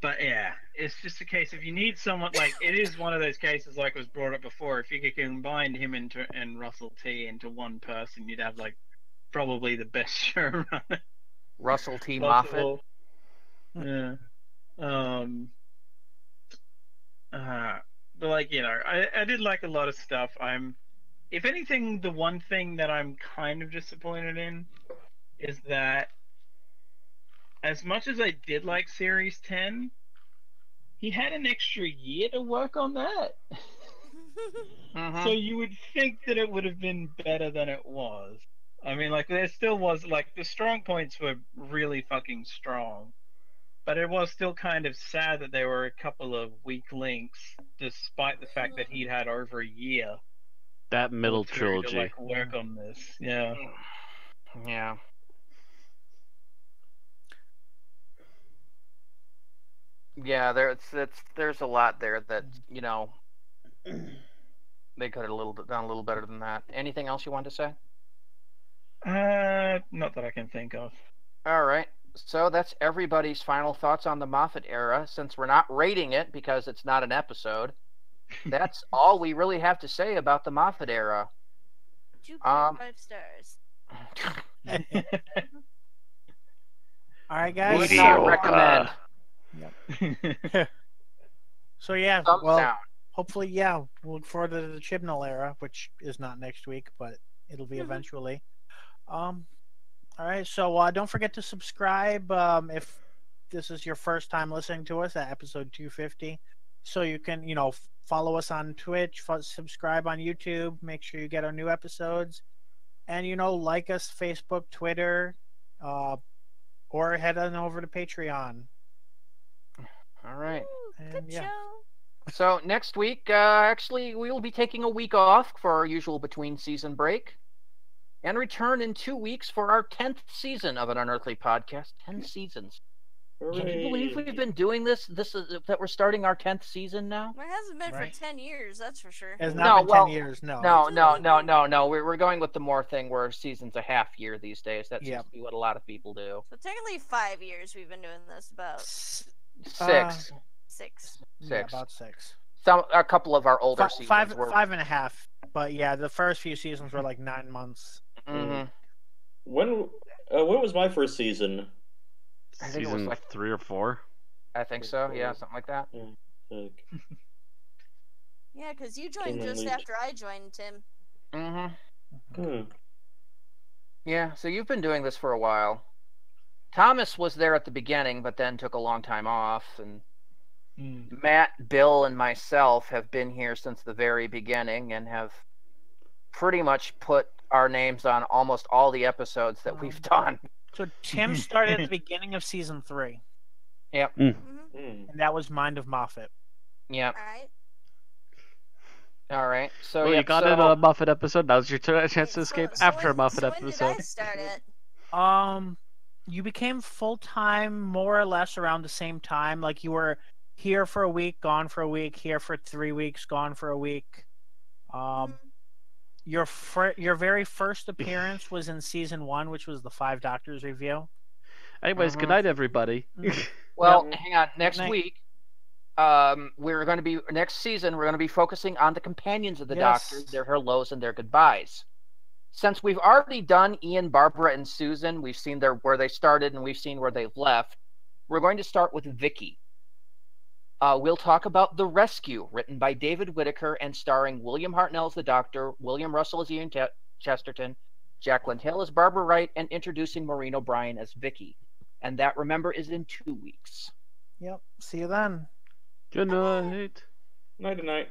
But yeah, it's just a case if you need someone like it is one of those cases like was brought up before. If you could combine him and Russell T into one person, you'd have like probably the best showrunner. Russell T. Moffat. Yeah. But like, you know, I did like a lot of stuff. If anything, the one thing that I'm kind of disappointed in is that as much as I did like Series 10, he had an extra year to work on that. So you would think that it would have been better than it was. I mean, like, there still was, like, the strong points were really fucking strong. But it was still kind of sad that there were a couple of weak links, despite the fact that he'd had over a year. That middle to, trilogy. like, work on this. Yeah. Yeah. Yeah, there's a lot there that, you know, they could have done a little better than that. Anything else you want to say? Not that I can think of. All right. So that's everybody's final thoughts on the Moffat era. Since we're not rating it because it's not an episode, that's all we really have to say about the Moffat era. 2.5 stars. All right, guys. Would not recommend. Yep. So yeah, Thumbs well, down. hopefully, yeah, we'll look forward to the Chibnall era, which is not next week, but it'll be eventually. All right, so don't forget to subscribe if this is your first time listening to us at episode 250. So you can, you know, follow us on Twitch, subscribe on YouTube, make sure you get our new episodes, and, you know, like us Facebook, Twitter, or head on over to Patreon. All right. Good And, yeah. show. So next week, actually, we will be taking a week off for our usual between-season break, and return in 2 weeks for our 10th season of an Unearthly podcast. 10 seasons. Can you believe we've been doing this? That we're starting our 10th season now. It hasn't been Right. for 10 years, that's for sure. It's No, not been well, 10 years, no. No. We're going with the more thing where season's a half year these days. That seems Yep. to be what a lot of people do. So technically 5 years we've been doing this, about 6. 6. Yeah, 6. about 6. A couple of our older seasons were 5.5. But yeah, the first few seasons were like 9 months. Mhm. When was my first season? I think it was Season like 3 or 4. I think so. Yeah, something like that. Like, Yeah, because you joined just Late. after I joined, Tim. Mhm. Yeah. So you've been doing this for a while. Thomas was there at the beginning, but then took a long time off, and Matt, Bill, and myself have been here since the very beginning and have pretty much put our names on almost all the episodes that we've done. So Tim started at the beginning of season 3, Yep. and that was Mind of Moffat. Yep. Alright. All right. So Well, yep, you got so, in a Moffat episode. That was your chance to escape after a Moffat When did episode. I start it? You became full-time more or less around the same time. Like you were here for a week, gone for a week, here for 3 weeks, gone for a week. Your very first appearance was in season 1, which was the 5 Doctors review. Anyways, good night, everybody. Well, Yep. hang on. Next night. week, we're going to be next season. We're going to be focusing on the companions of the Yes. Doctors, their hellos and their goodbyes. Since we've already done Ian, Barbara, and Susan, we've seen where they started and we've seen where they've left. We're going to start with Vicky. We'll talk about The Rescue, written by David Whitaker and starring William Hartnell as the Doctor, William Russell as Ian Chesterton, Jacqueline Hill as Barbara Wright, and introducing Maureen O'Brien as Vicky. And that, remember, is in 2 weeks. Yep. See you then. Good night. Night to night.